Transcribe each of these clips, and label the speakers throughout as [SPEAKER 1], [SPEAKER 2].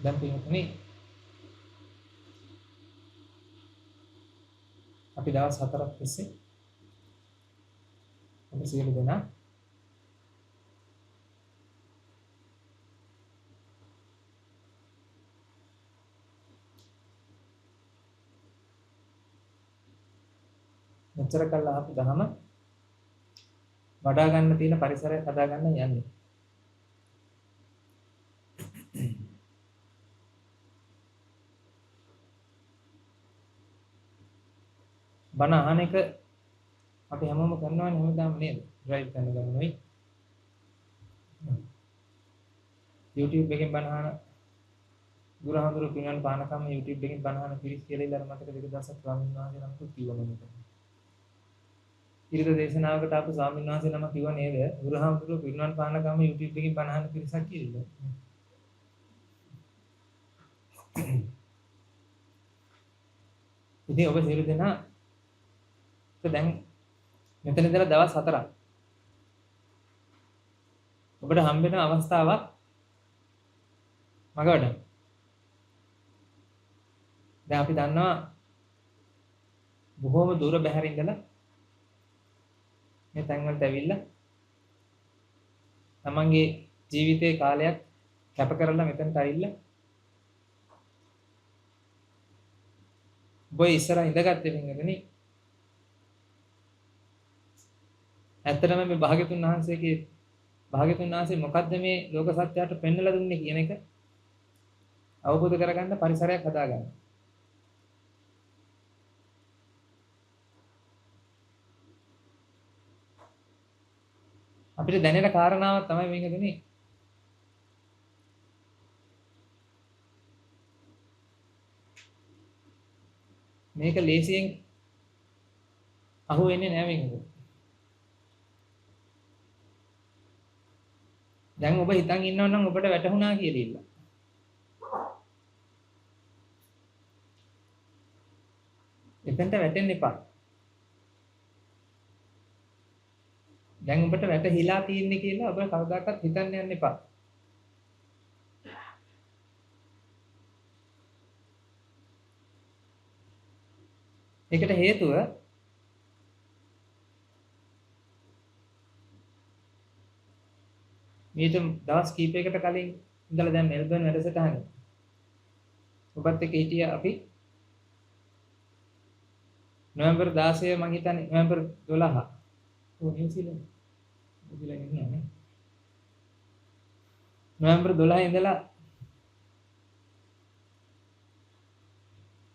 [SPEAKER 1] දැන් පින්තුනි අපි දවස් 4ක් තිස්සේ අපි සියලු දෙනා මෙච්චර කල් ආපු දහම වඩා ගන්න තියෙන පරිසරය හදා ගන්න යන්නේ. බණ අහන එක අපි හැමෝම කරනවානේ හැමදාම නේද? ඩ්‍රයිව් කරන ගමනයි. YouTube එකෙන් බණ අහන ගුරුහඳුරු පිනවන පානකම් YouTube එකෙන් බණ අහන පිරිස් කියලා ඉල්ලර මතක දෙක දවසක් ස්වාමීන් වහන්සේ නමක් කිව්වම නේද? ඉරිද දේශනාවකට ආපු ස්වාමීන් වහන්සේ නම කිව්ව නේද? ගුරුහඳුරු පිනවන පානකම් YouTube එකෙන් බණ අහන පිරිසක් කියලා. ඉතින් ඔබ සියලු දෙනා දැන් මෙතන ඉඳලා දවස් 4ක් ඔබට හම්බ වෙන අවස්ථාවක් මගවඩ. දැන් අපි දන්නවා බොහෝම දුර බැහැර ඉඳලා මේ තැන් වලට ඇවිල්ලා තමන්ගේ ජීවිතේ කාලයක් කැප කරලා මෙතනට ඇවිල්ලා බොයි ඉස්සරහ ඉඳගත්තේ මින්ගනේ. ඇත්තටම මේ භාග්‍යතුන් වහන්සේ මොකද්ද මේ ලෝක සත්‍යයට පෙන්වලා දුන්නේ කියන එක අවබෝධ කරගන්න පරිසරයක් හදාගන්න. අපිට දැනෙන කාරණාවක් තමයි මේකදනේ. මේක ලේසියෙන් අහු වෙන්නේ නැහැ මේකද. දැන් ඔබ හිතන් ඉන්නව නම් ඔබට වැටහුණා කියලා ඉල්ල. එතනට වැටෙන්න එපා. දැන් ඔබට වැටහිලා තියෙන්නේ කියලා ඔබ කවදාකවත් හිතන්න යන්න එපා. ඒකට හේතුව මේක දවස් කීපයකට කලින් ඉඳලා දැන් මෙල්බර්න් වැඩසටහන ඔබත් එක්ක හිටියා අපි නොවැම්බර් 16 මම හිතන්නේ නොවැම්බර් 12 නිව්සීලන්ත ඉන්නේ නේ. නොවැම්බර් 12 ඉඳලා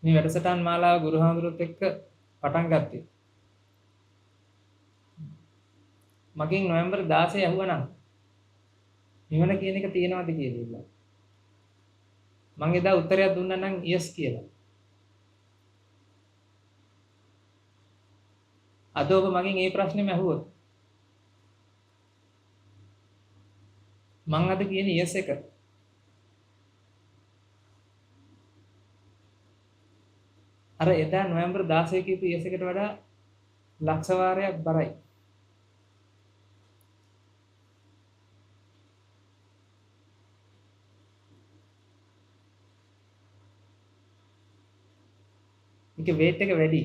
[SPEAKER 1] මේ වැඩසටහන් මාලාව ගුරුහාමුදුරුවොත් එක්ක පටන් ගත්තේ. මගෙන් නොවැම්බර් 16 ඇහුවනම් නිවන කියන එක තියෙනවද කියලා ඉල්ලුවා. මම එදා උත්තරයක් දුන්නා නම් yes කියලා. අද ඔබ මගෙන් මේ ප්‍රශ්නේම ඇහුවොත් මම අද කියන්නේ yes එක. අර එදා නොවැම්බර් 16 කියපු yes එකට වඩා ලක්ෂ වාරයක් බරයි. මේක weight එක වැඩි.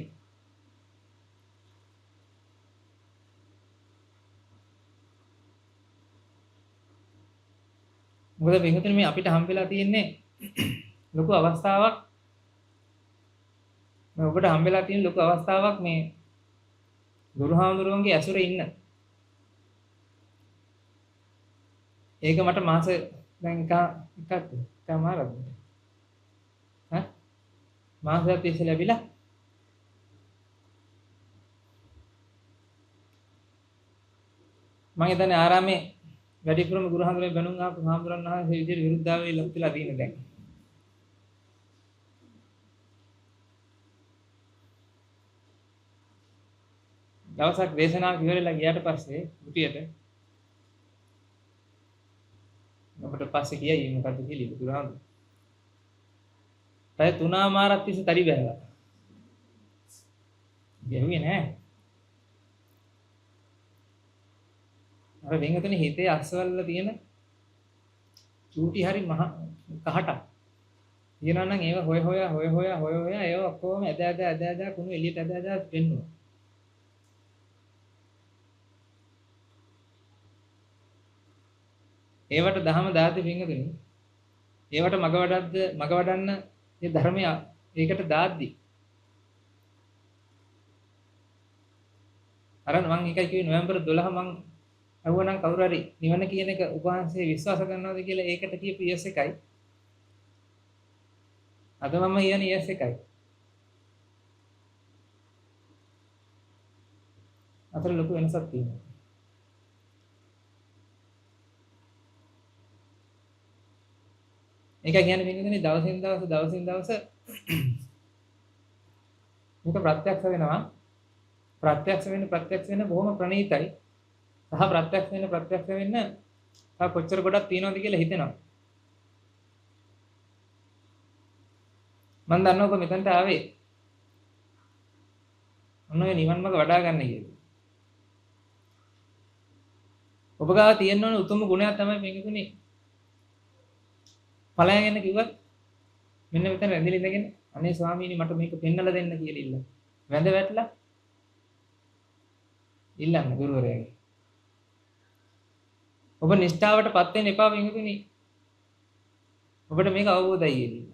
[SPEAKER 1] මොකද මෙහෙතන මේ අපිට හම්බ වෙලා තියෙන්නේ ලොකු අවස්ථාවක්. මේ ඔබට හම්බ වෙලා තියෙන ලොකු අවස්ථාවක් මේ ගුරුහාමුදුරුවන්ගේ ඇසුරේ ඉන්න. ඒක මට මාස දැන් එකමාරක් ඈ මාසයක් තිස්සේ ලැබිලා මම හිතන්නේ ආරාමේ වැඩිපුරම ගුරුහාමුදුරුවෝ බැනුම් ආපු හාමුදුරන් වහන්සේ විදිහට විරුද්ධාවේ ලොක්තිලා තියෙන දැන්. දවසක් දේශනාවක් ඉවරලා ගියාට පස්සේ කුටියට අපිට පස්සේ කියයි මොකද්ද කියලා ගුරුහාමුදුරුවෝ. පැය 3මාරක් තිස්සේ තරි බැලුවා. ගෙවුවේ නෑ. අර වෙන්ගතනේ හිතේ අස්වැල්ල තියෙන චූටි හරි මහ කහටක් තියනවා නම් ඒව හොය ඒව ඔක්කොම ඇද කුණු එළියට ඇද පෙන්නුවා. ඒවට දහම දාති පිංගුතුනි. ඒවට මග වඩන්න මේ ධර්මය ඒකට දාද්දි. අර මම එකයි කිව්වේ නොවැම්බර් 12 මම අහුවනම් කවුරු හරි නිවන කියන එක උපවාසයේ විශ්වාස කරනවද කියලා ඒකට කියපු yes එකයි. අද මම කියන්නේ yes එකයි. අතර ලොකු වෙනසක් තියෙනවා. ඒක කියන්නේ පින්විතනේ දවසින් දවස මේක ප්‍රත්‍යක්ෂ වෙන බොහොම ප්‍රණීතයි. සහ ප්‍රත්‍යක්ෂ වෙන්න තව කොච්චර ගොඩක් තියෙනවද කියලා හිතෙනවා. මම දන්නවා ඔබ මෙතනට ආවේ ඔන්න ඔය නිවන් මාර්ග වඩා ගන්න කියලා. ඔබ ගාව තියෙන්න ඕන උතුම් ගුණයක් තමයි මේකනේ. ඵලයන් යන කිව්වත් මෙන්න මෙතන රැඳිලා ඉඳගෙන අනේ ස්වාමීනි මට මේක පෙන්නලා දෙන්න කියලා ඉල්ල. වැඳ වැටලා ඉල්ලන්න ගුරුවරයාගේ. ඔබ නිෂ්ඨාවටපත් වෙන්න එපා මේකනේ. ඔබට මේක අවබෝධයි කියලා.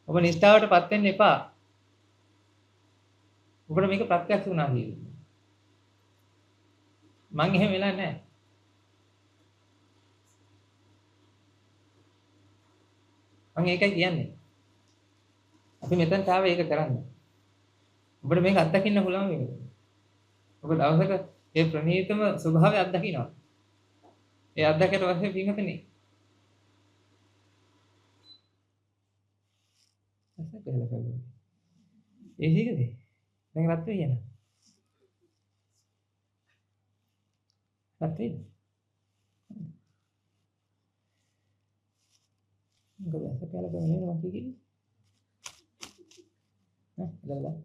[SPEAKER 1] ඔබ නිෂ්ඨාවටපත් වෙන්න එපා. ඔබට මේක ප්‍රත්‍යක්ෂ වුණා කියලා. මං එහෙම වෙලා නැහැ. මං ඒකයි කියන්නේ. අපි මෙතනට ආවේ ඒක කරන්න. ඔබට මේක අත්දකින්න පුළුවන් මේක. ඔබ දවසක ඒ ප්‍රණීතම ස්වභාවය අත්දකින්නවා. ඒ අත්දැකීමට පස්සේ පින්වතුනි. අසක කියලා කරගන්න. ඒ හිගද? දැන් රත් වෙයි යන. රත් වෙයි. මොකද අසක කියලා කරන්නේ මම කිව්වේ. ලලා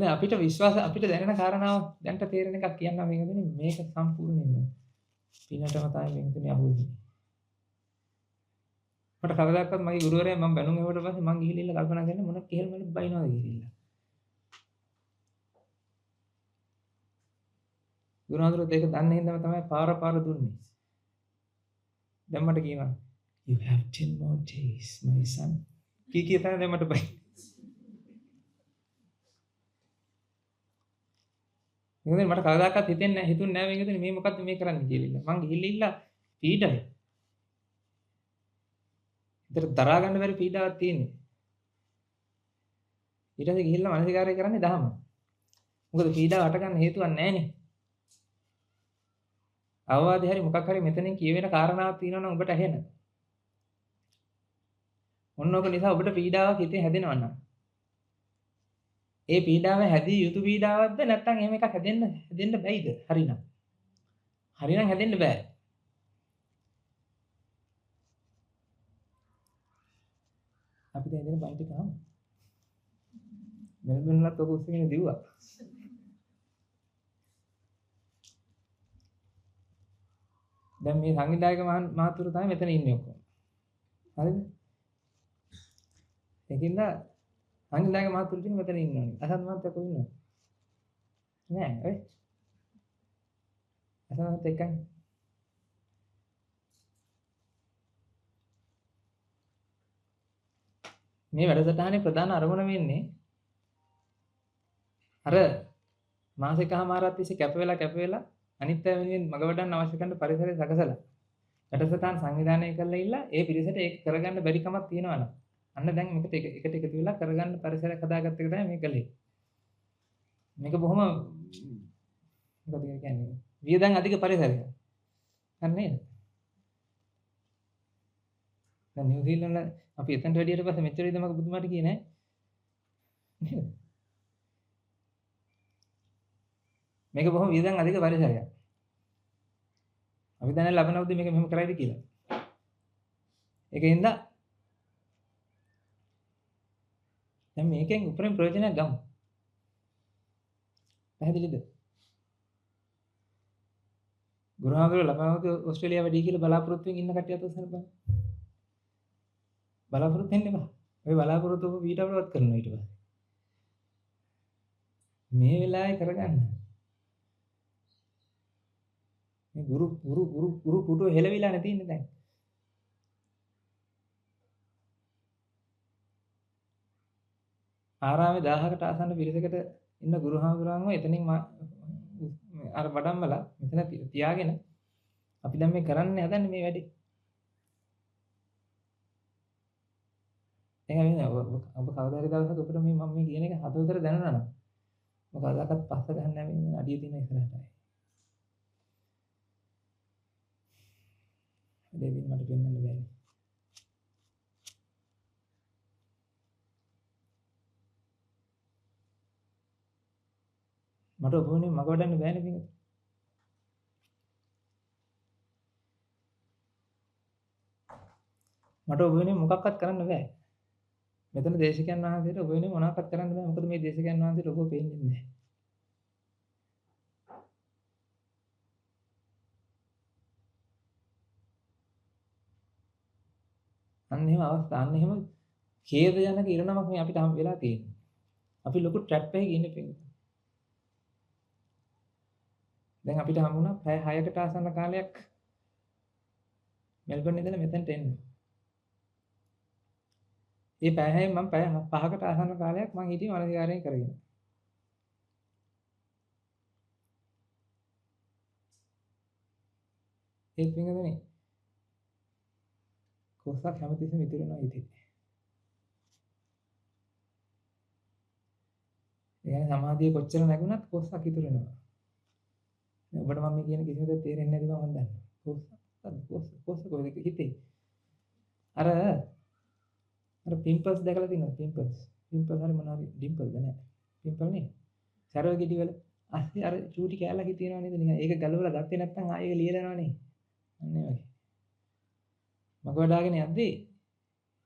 [SPEAKER 1] අපිට විශ්වාස අපිට දැනෙන කාරණාව දැන්ට තේරෙන එකක් කියන්නම් මේකදනේ මේක සම්පූර්ණයෙන්ම පිනටම තමයි මේකදනේ අහුවෙන්නේ. මට කවදාකවත් මගේ ගුරුවරයා මම බැනුම් එවට පස්සේ මං ගිහිල්ලා කල්පනා කරන්නේ මොන කෙහෙල් මලක් බයිනවද කියලා. ගුරුවරයාට ඒක දන්නේ හින්දාම තමයි පාර දුන්නේ. දැන් මට කියනවා you have 10 more days my son. කී තමයි දැන් මට බයි. ඉතින් මට කවදාකවත් හිතුන්නේ නැහැ මේකද මේ මොකද්ද මේ කරන්නේ කියලා. මං ගිහිල්ලා පීඩයි. ඒතර දරා ගන්න බැරි පීඩාවක් තියෙන්නේ. ඊට පස්සේ ගිහිල්ලා මානසිකාරය කරන්නේ දහම. මොකද පීඩාව හට ගන්න හේතුවක් නැහැනේ. අවවාදේ හරි මොකක් හරි මෙතනින් කියවෙන කාරණාවක් තියෙනවා නම් ඔබට ඇහෙන. ඔන්න ඔබ නිසා ඔබට පීඩාවක් හිතේ හැදෙනවා නම් ඒ පීඩාව හැදී යුතු පීඩාවක්ද නැත්නම් එහෙම එකක් හැදෙන්න බැයිද? හරිනම් හැදෙන්න බෑ. අපි දැන් ඉතින් බයිට් එක ආවා. මෙලබන්නත් ඔක උස්සගෙන දිව්වා. දැන් මේ සංවිධායක මහතුරු තමයි මෙතන ඉන්නේ ඔක්කොම. හරිද? ඒකින්ද සංවිධායක මහතුරු ටික මෙතන ඉන්නවනේ. අසත් මහත්තයා කොහේ ඉන්නවද? නෑ ඔය. අසත් මහත්තයා එක්කන්. මේ වැඩසටහනේ ප්‍රධාන අරමුණ වෙන්නේ අර මාසිකමාරත් තිස්සේ කැප වෙලා අනිත් අය වෙනුවෙන් මග වඩන්න අවශ්‍ය කරන පරිසරය සකසලා වැඩසටහන් සංවිධානය කරලා ඉල්ලා ඒ පිරිසට ඒක කරගන්න බැරි කමක් තියෙනවා නම් අන්න දැන් මේකට එකට එකතු වෙලා කරගන්න පරිසරයක් හදාගත්ත එක තමයි මේ කලේ. මේක බොහොම මොකද කියන්නේ වියදම් අධික පරිසරයක්. හරි නේද? දැන් නිව්සීලන්ත අපි එතනට වැඩියට පස්සේ මෙච්චර ඉදමක බුදුමාට කියේ නෑ. නේද? මේක බොහොම වියදම් අධික පරිසරයක්. අපි දැන ලබනවද මේක මෙහෙම කරයිද කියලා. ඒකින්ද දැන් මේකෙන් උපරිම ප්‍රයෝජනයක් ගමු. පැහැදිලිද? ගුරුහාමුදුරුවෝ ළමයාවද ඕස්ට්‍රේලියාව වැඩි කියලා බලාපොරොත්තුෙන් ඉන්න කට්ටියත් උස්සන්න බෑ. බලාපොරොත්තු වෙන්න එපා. ඔය බලාපොරොත්තු ඔබ ඊටවලවත් කරනවා ඊට පස්සේ. මේ වෙලාවේ කරගන්න. මේ ගුරු පුටුව හෙලවිලා නැති ඉන්නේ දැන්. ආරාමේ 1000කට ආසන්න පිරිසකට ඉන්න ගුරුහාමුදුරන්ව එතනින් අර වඩම්මලා මෙතන තියාගෙන අපි දැන් මේ කරන්න හදන්නේ මේ වැඩේ. එහෙනම් ඔබ කවදා හරි දවසක ඔබට මේ මම මේ කියන එක හදවතට දැනුණා නම් ඔබ කවදාකවත් පස්ස ගන්න නැවෙන්නේ අඩිය තියෙන ඉස්සරහටයි. දෙවියන් මට පෙන්වන්න බෑනේ. මට ඔබ වෙනුවෙන් මග වඩන්න බෑනේ පිටින්. මට ඔබ වෙනුවෙන් මොකක්වත් කරන්න බෑ. මෙතන දේශකයන් වහන්සේට ඔබ වෙනුවෙන් මොනවක්වත් කරන්න බෑ. මොකද මේ දේශකයන් වහන්සේට ඔබ පේන්නේ නැහැ. අන්න එහෙම අවස්ථා අන්න එහෙම ඛේදජනක ඉරණමක් මේ අපිට හම් වෙලා තියෙන්නේ. අපි ලොකු ට්‍රැප් එකක ඉන්නේ පිටින්. දැන් අපිට හම්බුණා පැය 6කට ආසන්න කාලයක් මෙල්බන් ඉඳලා මෙතනට එන්න. මේ පැය 6න් මම පැය 5කට ආසන්න කාලයක් මම හිටියේ මානසිකාරයෙන් කරගෙන. ඒත් පින්වතුනි කොහොසක් හැමතිස්සෙම ඉතුරු වෙනවා ඉතින්. ඒ කියන්නේ සමාධිය කොච්චර නැගුණත් කොහොසක් ඉතුරු වෙනවා. ඔබට මම මේ කියන කිසිම දෙයක් තේරෙන්නේ නැති බව මම දන්නවා. කොහොස කොහෙද හිතේ? අර පිම්පල්ස් දැකලා තියෙනවද? පිම්පල්ස් හරි මොනවාරි ඩිම්පල්ද නැහැ. පිම්පල් නේ. සරව ගෙඩි වල අස්සේ අර චූටි කෑල්ලක් තියෙනවා නේද නිකන්. ඒක ගලවලා ගත්තේ නැත්නම් ආයෙ ඒක ලියලා යනවා නේ. අන්න ඒ වගේ. මග වඩාගෙන යද්දී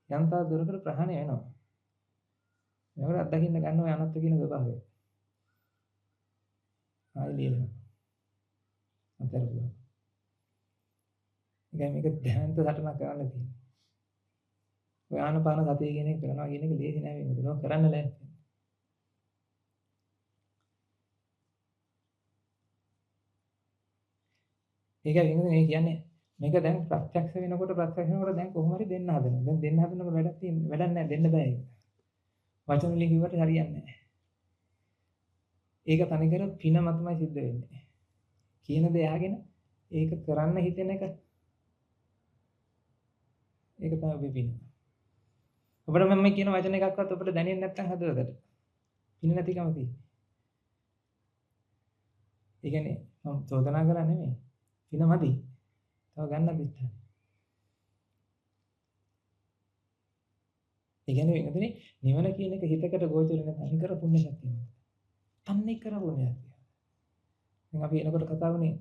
[SPEAKER 1] යන්තා දුරකට ප්‍රහාණය වෙනවා. මේකට අත්දකින්න ගන්න ඔය අනත්ත කියන ස්වභාවය. ආයෙ ලියලා. අතරපුවා. ඒකයි මේක ධ්‍යානත සටනක් කරන්න තියෙන්නේ. ඔය ආනපාන සතිය කියන එක කරනවා කියන එක ලේසි නෑ වෙන්නේ. ඒක කරන්න ලෑස්ති. ඒකයි වෙන්නේ මේ කියන්නේ මේක දැන් ප්‍රත්‍යක්ෂ වෙනකොට දැන් කොහොම හරි දෙන්න හදනවා. දැන් දෙන්න හදනකොට වැඩක් නෑ දෙන්න බෑ ඒක. වචන වලින් කිව්වට හරියන්නේ නෑ. ඒක තනිකර පින මතමයි සිද්ධ වෙන්නේ. කියන දේ අහගෙන ඒක කරන්න හිතෙන එක ඒක තමයි ඔබේ පින. ඔබට මම කියන වචන එකක්වත් ඔබට දැනෙන්නේ නැත්නම් හදවතට පින නැතිකම තියෙන්නේ. ඒ කියන්නේ මම චෝදනා කරන්නේ නෙමෙයි. පින මදි. තව ගන්න දෙන්න. ඒ කියන්නේ වෙනදනේ නිවන කියන එක හිතකට ගෝචර වෙන තනිකර පුණ්‍ය ශක්තිය මත. තනිකර පුණ්‍ය ශක්තිය. දැන් අපි එනකොට කතා වුණේ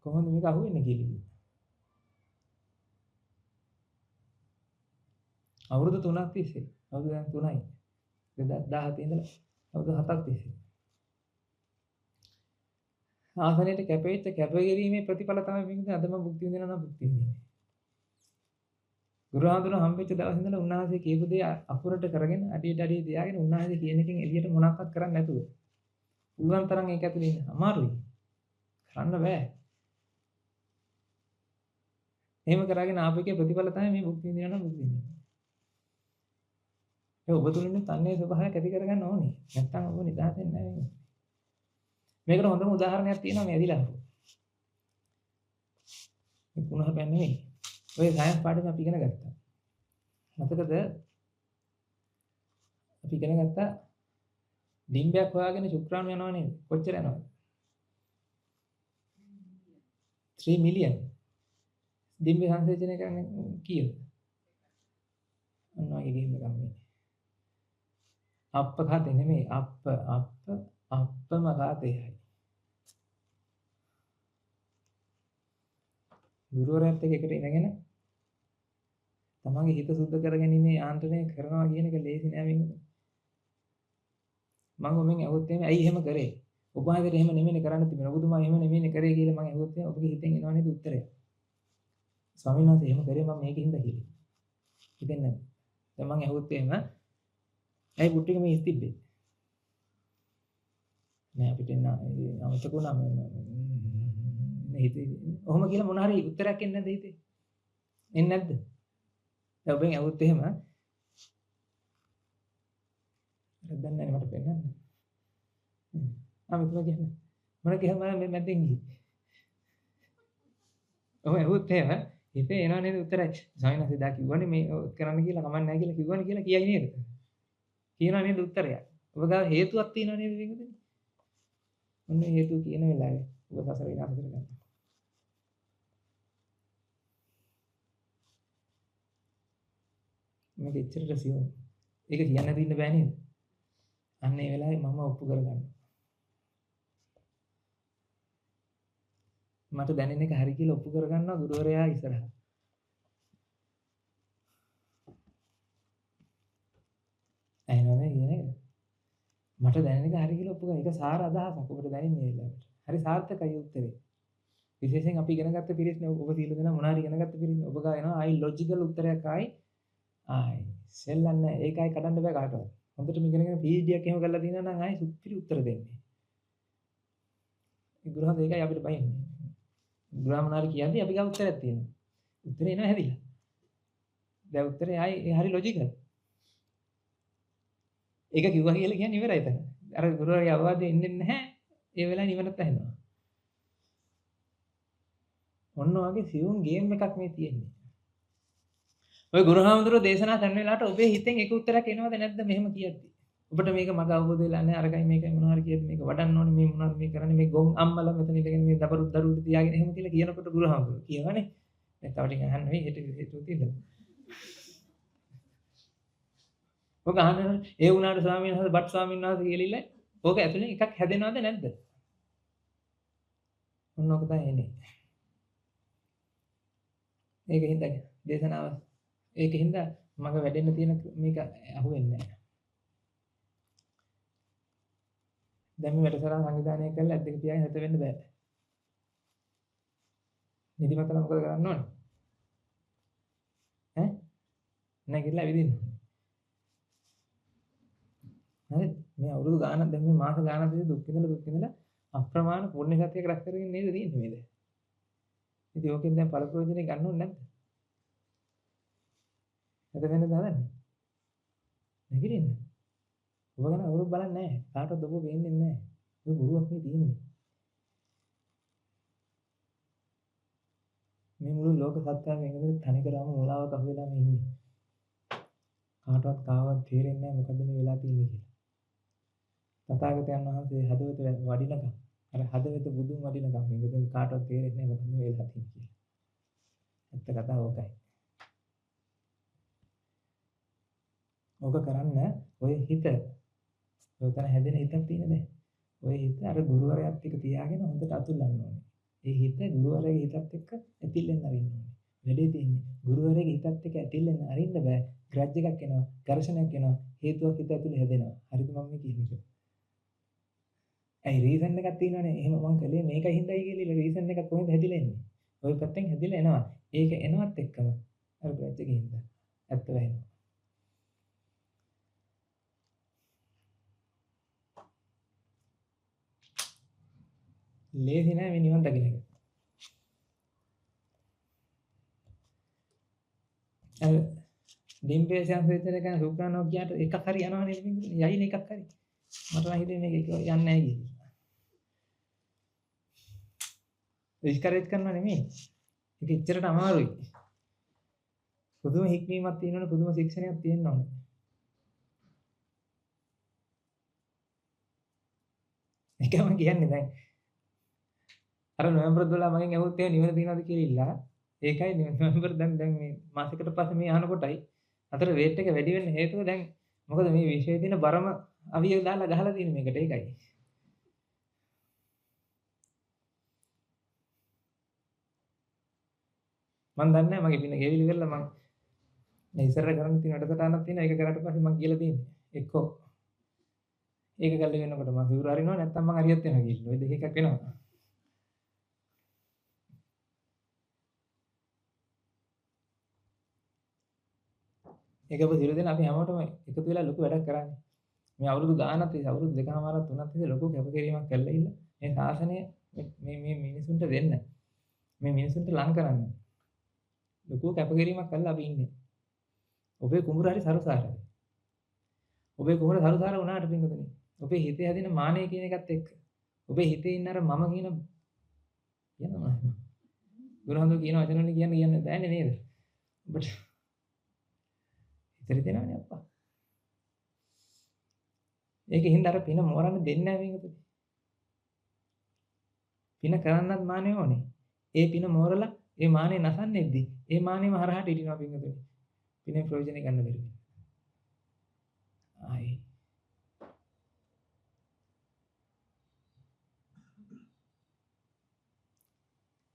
[SPEAKER 1] කොහොමද මේක අහුවෙන්නේ කියලා. අවුරුදු 3ක් තිස්සේ අවුරුදු දැන් 3යි 2017 ඉඳලා අවුරුදු 7ක් තිස්සේ ආසනයට කැපෙච්ච කැපකිරීමේ ප්‍රතිඵල තමයි මේක අද මම භුක්ති විඳිනවා නම් භුක්ති විඳින්නේ. ගුරුහාඳුන හම්බෙච්ච දවස් ඉඳලා උන්වහන්සේ කියපු දේ අකුරට කරගෙන අඩියට අඩිය තියාගෙන උන්වහන්සේ කියන එකෙන් එළියට මොනවක්වත් කරන්නේ නැතුව පුළුවන් තරම් ඒක ඇතුලේ ඉන්න අමාරුයි. කරන්න බෑ. එහෙම කරගෙන ආපේකේ ප්‍රතිඵල තමයි මේ භුක්ති විඳිනවා නම් භුක්ති විඳින්නේ. ඒ ඔබ තුලින් තන්නේ ස්වභාවයක් ඇති කරගන්න ඕනේ. නැත්තම් ඔබ නිදහස් වෙන්නේ නැහැ මේක. මේකට හොඳම උදාහරණයක් තියෙනවා මේ ඇදිලා. මේ කුණහපැන් නෙමෙයි. ඔය සයන්ස් පාඩම අපි ඉගෙන ගත්තා. මතකද? අපි ඉගෙන ගත්තා ඩිම්බයක් හොයාගෙන ශුක්‍රාණු යනවා නේද? කොච්චර යනවද? 3 මිලියන්. ඩිම්බේ සංසේචනය කරන්නේ කීයද? අන්න වගේ ගේම් එකක් මේ. අප්ප ખાતે නෙමෙයි අප්පම ખાතේයි. ගුරුවරයාත් එක්ක එකට ඉඳගෙන තමන්ගේ හිත සුද්ධ කරගැනීමේ ආන්තරණය කරනවා කියන එක ලේසි නෑ වෙන්නේ. මම ඔබෙන් අහුවොත් එimhe ඇයි එහෙම කරේ? ඔබ වහන්සේට එහෙම නෙමෙයිනේ කරන්න තිබුණේ. ඔබතුමා එහෙම නෙමෙයිනේ කරේ කියලා මම අහුවොත් ඔබගේ හිතෙන් එනවා නේද උත්තරය? ස්වාමීන් වහන්සේ එහෙම කරේ මම මේකින්ද කියලා. හිතෙන්නේ නැද්ද? දැන් මම අහුවොත් එහෙම ඇයි පුට්ටික මේ ඉස්තිබ්බේ? නෑ අපිට අමතක වුණා මේ හිතේ. ඔහොම කියලා මොන හරි උත්තරයක් එන්නේ නැද්ද හිතේ? එන්නේ නැද්ද? දැන් ඔබෙන් අහුවොත් එහෙම දැන් නෑ මට පෙන්නන්න. මෙතන කියන්නේ. මොන කියහම මේ මැද්දෙන් ගියේ. ඔහොම ඇහුවොත් එහෙම හිතේ එනවා නේද උත්තරයි. ස්වාමීන් වහන්සේ දා කිව්වනේ මේ කරන්න කියලා කමක් නැහැ කියලා කිව්වනේ කියලා කියයි නේද? කියනවා නේද උත්තරය? ඔබ ගාව හේතුවක් තියෙනව නේද මේකද? ඔන්න හේතුව කියන වෙලාවේ ඔබ සසර විනාශ කරගන්නවා. මේක එච්චරට සියුම්. ඒක කියන්න දෙන්න බෑ නේද? අන්න ඒ වෙලාවේ මම ඔප්පු කරගන්නවා. මට දැනෙන එක හරි කියලා ඔප්පු කරගන්නවා ගුරුවරයා ඉස්සරහා. ඇහෙනවද කියන්නේ? මට දැනෙන එක හරි කියලා ඔප්පු කරා. ඒක සාර අදහසක් ඔබට දැනෙන්නේ මේ වෙලාවට. හරි සාර්ථකයි උත්තරේ. විශේෂයෙන් අපි ඉගෙනගත්ත පිරිස්නේ ඔබ සීල දෙනා මොනාරි ඉගෙනගත්ත පිරිස්නේ. ඔබ ගා එනවා ආයි ලොජිකල් උත්තරයක් ආයි සෙල්ලන්නේ ඒකයි කඩන්න බෑ කාටවත්. හොඳටම ඉගෙනගෙන PhD එකක් එහෙම කරලා තියෙනවා නම් ආයි සුපිරි උත්තර දෙන්නේ. ඒ ගුරුහාම ඒකයි අපිට බයින්නේ. ගුරුහාමනාරි කියන්නේ අපි ගා උත්තරයක් තියෙනවා. උත්තරේ එනවා හැදිලා. දැන් උත්තරේ ආයි හරි ලොජිකල්. ඒක කිව්වා කියලා කියන්නේ ඉවරයි එතන. අර ගුරුවරයා අවවාදෙ එන්නේ නැහැ. ඒ වෙලාවේ නිවනත් ඇහෙනවා. ඔන්න ඔයගේ සියුම් ගේම් එකක් මේ තියෙන්නේ. ඔය ගුරුහාමුදුරුවෝ දේශනා කරන වෙලාවට ඔබේ හිතෙන් එක උත්තරයක් එනවද නැද්ද මෙහෙම කියද්දි? ඔබට මේක මග අවබෝධ වෙලා නැහැ අරගයි මේකයි මොනවා හරි කියද්දි මේක වඩන්න ඕනේ මේ මොනවද මේ කරන්නේ මේ ගොන් අම්මලා මෙතන ඉඳගෙන මේ දරුවෝ තියාගෙන එහෙම කියලා කියනකොට ගුරුහාමුදුරුවෝ කියවනේ. දැන් තව ටික අහන්න වෙයි හේතුව තියෙනවා. ඔක අහන්න ඒ වුණාට ස්වාමීන් වහන්සේ බට් ස්වාමීන් වහන්සේ කියලිලා ඕක ඇතුලෙන් එකක් හැදෙනවද නැද්ද? ඔන්න ඔක තමයි එන්නේ. ඒකින්ද දේශනාව ඒකින්ද මග වැඩෙන්න තියෙන මේක අහුවෙන්නේ නැහැ. දැන් මේ වැඩසටහන සංවිධානය කරලා ඇද්දක තියාගෙන හිත වෙන්න බෑ. නිදිමතල මොකද කරන්න ඕනේ? ඈ? නැගිටලා ඇවිදින්න. හරිද? මේ අවුරුදු ගානක් දැන් මේ මාස ගානක් තිස්සේ දුක් විඳලා අප්‍රමාණ පුණ්‍ය ශක්තියක් රැස් කරගෙන නේද තියෙන්නේ මේ දැන්. ඉතින් ඕකෙන් දැන් පළ ප්‍රයෝජනෙ ගන්න ඕනේ නැද්ද? හිත වෙන්න දාන්නේ. නැගිටින්න. ඔබ ගැන අවුරුදු බලන්නේ නැහැ. කාටවත් ඔබ වෙන්නේ නැහැ. ඔය බොරුවක් මේ තියෙන්නේ. මේ මුළු ලෝක සත්‍යම මේකද තනිකරම මුලාවක අහු වෙලා මේ ඉන්නේ. කාටවත් කාවත් තේරෙන්නේ නැහැ මොකද්ද මේ වෙලා තියෙන්නේ කියලා. තථාගතයන් වහන්සේ හදවත වඩිනකම් අර හදවත බුදුන් වඩිනකම් මේකද කාටවත් තේරෙන්නේ නැහැ මොකද්ද මේ වෙලා තියෙන්නේ කියලා. ඇත්ත කතාව ඕකයි. ඕක කරන්න ඔය හිත ඔතන හැදෙන හිතක් තියෙනද? ඔය හිත අර ගුරුවරයාත් එක්ක තියාගෙන හොඳට අතුල්ලන්න ඕනේ. ඒ හිත ගුරුවරයාගේ හිතත් එක්ක ඇතිල්ලෙන්න අරින්න ඕනේ. වැඩේ තියෙන්නේ ගුරුවරයාගේ හිතත් එක්ක ඇතිල්ලෙන්න අරින්න බෑ. ග්‍රජ් එකක් එනවා, ඝර්ෂණයක් එනවා, හේතුවක් හිත ඇතුලේ හැදෙනවා. හරිද මම මේ කියන්නේ? ඇයි රීසන් එකක් තියෙනවනේ. එහෙම මං කළේ මේකයි හින්දායි කියලා රීසන් එකක් කොහෙන්ද හැදිලා එන්නේ? ওই පැත්තෙන් හැදිලා එනවා. ඒක එනවත් එක්කම අර ග්‍රජ් එකේ හින්දා ඇත්ත වෙනවා. ලේසි නෑ මේ නිවන් දකින්න එක. අර ඩිම්පේෂන් සෙන්සර් එක සුප්‍රානෝ කියාට එකක් හරි යනවා නේද මේක? යයිනේ එකක් හරි. මට නම් හිතෙන්නේ මේක යන්නේ නැහැ කියලා. ඩිස්කරේජ් කරනවා නෙමෙයි. ඒක එච්චරට අමාරුයි. පුදුම හික්මීමක් තියෙනවනේ පුදුම ශික්ෂණයක් තියෙන්න ඕනේ. ඒකම කියන්නේ දැන් අර නොවැම්බර් 12 මගෙන් ඇහුවොත් එහෙම නිවන තියනවාද කියලා ඉල්ලා ඒකයි නොවැම්බර් දැන් මේ මාසෙකට පස්සේ මේ අහන කොටයි අතර වේට් එක වැඩි වෙන්න හේතුව දැන් මොකද මේ විශ්වයේ තියෙන බරම අවිය දාලා ගහලා තියෙන මේකට ඒකයි මම දන්නේ නැහැ මගේ පින ගෙවිලි කරලා මම මේ ඉස්සරහ කරන්න තියෙන වැඩසටහනක් තියෙනවා ඒක කරාට පස්සේ මම කියලා තියෙන්නේ එක්කෝ ඒක කල්ලි වෙනකොට මම සිවුර අරිනවා නැත්නම් මං හරියත් වෙනවා කියලා. ওই දෙක එකක් වෙනවා. ඒක අප සියලු දෙනා අපි හැමෝටම එකතු වෙලා ලොකු වැඩක් කරන්නේ. මේ අවුරුදු ගානක් තිස්සේ අවුරුදු දෙකමාරක් තුනක් තිස්සේ ලොකු කැපකිරීමක් කළා ඉන්න. මේ ශාසනය මේ මිනිසුන්ට දෙන්න. මේ මිනිසුන්ට ලං කරන්න. ලොකු කැපකිරීමක් කළා අපි ඉන්නේ. ඔබේ කුඹුර හරි සරුසාරයි. ඔබේ කුඹුර සරුසාර වුණාට පින්වතුනි. ඔබේ හිතේ හැදෙන මානය කියන එකත් එක්ක. ඔබේ හිතේ ඉන්න අර මම කියනවා. ගුණහඳු කියන වචන වලින් කියන්න බෑනේ නේද? ඔබට ඉතිරි දෙනවනේ අප්පා. ඒකෙන් අර පින මෝරන්න දෙන්නේ නැහැ මේකට. පින කරන්නත් මානෙ ඕනේ. ඒ පින මෝරලා ඒ මානෙ නසන්නේද්දි ඒ මානෙම හරහාට ඉටිනවා පින්වතුනි. පිනේ ප්‍රයෝජනෙ ගන්න බැරි වෙනවා. ආයි.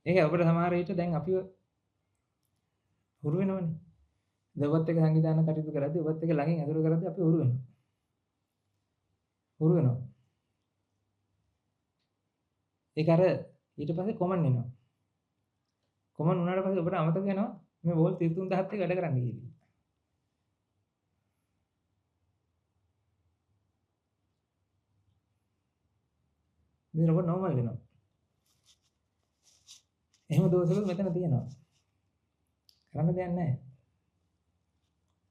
[SPEAKER 1] ඒක අපිට සමහර විට දැන් අපිව හුරු වෙනවනේ. ඔබත් එක්ක සංවිධානය කටයුතු කරද්දී ඔබත් එක්ක ළඟින් ඇසුරු කරද්දී අපි හුරු වෙනවා. හුරු වෙනවා. ඒක අර ඊට පස්සේ කොමන් එනවා. කොමන් වුණාට පස්සේ ඔබට අමතක වෙනවා මේ වෝල් 33000ත් එක්ක වැඩ කරන්න කියලා. ඉතින් ඔබ නෝමල් වෙනවා. එහෙම දෝෂවල මෙතන තියෙනවා. කරන්න දෙයක් නැහැ.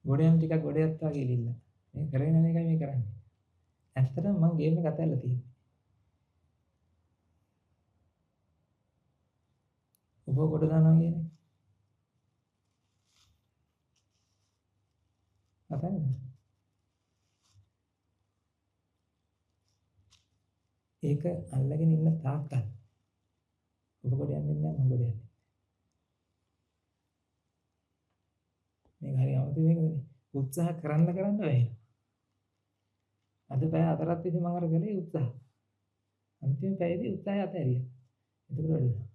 [SPEAKER 1] ගොඩ යන ටිකක් ගොඩ යත්තා කියලා ඉන්න. මේ කරගෙන යන එකයි මේ කරන්නේ. ඇත්තටම මම ගේම් එක අතහැරලා තියෙන්නේ. ඔබ ගොඩ දානවා කියන්නේ. අතහැරලා. ඒක අල්ලගෙන ඉන්න තාක්කල් ඔබ ගොඩ යන්නේ නැහැ මම ගොඩ යන්නේ. මේක හරි අමුතු මේකනේ. උත්සාහ කරන්න බැහැ. අද පැය 4ක් තිස්සේ මම අර ගලේ උත්සාහ. අන්තිම පැයේදී උත්සාහය අතහැරියා. එතකොට වැඩිලා.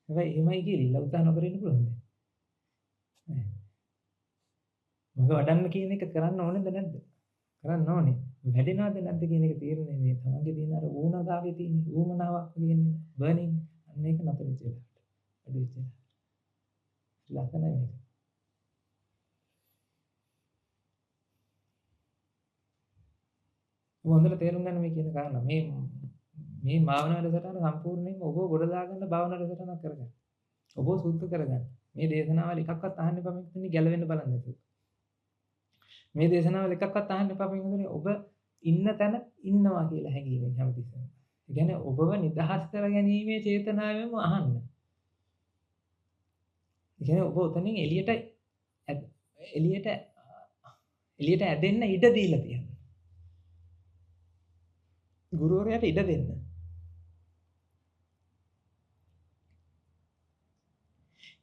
[SPEAKER 1] හැබැයි එහෙමයි කියලා උත්සාහ නොකර ඉන්න පුළුවන්ද? නෑ. මග වඩන්න කියන එක කරන්න ඕනේද නැද්ද? කරන්න ඕනේ. වැඩෙනවද නැද්ද කියන එක තීරණය මේ තමන්ගේ තියෙන අර ඌනතාවයේ තියෙන ඌමනාවක් කියන්නේ බර්නින් අන්න ඒක නතර වෙච්ච වෙලාවට. අඩු වෙච්ච වෙලාවට. ලස්සනයි මේක. ඔබ හොඳට තේරුම් ගන්න මේ කියන කාරණා. මේ භාවනා වැඩසටහන සම්පූර්ණයෙන්ම ඔබ ගොඩ දාගන්න භාවනා වැඩසටහනක් කරගන්න. ඔබ සුද්ධ කරගන්න. මේ දේශනාවල එකක්වත් අහන්න එපා මේකෙන් ගැලවෙන්න බලන්න නැතුව. මේ දේශනාවල එකක්වත් අහන්න එපා මේකෙන් ඔබ ඉන්න තැන ඉන්නවා කියලා හැඟීමෙන් හැමතිස්සෙම. ඒ කියන්නේ ඔබව නිදහස් කර ගැනීමේ චේතනාවෙන්ම අහන්න. ඒ කියන්නේ ඔබ උතනින් එළියට ඇදෙන්න ඉඩ දීලා තියෙනවා. ගුරුවරයාට ඉඩ දෙන්න.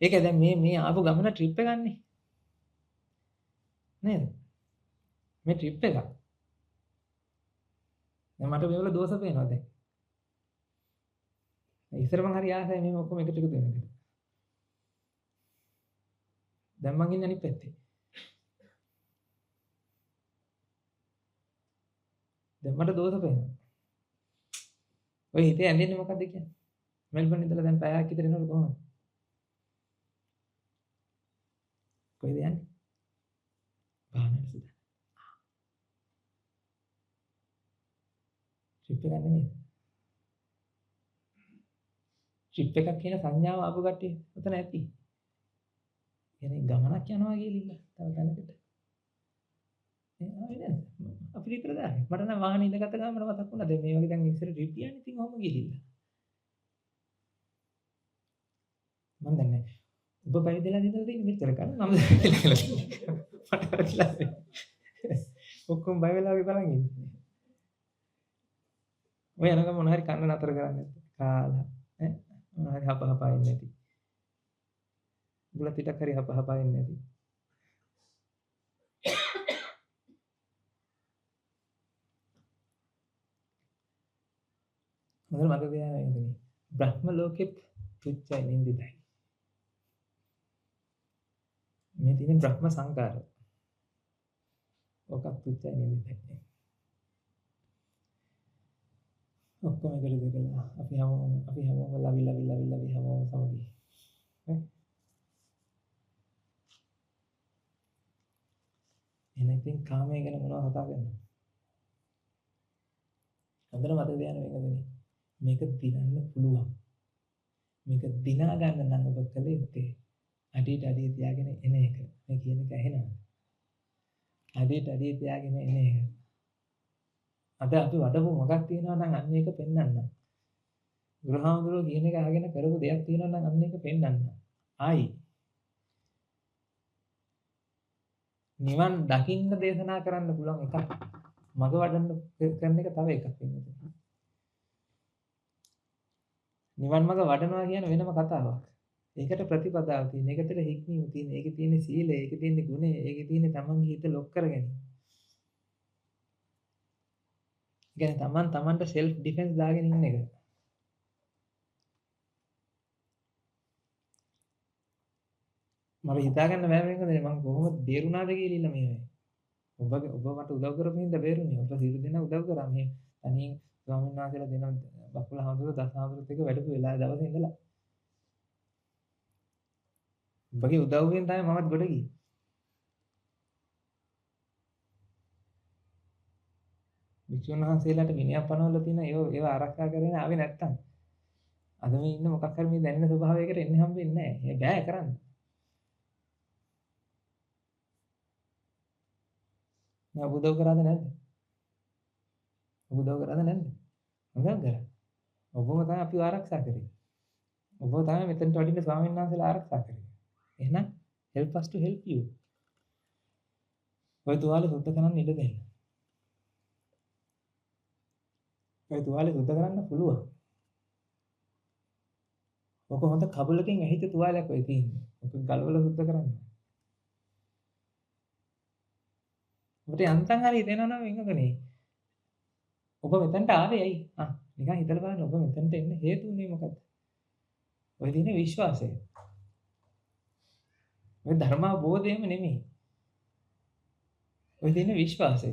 [SPEAKER 1] ඒක දැන් මේ ආපු ගමන ට්‍රිප් එකක් නේ. නේද? මේ ට්‍රිප් එකක්. දැන් මට මේවල දෝෂ පේනවා දැන්. ඉස්සර මං හරි ආසයි මේ ඔක්කොම එකට එකතු වෙනකොට. දැන් මං ඉන්නේ අනිත් පැත්තේ. දැන් මට දෝෂ පේනවා. ඔය හිතේ ඇඳෙන්නේ මොකද්ද කියන්නේ? මෙල්බන් ඉඳලා දැන් පැයක් විතර එනකොට කොහොමද? කොහෙද යන්නේ? භාවනාවට සුදා. ට්‍රිප් එකක් නෙමෙයි. ට්‍රිප් එකක් කියන සංඥාව ආපු කට්ටිය උතන ඇති. කියන්නේ ගමනක් යනවා කියලා තව තැනකට. අපි විතර දාන්නේ. මට නම් වාහනේ ඉඳගත්ත ගමන් මට මතක් වුණා දැන් මේ වගේ දැන් ඉස්සර ට්‍රිප් යන්නේ ඉතින් ඔහම ගිහිල්ලා. මම දන්නේ ඔබ පැවිදිලා ඉඳලා තියෙන්නේ මෙච්චර කාලෙ මම මට ඔක්කොම බය වෙලා වගේ බලන් ඉන්නේ. ඔය යනකම් මොන හරි කන්න නතර කරන්නේ කාලා ඈ මොන හරි හපහපා ඉන්නේ නැති. බුලත් ටිකක් හරි හපහපා ඉන්නේ නැති. මොකද මට කියන්නේ. බ්‍රහ්ම ලෝකෙත් තුච්චයි නින්දිතයි. මේ තියෙන බ්‍රහ්ම සංකාර. ඔකත් තුච්චයි නෙමෙයි. ඔක්කොම එකට දෙකලා අපි හැමෝම ලවි හැමෝම සමගියි. නේ? එහෙනම් ඉතින් කාමයේ ගැන මොනවද කතා කරන්නේ? හොඳට මතක තියාගන්න මේක දිනන්න පුළුවන්. මේක දිනා ගන්න නම් ඔබ කළ යුත්තේ අඩිය තියාගෙන එන එක. මේ කියන එක ඇහෙනවද? අඩිය තියාගෙන එන එක. අද අපි වඩපු මොකක් තියෙනවා නම් අන්න ඒක පෙන්වන්න. ගෘහාමුදුරුවෝ කියන එක අහගෙන කරපු දෙයක් තියෙනවා නම් අන්න ඒක පෙන්වන්න. ආයි නිවන් දකින්න දේශනා කරන්න පුළුවන් එකක්. මග වඩන්න කරන එක තව එකක් වෙනවා. නිවන් මඟ වඩනවා කියන වෙනම කතාවක්. ඒකට ප්‍රතිපදාව තියෙන. ඒකට හික්මීම තියෙන. ඒකේ තියෙන සීලය, ඒකේ තියෙන ගුණය, ඒකේ තියෙන තමන්ගේ හිත ලොක් කරගැනීම. ඒ කියන්නේ තමන්ට self defense දාගෙන ඉන්න එක. මම හිතා ගන්න බෑ මේකද මම කොහොමද බේරුණාද කියලා මේ. ඔබ මට උදව් කරපු හින්දා බේරුණේ. ඔබ සියලු දෙනා උදව් කරා මේ තනියෙන් ස්වාමීන් වහන්සේලා දෙන බකුල හඳුර දස හඳුරත් එක වැඩපු වෙලාව දවසේ ඉඳලා. ඔබගේ උදව්වෙන් තමයි මමත් ගොඩ ගියේ. වික්ෂුන් වහන්සේලාට විනයක් පනවලා තියෙන ඒව ආරක්ෂා කරගෙන ආවේ නැත්තම් අද මේ ඉන්න මොකක් හරි මේ දැනෙන ස්වභාවයකට එන්න හම්බෙන්නේ නැහැ. ඒ බෑ කරන්න. මම උදව් කරාද නැද්ද? ඔබ උදව් කරාද නැද්ද? හොඳක් කරා. ඔබම තමයි අපිව ආරක්ෂා කරේ. ඔබ තමයි මෙතනට වඩින්න ස්වාමීන් වහන්සේලා ආරක්ෂා කරේ. එහෙනම් help us to help you. ඔය තුවාලේ සුද්ධ කරන්න ඉඩ දෙන්න. ඔය තුවාලේ සුද්ධ කරන්න පුළුවන්. ඔක හොඳ කබලකින් ඇහිච්ච තුවාලයක් ඔය තියෙන්නේ. ඔක ගලවලා සුද්ධ කරන්න. ඔබට යන්තම් හරි දෙනවා නම් වෙනකනේ. ඔබ මෙතනට ආවේ ඇයි? නිකන් හිතලා බලන්න ඔබ මෙතනට එන්න හේතු උනේ මොකද්ද? ඔය තියෙන විශ්වාසය. ඔය ධර්මාබෝධයම නෙමෙයි. ඔය තියෙන විශ්වාසය.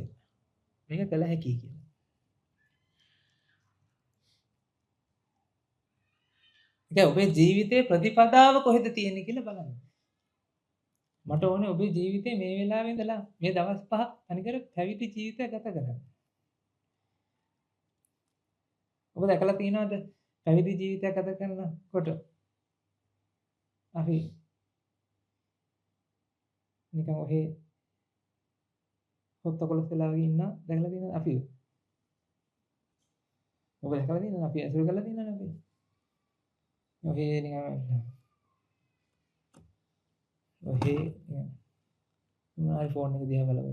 [SPEAKER 1] මේක කළ හැකියි කියලා. ඒක ඔබේ ජීවිතේ ප්‍රතිපදාව කොහෙද තියෙන්නේ කියලා බලන්න. මට ඕනේ ඔබේ ජීවිතේ මේ වෙලාවේ ඉඳලා මේ දවස් 5 තනිකර පැවිදි ජීවිතය ගත කරන්න. ඔබ දැකලා තියෙනවද පැවිදි ජීවිතයක් ගත කරනකොට අපි නිකන් ඔහේ හොත්තකොලස් වෙලා වගේ ඉන්න දැකලා තියෙනවද අපි? ඔබ දැකලා තියෙනවද අපි ඇසුරු කරලා තියෙනවද අපි? ඔහේ නිකන් ඔහේ මොනවායි ෆෝන් එක දිහා බලන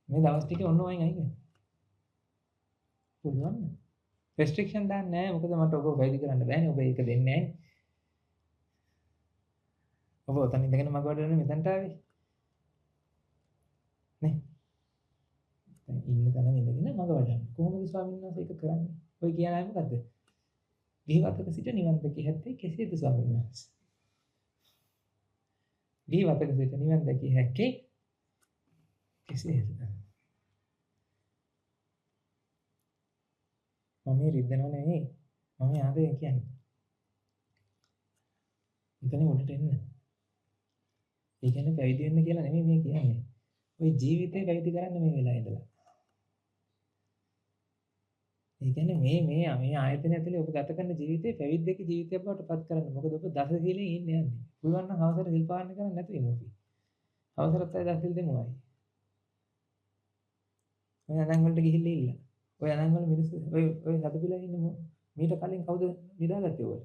[SPEAKER 1] මේ දවස් ටිකේ ඔන්න වයින් අයිද? පුළුවන් නේ. රෙස්ට්‍රික්ෂන් දාන්නේ නැහැ මොකද මට ඔබ වැඩි කරන්න බෑනේ ඔබ ඒක දෙන්නේ නැහැ. ඔබ ඔතන ඉඳගෙන මග වඩන මෙතනට ආවේ. නේ? දැන් ඉන්න තැන ඉඳගෙන මග වඩන්න. කොහොමද ස්වාමීන් වහන්සේ ඒක කරන්නේ? ඔය කියන්නේ මොකද්ද? ගිහිවතක සිට නිවන් දැකිය හැත්තේ කෙසේද ස්වාමීන් වහන්සේ? ගිහිවතක සිට නිවන් දැකිය හැක්කේ කෙසේද? මම රිද්දනව නෙවෙයි. මම ආදේ කියන්නේ. එතන උඩට එන්න. ඒ කියන්නේ පැවිදි වෙන්න කියලා නෙමෙයි මේ කියන්නේ. ওই ජීවිතේ පැවිදි කරන්න මේ වෙලාවේ ඉඳලා. ඒ කියන්නේ මේ ආයතනය ඇතුලේ ඔබ ගත කරන ජීවිතේ පැවිද්දක ජීවිතයක් බවට පත් කරන්න. මොකද ඔබ දස සීලෙන් ඉන්නේ යන්නේ. පුළුවන් නම් අවසර සිල් පාලනය කරන්න නැතුව ඉමු අපි. අවසරත් අය දස සීල් දෙමු අය. ඔය අනන් වලට ගිහිල්ලා ඉන්න. ඔය අනන් වල මිනිස්සු ඔය හදපිලා ඉන්නේ මීට කලින් කවුද නිදාගත්තේ ඔය?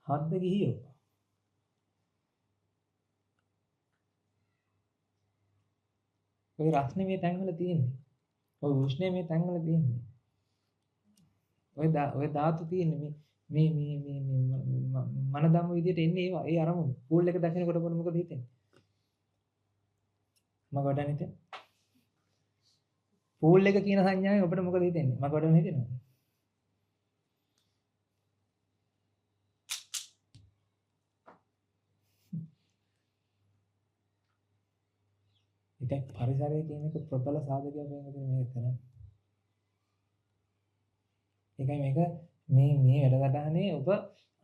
[SPEAKER 1] හත්ද ගිහියෝ. ඔය රස්නේ මේ තැන් වල තියෙන්නේ. ඔය උෂ්ණේ මේ තැන් වල තියෙන්නේ. ඔය ධාතු තියෙන්නේ මේ මන ධම්ම විදියට එන්නේ ඒවා ඒ අරමුණු. පූල් එක දකිනකොට මොකද හිතෙන්නේ? මග වඩන්න හිතෙන්නේ. පූල් එක කියන සංඥාවෙන් ඔබට මොකද හිතෙන්නේ? මග වඩන්න හිතෙනවද? ඒකයි පරිසරය කියන එක ප්‍රබල සාධකයක් වෙනකදී මේක කරන්නේ. ඒකයි මේක මේ වැඩසටහනේ ඔබ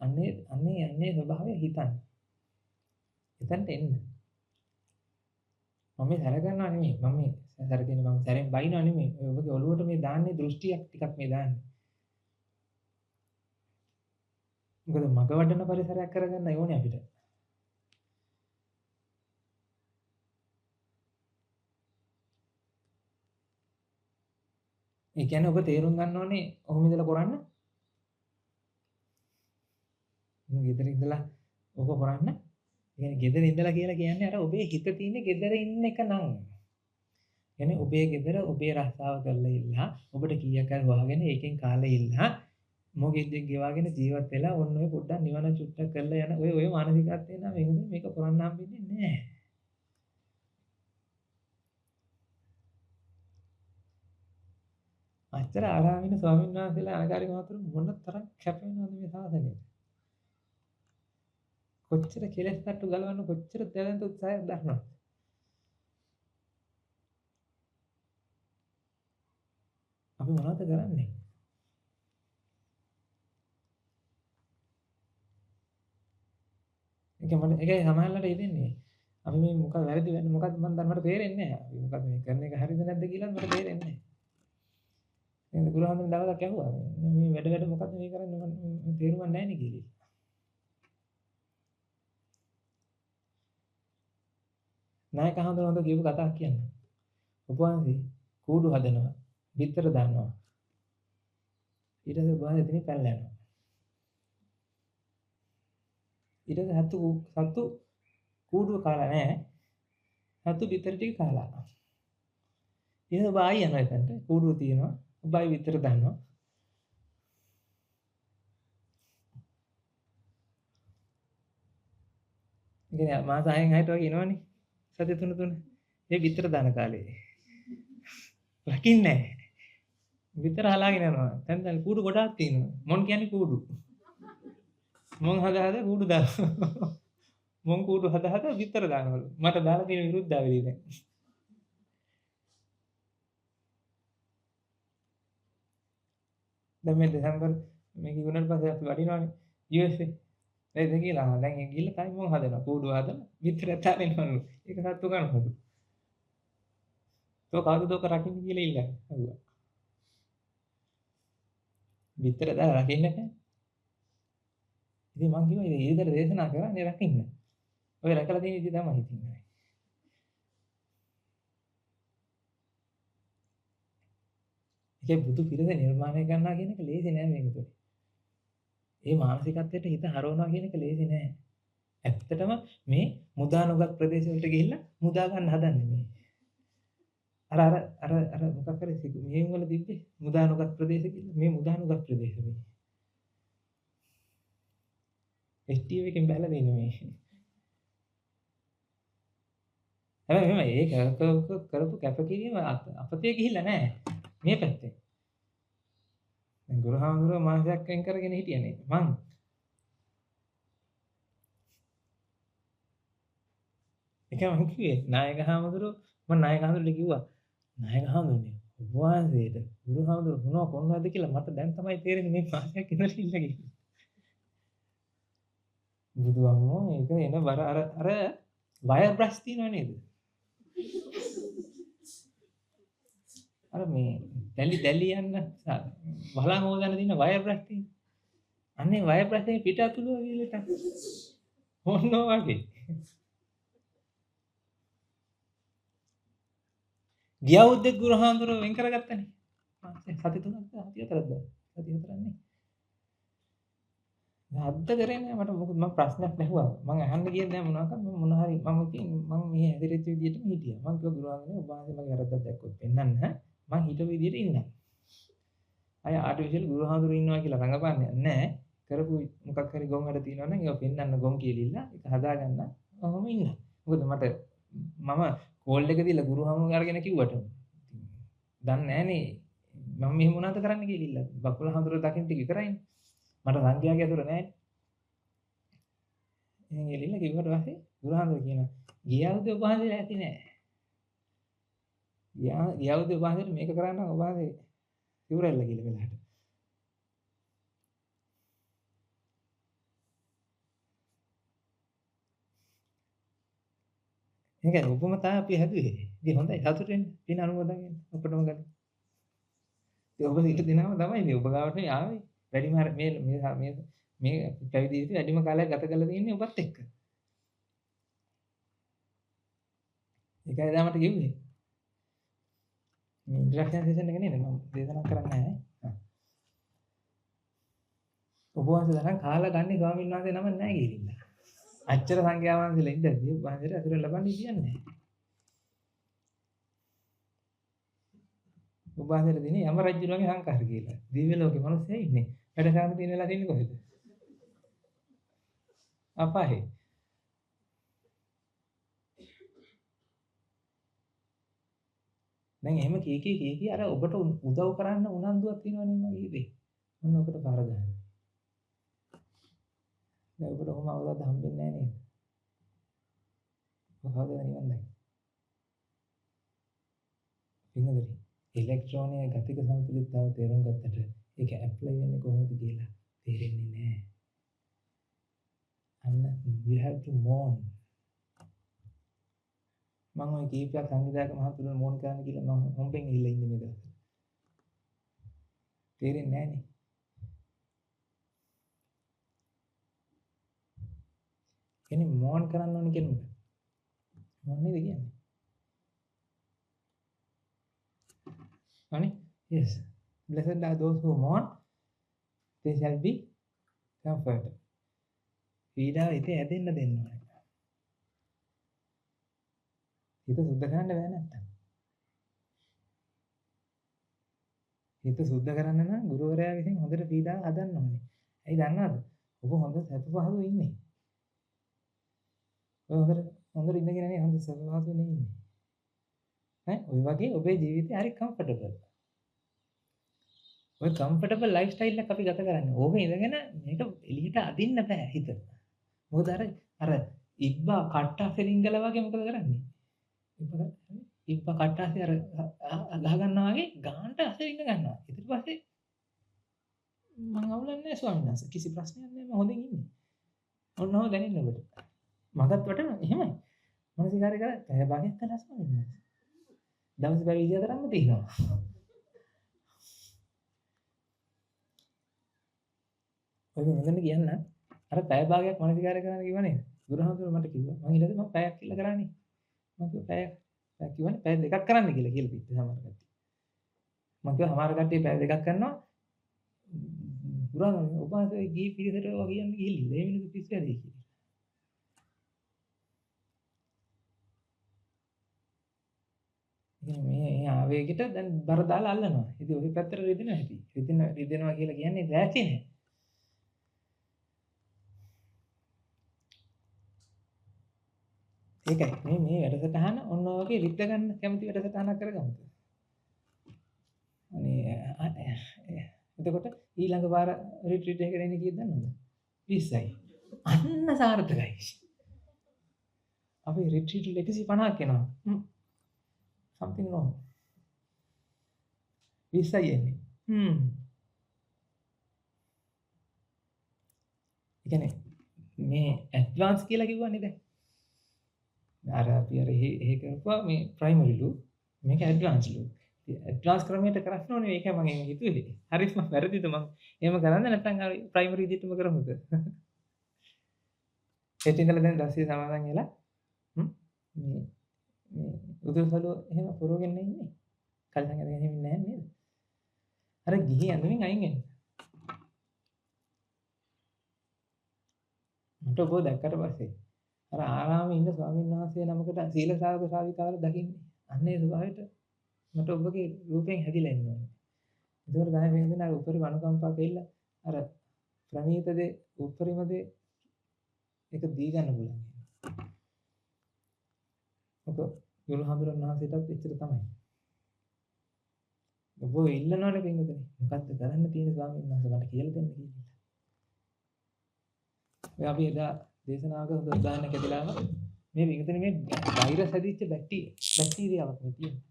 [SPEAKER 1] අන්නේ ස්වභාවය හිතන්න. එතනට එන්න. මම මේ සැර කරනවා නෙමෙයි. මම මේ සැර කියන්නේ මම සැරෙන් බයිනවා නෙමෙයි. ඔබගේ ඔළුවට මේ දාන්නේ දෘෂ්ටියක් ටිකක් මේ දාන්නේ. මොකද මග වඩන පරිසරයක් කරගන්න ඕනේ අපිට. ඒ කියන්නේ ඔබ තේරුම් ගන්න ඕනේ ඔහොම ඉඳලා කරන්න. ගෙදර ඉඳලා ඔබ කරන්න. ඒ කියන්නේ ගෙදර ඉඳලා කියලා කියන්නේ අර ඔබේ හිත තියෙන්නේ ගෙදර ඉන්න එක නම්. يعني ඔබේ ගෙදර ඔබේ රස්සාව කරලා ඉල්ලා ඔබට කීයක් හරි වහගෙන ඒකෙන් කාලේ ඉල්ලා මොකෙද්ද ගෙවාගෙන ජීවත් වෙලා ඔන්න ඔය පොඩ්ඩක් නිවන චුට්ටක් කරලා යන ඔය මානසිකත්වය නම් මේක කරන්න හම්බෙන්නේ නැහැ. අච්චර ආරාමින ස්වාමීන් වහන්සේලා අනගාരിക මහතුරු මොන තරම් කැප වෙනවද මේ සාසනයට. කොච්චර කෙලෙස් තට්ටු ගලවන්න කොච්චර දැලන්ත උත්සාහයක් දරනවද. අපි මොනවද කරන්නේ? ඒකයි සමහරවිට ඉතින්නේ. අපි මේ මොකක් වැරදි වෙන්නේ මොකක්ද මම දන්නවට තේරෙන්නේ නැහැ. අපි මොකද මේ කරන එක හරිද නැද්ද කියලා මට තේරෙන්නේ නැහැ. නේද ගුරුහාමුදුරන් දවසක් ඇහුවා මේ වැඩ මොකද්ද මේ කරන්නේ මම තේරුම් නැහැ නේ කියලා. නායක හඳුනන හොඳ කියපු කතාවක් කියන්නේ. ඔබ වහන්සේ කූඩු හදනවා, බිත්තර දානවා. ඊට පස්සේ ඔබ වහන්සේ එතනින් පැනලා යනවා. ඊට පස්සේ සතු කූඩුව කාලා නැහැ. සතු බිත්තර ටික කාලා. ඊට ඔබ ආයි යනවා එතනට. කූඩුව තියෙනවා. ඔබ ආයි බිත්තර දානවා. ඉතින් මාස 6න් 6ට වගේ එනවනේ. සති 3 ඒ බිත්තර දාන කාලේ. ලකින්නේ නැහැ. බිත්තර හලාගෙන යනවා. දැන් කූඩු ගොඩාක් තියෙනවා. මොන් කියන්නේ කූඩු. මොන් හදා කූඩු දානවා. මොන් කූඩු හදා බිත්තර දානවලු. මට දාලා තියෙන විරුද්ධාවේදී දැන්. දැන් මේ දෙසැම්බර් මේක ඉවරනට පස්සේ අපි වඩිනවානේ USA. නේද කියලා. දැන් ඒ ගිහිල්ලා තමයි මොන් හදනවා. කූඩු හදලා බිත්තර තාරිනවලු. ඒක සත්තු ගන්නවලු. તો කවුරුද ඔක රකින්න කියලා ඉල්ලන්නේ. අහුවා. බිත්තර දාලා රකින්න බෑ. ඉතින් මං කිව්වා ඉතින් ඊදර දේශනා කරන්නේ රකින්න. ඔය රැකලා තියෙන ඉතින් තමයි හිතින්නේ. ඒකේ බුදු පිරස නිර්මාණය කරනවා කියන එක ලේසි නෑ මේකතොට. ඒ මානසිකත්වයට හිත හරවනවා කියන එක ලේසි නෑ. ඇත්තටම මේ මුදානුගත් ප්‍රදේශ වලට ගිහිල්ලා මුදා ගන්න හදන්නේ මේ. අර මොකක් කරේ මේ වල තිබ්බේ මුදානුගත් ප්‍රදේශ කියලා. මේ මුදානුගත් ප්‍රදේශ මේ. STV එකෙන් බහලා දෙන්නේ මේ. හැබැයි මෙහෙම ඒක කරපු කැපකිරීම අපතේ ගිහිල්ලා නැහැ. මේ පැත්තේ. දැන් ගුරුහාමුදුරුවෝ මාසයක් වෙන් කරගෙන හිටියනේ. මං ඒක මං කිව්වේ නායක හාමුදුරුවෝ මම නායක හාමුදුරුවෝ කිව්වා. නායක හාමුදුරනේ ඔබ වහන්සේට ගුරුහාමුදුරුවෝ මොනවා කොන්නවද කියලා මට දැන් තමයි තේරෙන්නේ මේ මාසයක් ඉඳලා ඉල්ලගෙන. බුදුහාමෝ මේක එන බර අර වයර් බ්‍රෂ් තියෙනව නේද? අර මේ දැලි යන්න වලං හොදන්න තියෙන වයර් බ්‍රෂ් තියෙන. අන්නේ වයර් බ්‍රෂ් එකේ පිට අතුලුව කියලා ඔන්න වගේ. ගිය අවුරුද්දේ ගුරුහාමුදුරුවෝ වෙන් කරගත්තනේ. සති 3ක් සති 4ක්ද? සති 4ක් නේ. අද්ද කරේ නෑ මට මොකද මම ප්‍රශ්නයක් නැහුවා මම අහන්න ගියේ නෑ මොනවාක්ද මම මොන හරි මම ඉතින් මම මේ හැදිරිච්ච විදිහටම හිටියා මම කිව්වා ගුරුවරයානේ ඔබ වහන්සේ මගේ වැරද්දක් දැක්කොත් පෙන්නන්න මම හිතපු විදිහට ඉන්නම් අය ආටිෆිෂල් ගුරුහාමුදුරු ඉන්නවා කියලා රඟපාන්නේ නෑ කරපු මොකක් හරි ගොන් වැඩ තියෙනවා නම් ඒක පෙන්නන්න ගොන් කියලා ඒක හදාගන්න ඔහොම ඉන්න මොකද මට මම කෝල් එක දීලා ගුරුහාමුදුරු අරගෙන කිව්වට දන්නේ නෑනේ මම මෙහෙම මොනවද කරන්න කියලා බකුල හඳුර දකින්න ටික විතරයිනේ මට සංඛ්‍යාවක ඇතුළ නැහැ. එහෙන් එලිලා කිව්වට පස්සේ ගුරුහාමුදුරුවෝ කියනවා ගිය අවුරුද්දේ ඔබ වහන්සේලා ඇති නෑ. ගියවුද ඔබ වහන්සේට මේක කරන්න ඔබ වහන්සේ ඉවරල්ලා කියලා වෙලාවට. ඒක ඔබම තමයි අපි හැදුවේ. ඉතින් හොඳයි සතුටු වෙන්න. පින අනුමෝදන් වෙන්න. ඔක්කොටම ගන්න. ඉතින් ඔබ ඊට දිනම තමයි මේ ඔබ ගාවට ආවේ. වැඩිම මේ පැවිදි ජීවිතේ වැඩිම කාලයක් ගත කරලා තියෙන්නේ ඔබත් එක්ක. ඒකයි දැන් මට කිව්වේ. මේ ඉන්ට්‍රොඩක්ෂන් සෙෂන් එක නේද මම දේශනා කරන්නේ නැහැ. ඔබ වහන්සේ තරම් කාලා ගන්නේ ස්වාමීන් වහන්සේ නම නැහැ කියලා. අච්චර සංඛ්‍යා වහන්සේලා ඉඳදී ඔබ වහන්සේට අසුර ලබන්නේ කියන්නේ නැහැ. ඔබ වහන්සේට දිනේ යම රජුණගේ සංකාර කියලා. දිව්‍ය ලෝකේ මිනිස්සු ඉන්නේ. වැඩ කරන්න තියෙන වෙලාව තියෙන්නේ කොහෙද? අපායේ. දැන් එහෙම කී අර ඔබට උදව් කරන්න උනන්දුවක් තියෙනවනේ මගේ ඉතේ. මොන ඔකට පාර ගන්න. දැන් ඔබට කොහොම අවදාද හම්බෙන්නේ නැහැ නේද? මොකද නිවන් දැන්. පින්නදරි ඉලෙක්ට්‍රෝනයේ ගතික සමතුලිතතාව තේරුම් ගත්තට ඒක ඇප්ලයි වෙන්නේ කොහොමද කියලා තේරෙන්නේ නැහැ. අන්න you have to mourn. මම ওই කීපයක් සංගීතයක මහතුරුන් මොන් කරන්න කියලා මම හොම්බෙන් ගිහිල්ලා ඉන්නේ මේ දවස්වල. තේරෙන්නේ නැහනේ. එනේ මොන් කරන්න ඕනේ කියන්නේ මොකක්ද? මොන් නේද කියන්නේ? අනේ yes. Blessed are those who mourn, they shall be comforted. පීඩාව ඉතින් ඇදෙන්න දෙන්න ඕනේ. හිත සුද්ධ කරන්න බෑ නැත්තම්. හිත සුද්ධ කරන්න නම් ගුරුවරයා විසින් හොඳට පීඩාව හදන්න ඕනේ. ඇයි දන්නවද? ඔබ හොඳ සැප පහසු ඉන්නේ. ඔය හොඳට ඉඳගෙන නේ හොඳ සැප පහසු නේ ඉන්නේ. ඔය වගේ ඔබේ ජීවිතේ හරි කම්ෆර්ටබල්. ඔය කම්ෆර්ටබල් ලයිෆ් ස්ටයිල් එක අපි ගත කරන්නේ. ඕක ඉඳගෙන මේක එළියට අදින්න බෑ හිත. මොකද අර ඉබ්බා කට්ටාසේ රිංගලා වගේ මොකද කරන්නේ? ඉබ්බා කට්ටාසේ අර ගහ ගන්නවා වගේ ගානට අසේ රිංග ගන්නවා. ඊට පස්සේ මම අවුලන්නේ නැහැ ස්වාමීන් වහන්සේ. කිසි ප්‍රශ්නයක් නැහැ මම හොඳින් ඉන්නේ. ඔන්නව දැනෙන්න ඔබට. මගත් වටන එහෙමයි. මොනසිකාරය කරා පැය භාගයක් කරලා ස්වාමීන් වහන්සේ. දවස් පැය 24ක්ම තියෙනවා. ඔය වෙනදන්න කියන්න අර පැය භාගයක් මානසිකාරය කරන්න කිව්වා නේද? බුදුහාමුදුරුවෝ මට කිව්වා. මම ඊළඟට මම පැයක් කියලා කරන්නේ. මම කිව්වා පැයක් කිව්වනේ පැය දෙකක් කරන්න කියලා තිබ්බේ සමහර කට්ටිය. මම කිව්වා සමහර කට්ටිය පැය දෙකක් කරනවා. බුදුහාමුදුරුවෝ ඔබ වහන්සේ ගිහි පිරිසට ඔය කියන්නේ ගිහිල්ලා. ඒ මිනිස්සු පිස්සු ඇදේ කියලා. ඉතින් මේ ආවේගෙට දැන් බර දාලා අල්ලනවා. ඉතින් ඔය පැත්තට රිදෙනවා ඇති. රිදෙනවා කියලා කියන්නේ රැටි නේ. ඒකයි මේ වැඩසටහන ඔන්න ඔයගේ රිද්ද ගන්න කැමති වැඩසටහනක් කරගමු. අනේ එතකොට ඊළඟ වාර රිට්‍රීට් එකකට එන්නේ කීයද දන්නවද? 20යි. අන්න සාර්ථකයි. අපි රිට්‍රීට් 150ක් එනවා. something wrong. 20යි එන්නේ. ඒ කියන්නේ මේ ඇඩ්වාන්ස් කියලා කිව්වනේ දැන්. අර අපි අර එහෙ කරපුවා මේ ප්‍රයිමරි ලූප් මේක ඇඩ්වාන්ස් ලූප්. ඉතින් ඇඩ්වාන්ස් ක්‍රමයට කරන්න ඕනේ මේකයි මම හිතුවේ. හරිද මම වැරදිද මම එහෙම කරන්නේ නැත්නම් අර ප්‍රයිමරි විදිහටම කරමුද? ඒටින්දලා දැන් දැස්සිය සමාදන් වෙලා මේ උදේසලෝ එහෙම පුරවගෙන ඉන්නේ. කල්යන් අරගෙන එහෙම ඉන්නේ නැහැ නේද? අර ගිහි ඇඳුමින් අයින් වෙන්න. මට ඔබ දැක්කට පස්සේ අර ආරාමේ ඉන්න ස්වාමීන් වහන්සේ නමකට සීල ශ්‍රාවක ශ්‍රාවිකාවල දකින්නේ. අන්නේ ස්වභාවයට මට ඔබගේ රූපයෙන් හැදිලා ඉන්න ඕනේ. ඒකෝර ගාය වෙනදෙන අර උපරිම අනුකම්පා කෙල්ල අර ප්‍රණීත දේ උපරිම දේ ඒක දී ගන්න පුළුවන්. ඔබ ගුරු හඳුරන වහන්සේටත් එච්චර තමයි. ඔබ ඉල්ලනවනේ පින්වතුනි. මොකද්ද කරන්න තියෙන්නේ ස්වාමීන් වහන්සේ මට කියලා දෙන්න කියලා. ඔය අපි එදා දේශනාවක හොඳ උදාහරණයක් ඇදලා මේ විගතනේ මේ වෛරස් හැදිච්ච බැක්ටීරියාවක් මේ තියෙනවා.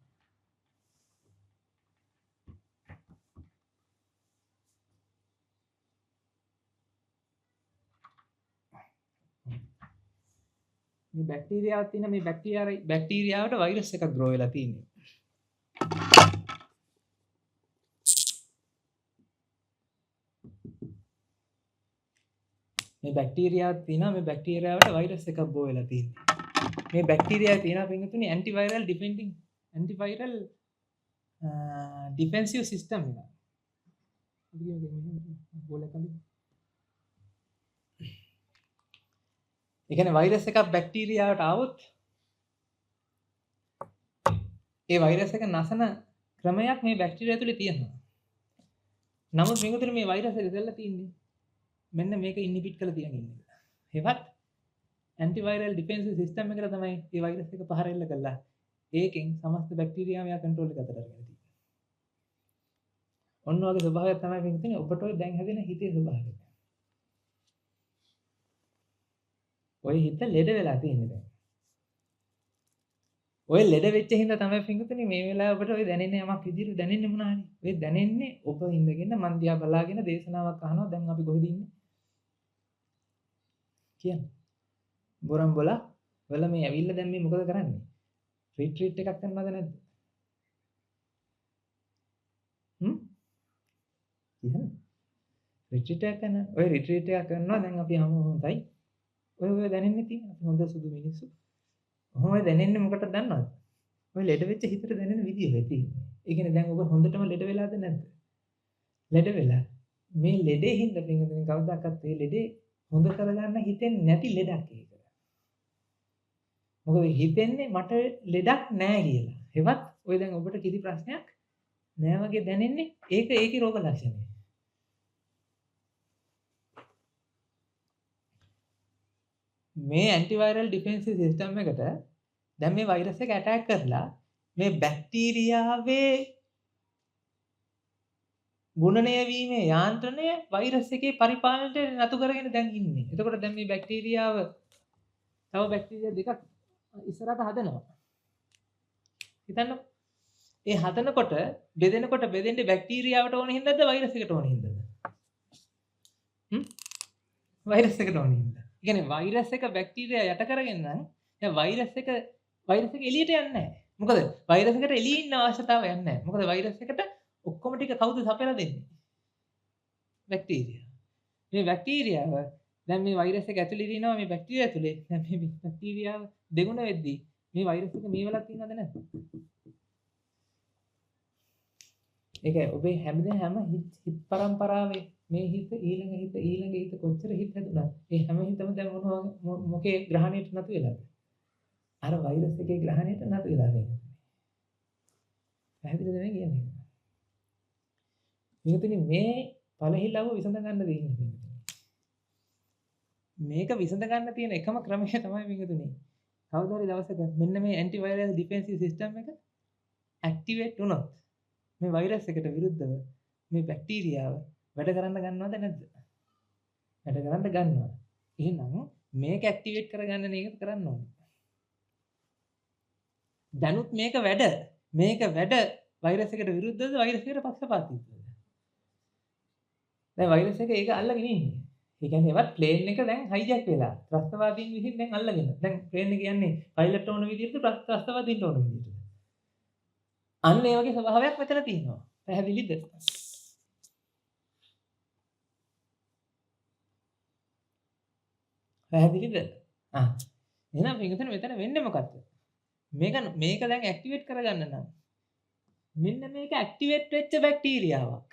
[SPEAKER 1] මේ බැක්ටීරියාවක් තියෙන මේ බැක්ටීරියාවට වෛරස් එකක් ග්‍රෝ වෙලා තියෙන්නේ. මේ බැක්ටීරියාවක් තියෙනවා මේ බැක්ටීරියාවට වෛරස් එකක් ග්‍රෝ වෙලා තියෙන්නේ. මේ බැක්ටීරියාවේ තියෙනවා පින්තුනි ඇන්ටිවයිරල් ඩිෆෙන්සිව් සිස්ටම් එක. අපි කියමු මෙහෙම බෝලයක් අල්ලමු. ඒ කියන්නේ වෛරස් එකක් බැක්ටීරියාවට ආවොත් ඒ වෛරස් එක නැසන ක්‍රමයක් මේ බැක්ටීරියා තුලේ තියෙනවා. නමුත් මේකට මේ වෛරස් එක ඉඳලා තින්නේ මෙන්න මේක ඉන්හිබිට් කරලා තියන් ඉන්නේ. හෙවත් ඇන්ටිවයිරල් ඩිෆෙන්සිව් සිස්ටම් එකට තමයි මේ වෛරස් එක පහර එල්ල කළා. ඒකෙන් සමස්ත බැක්ටීරියාම යා කන්ට්‍රෝල් එකට අරගෙන තියෙන්නේ. ඔන්න ඔයගේ ස්වභාවය තමයි මේක තියෙන්නේ. ඔබට ඔය දැන් හැදෙන හිතේ ස්වභාවය. ඔය හිත ලෙඩ වෙලා තියෙන්නේ දැන්. ඔය ලෙඩ වෙච්ච හින්දා තමයි පින්කුතුනි මේ වෙලාව ඔබට ඔය දැනෙන්නේ යමක් විදිහට දැනෙන්නේ මොනවා හරි. ඔය දැනෙන්නේ ඔබ ඉඳගෙන මන් දිහා බලාගෙන දේශනාවක් අහනවා දැන් අපි කොහෙද ඉන්නේ? කියන්න. බොරම් බොලා වල මේ ඇවිල්ලා දැන් මේ මොකද කරන්නේ? රිට්‍රීට් එකක් කරනවද නැද්ද? කියන්න. රිට්‍රීට් එකක් කරනවා. ඔය රිට්‍රීට් එකක් කරනවා දැන් අපි හැමෝම හොඳයි. ඔය දැනෙන්නේ තියෙන අපි හොඳ සුදු මිනිස්සු. ඔහොම දැනෙන්නේ මොකටද දන්නවද? ඔය ලෙඩ වෙච්ච හිතට දැනෙන විදිය වෙයි තියෙන්නේ. ඒ කියන්නේ දැන් ඔබ හොඳටම ලෙඩ වෙලාද නැද්ද? ලෙඩ වෙලා. මේ ලෙඩේ හින්දා පින්වතුනි කවදාකවත් මේ ලෙඩේ හොඳ කරගන්න හිතෙන්නේ නැති ලෙඩක් ඒක. මොකද හිතෙන්නේ මට ලෙඩක් නැහැ කියලා. හෙවත් ඔය දැන් ඔබට කිසි ප්‍රශ්නයක් නැහැ වගේ දැනෙන්නේ ඒකේ රෝග ලක්ෂණය. මේ ඇන්ටිවයිරල් ඩිෆෙන්සිව් සිස්ටම් එකට දැන් මේ වෛරස් එක ඇටැක් කරලා මේ බැක්ටීරියාවේ ගුණණය වීමේ යාන්ත්‍රණය වෛරස් එකේ පරිපාලනයට නතු කරගෙන දැන් ඉන්නේ. එතකොට දැන් මේ බැක්ටීරියාව තව බැක්ටීරියා දෙකක් ඉස්සරහට හදනවා. හිතන්න. ඒ හදනකොට බෙදෙන්නේ බැක්ටීරියාවට ඕන හින්දාද වෛරස් එකට ඕන හින්දාද? වෛරස් එකට ඕන හින්දා. ඒ කියන්නේ වෛරස් එක බැක්ටීරියා යට කරගෙන නම් දැන් වෛරස් එක එළියට යන්නේ නැහැ. මොකද වෛරස් එකට එළියේ ඉන්න අවශ්‍යතාවයක් නැහැ. මොකද වෛරස් එකට ඔක්කොම ටික කවුද සපයලා දෙන්නේ? බැක්ටීරියා. මේ බැක්ටීරියාව දැන් මේ වෛරස් එක ඇතුලේ ඉරිනවා මේ බැක්ටීරියා ඇතුලේ. දැන් මේ බැක්ටීරියාව දෙගුණ වෙද්දී මේ වෛරස් එක මේ වෙලක් තියෙනවද නැද්ද? ඒක ඔබේ හැම හිත් පරම්පරාවේ මේ හිත ඊළඟ හිත කොච්චර හිත හැදුණා ඒ හැම හිතම දැන් මොකේ ග්‍රහණයට නතු වෙලාද? අර වෛරස් එකේ ග්‍රහණයට නතු වෙලා වෙන්නේ. පැහැදිලිද මේ කියන්නේ? මේකතුනි මේ පළහිලව විසඳ ගන්න දෙන්නේ. මේක විසඳ ගන්න තියෙන එකම ක්‍රමය තමයි මේකතුනි. කවදා හරි දවසක මෙන්න මේ ඇන්ටිවයිරල් ඩිෆෙන්සිව් සිස්ටම් එක ඇක්ටිවේට් වුණොත් මේ වෛරස් එකට විරුද්ධව මේ බැක්ටීරියාව වැඩ කරන්න ගන්නවද නැද්ද? වැඩ කරන්න ගන්නවා. එහෙනම් මේක ඇක්ටිවේට් කරගන්න නේද කරන්න ඕනේ. දැනුත් මේක වැඩ වෛරස් එකට විරුද්ධවද වෛරස් එකට පක්ෂපාතීද? දැන් වෛරස් එක ඒක අල්ලගෙන ඉන්නේ. ඒ කියන්නේ ඒවත් ප්ලේන් එක දැන් හයිජැක් වෙලා ත්‍රස්තවාදීන් විසින් දැන් අල්ලගෙන. දැන් ප්ලේන් එක යන්නේ පයිලට් ඕන විදිහට ත්‍රස්තවාදීන්ට ඕන විදිහට. අන්න ඒ වගේ ස්වභාවයක් මෙතන තියෙනවා. පැහැදිලිද? පැහැදිලිද? එහෙනම් මෙතන වෙන්නේ මොකද්ද? මේක දැන් ඇක්ටිවේට් කරගන්න නම් මෙන්න මේක ඇක්ටිවේට් වෙච්ච බැක්ටීරියාවක්.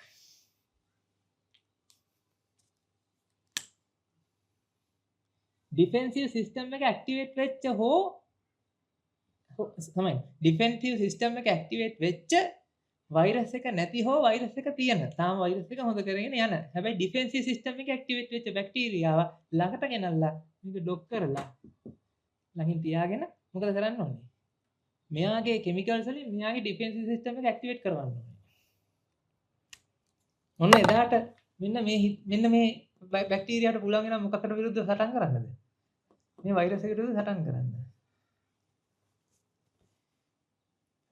[SPEAKER 1] ඩිෆෙන්සිව් සිස්ටම් එක ඇක්ටිවේට් වෙච්ච තමයි ඩිෆෙන්සිව් සිස්ටම් එක ඇක්ටිවේට් වෙච්ච වෛරස් එක නැති හෝ වෛරස් එක තියෙන. තාම වෛරස් එක හොඳ කරගෙන යන. හැබැයි ඩිෆෙන්සිව් සිස්ටම් එක ඇක්ටිවේට් වෙච්ච බැක්ටීරියාව ළඟට ගෙනල්ලා මේක ඩොක් කරලා ළඟින් තියාගෙන මොකද කරන්න ඕනේ? මෙයාගේ කිමිකල්ස් වලින් මෙයාගේ ඩිෆෙන්සිව් සිස්ටම් එක ඇක්ටිවේට් කරවන්න ඕනේ. ඔන්න එදාට මෙන්න මේ බැක්ටීරියාවට පුළුවන් වෙන මොකකට විරුද්ධව සටන් කරන්නද? මේ වෛරස් එකට විරුද්ධව සටන් කරන්න.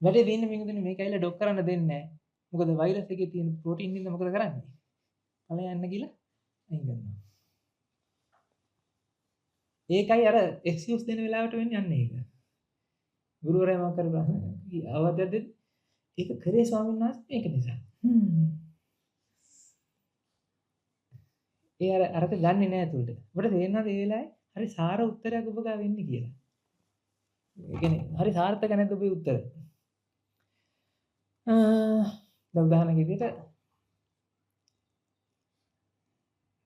[SPEAKER 1] වැඩේ දෙන්නේ මේකදනේ මේක ඇවිල්ලා ඩොක් කරන්න දෙන්නේ නැහැ. මොකද වෛරස් එකේ තියෙන ප්‍රෝටීන් ඉන්න මොකද කරන්නේ? ඵලයන් යන්න කියලා අයින් කරනවා. ඒකයි අර එක්ස්කියුස් දෙන වෙලාවට වෙන්නේ අන්න ඒක. ගුරුවරයා මම කර ප්‍රශ්න අවද්‍යද ඒක කරේ ස්වාමීන් වහන්සේ මේක නිසා. ඒ අරක ගන්නෙ නෑ ඇතුළට. ඔබට තේරෙනවද ඒ වෙලාවේ හරි සාර උත්තරයක් ඔබ ගා වෙන්නේ කියලා. ඒ කියන්නේ හරි සාර්ථක නැද්ද ඔබේ උත්තර? දැන් උදාහරණයක් විදිහට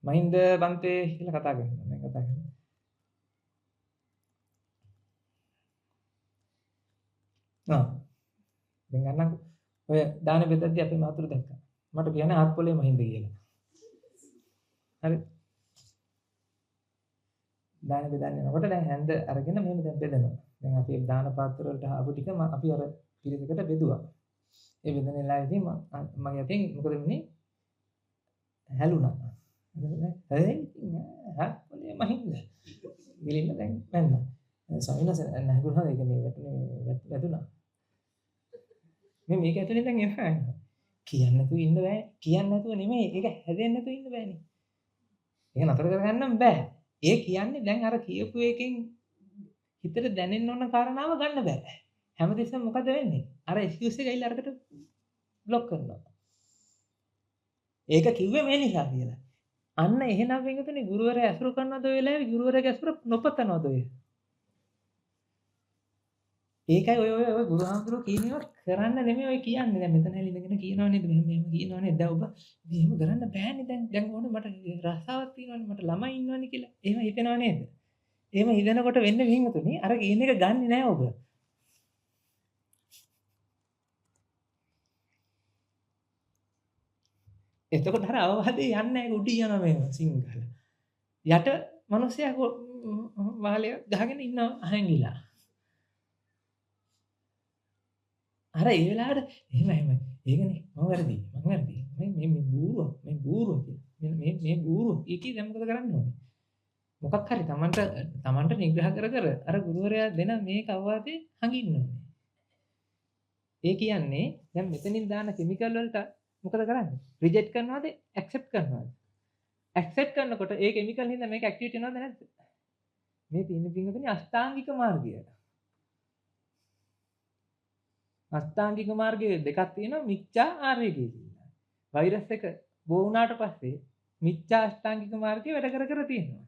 [SPEAKER 1] මහින්ද බන්තේ කියලා කතා කරනවා. දැන් කතා කරනවා. දැන් ගන්නකො ඔය දාන බෙදද්දී අපේ මාතුරු දැක්කා. මට කියන්නේ ආත්පොලේ මහින්ද කියලා. හරි. දාන බෙදන්න යනකොට දැන් හැන්ද අරගෙන මෙහෙම දැන් බෙදනවා. දැන් අපි දාන පාත්‍ර වලට ආපු ටික අපි අර පිරිසකට බෙදුවා. ඒ බෙදන වෙලාවේදී මගේ අතින් මොකද වෙන්නේ? හැලුණා. හරි ආත්පොලේ මහින්ද. ගිලින්න දැන් වැන්නා. ස්වාමීන් වහන්සේ නැගුණා ඒක මේ වැදුනා. මේක ඇතුලේ දැන් එහා කියන්න නැතුව ඉන්න බෑ. කියන්න නැතුව නෙමෙයි. ඒක හැදෙන්න නැතුව ඉන්න බෑනේ. ඒක නතර කරගන්න බෑ. ඒ කියන්නේ දැන් අර කියපු එකෙන් හිතට දැනෙන්න ඕන කාරණාව ගන්න බෑ. හැමතිස්සෙම මොකද වෙන්නේ? අර එක්ස්කියුස් එක ඇවිල්ලා අරකට බ්ලොක් කරනවා. ඒක කිව්වේ මේ නිසා කියලා. අන්න එහෙනම් වෙනතුනේ ගුරුවරයා ඇසුරු කරනවද ඔය වෙලාවේ ගුරුවරයාගේ ඇසුර නොපතනවද ඔය? ඒකයි ඔය බුදුහාමුදුරුවෝ කියනවා කරන්න නෙමෙයි ඔය කියන්නේ. දැන් මෙතන ඉඳගෙන කියනව නේද? මෙහෙම කියනව නේද? දැන් ඔබ මෙහෙම කරන්න බෑනේ දැන් ඕනේ මට රසාවක් තියෙනවනේ මට ළමයි ඉන්නවනේ කියලා. එහෙම හිතෙනව නේද? එහෙම හිතනකොට වෙන්නේ විහිංගතුනේ අර කියන එක ගන්නෙ නෑ ඔබ. එතකොට අර අවවාදේ යන්නේ නැහැ උඩ යනවා මේ සිංහල. යට මිනිස්සයා වාලය ගහගෙන ඉන්න අහංගිලා. අර ඒ වෙලාවට එහෙම ඒකනේ මම වැරදි මේ බූරුව කියලා මේ බූරුව ඒකේ දැන් මොකද කරන්න ඕනේ මොකක් හරි Tamanට නිග්‍රහ කර අර ගුරුවරයා දෙන මේ කවවාදේ හංගින්න ඕනේ ඒ කියන්නේ දැන් මෙතනින් දාන කිමිකල් වලට මොකද කරන්නේ රිජෙක්ට් කරනවද ඇක්සෙප්ට් කරනවද ඇක්සෙප්ට් කරනකොට ඒ කිමිකල් හින්දා මේක ඇක්ටිවේට් වෙනවද නැද්ද මේ තියෙන පින්වතුනි අෂ්ටාංගික මාර්ගය අෂ්ටාංගික මාර්ගයේ දෙකක් තියෙනවා මිච්ඡා ආර්ය කියලා. වෛරස් එක බෝ වුණාට පස්සේ මිච්ඡා අෂ්ටාංගික මාර්ගයේ වැඩ කර තියෙනවා.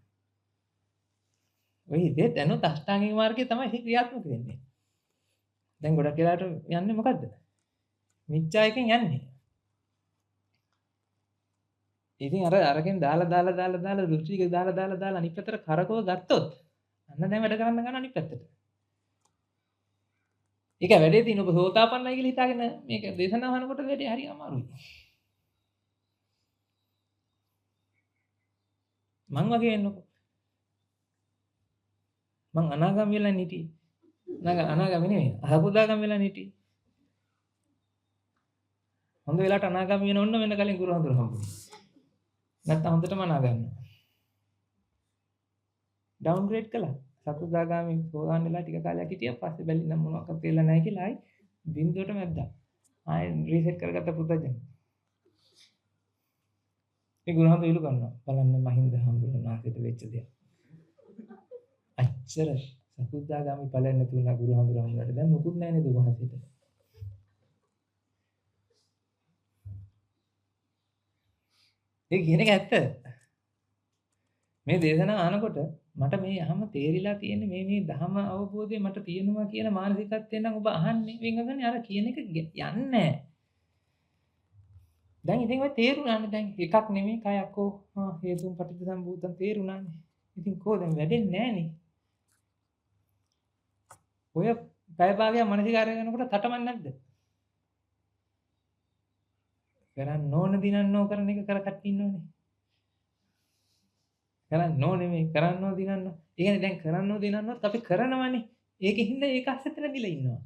[SPEAKER 1] ඔය දෙත් දැනුත් අෂ්ටාංගික මාර්ගයේ තමයි ක්‍රියාත්මක වෙන්නේ. දැන් ගොඩක් වෙලාවට යන්නේ මොකද්ද? මිච්ඡා එකෙන් යන්නේ. ඉතින් අරගෙන දාලා දෘෂ්ටික දාලා අනිත් පැත්තට කරකව ගත්තොත් අන්න දැන් වැඩ කරන්න ගන්න අනිත් පැත්තට. ඒක වැඩේ තියෙන ඔබ සෝතාපන්නයි කියලා හිතාගෙන මේක දේශනාව අහනකොට වැඩේ හරි අමාරුයි. මං වගේ වෙන්නකෝ. මං අනාගාමී වෙලා නිටි. අනාගාමී නෙමෙයි. අහපුදාගාමී වෙලා නිටි. හොඳ වෙලාවට අනාගාමී වෙන ඕන වෙන කලින් ගුරු හඳුර හම්බුනේ. නැත්තම් හොඳටම අනාගාමී. ඩවුන්ග්‍රේඩ් කළා. සකුදාගාමී සෝවාන් වෙලා ටික කාලයක් හිටියා. පස්සේ බැලි නම් මොනවක්වත් තේරෙලා නැහැ කියලා ආයි බින්දුවට මැද්දා. ආයි රීසෙට් කරගත්ත පුතජන. මේ ගුරු හඳුර ඉලු කරනවා. බලන්න මහින්ද හම්බුනාසෙට වෙච්ච දේ. අච්චර සකුදාගාමී ඵලයන් නැතුණා ගුරු හඳුර හම්බුනට දැන් මොකුත් නැහැ නේද උන්වහන්සේට. ඒ කියන එක ඇත්ත. මේ දේශනාව අහනකොට මට මේ අහම තේරිලා තියෙන්නේ මේ ධර්ම අවබෝධය මට තියෙනවා කියලා මානසිකත්වයෙන් නම් ඔබ අහන්නේ වෙනගන්නේ අර කියන එක යන්නේ නැහැ. දැන් ඉතින් ඔය තේරුණානේ දැන් එකක් නෙමෙයි කයක් ඕ හේතුන් පටිච්ච සම්භූතන් තේරුණානේ. ඉතින් කොහොද වැඩෙන්නේ නැහනේ. ඔය පැය භාගයක් මානසිකාරය කරනකොට තටමන්නේ නැද්ද? කරන්න ඕන දිනන්නෝ කරන එක කරකට ඉන්නෝනේ. කරන්න ඕනේ මේ කරන්න ඕන දිනන්නෝ. ඒ කියන්නේ දැන් කරන්න ඕන දිනන්නොත් අපි කරනවනේ. ඒකෙන් ඒක අස්සෙත් නැගිලා ඉන්නවා.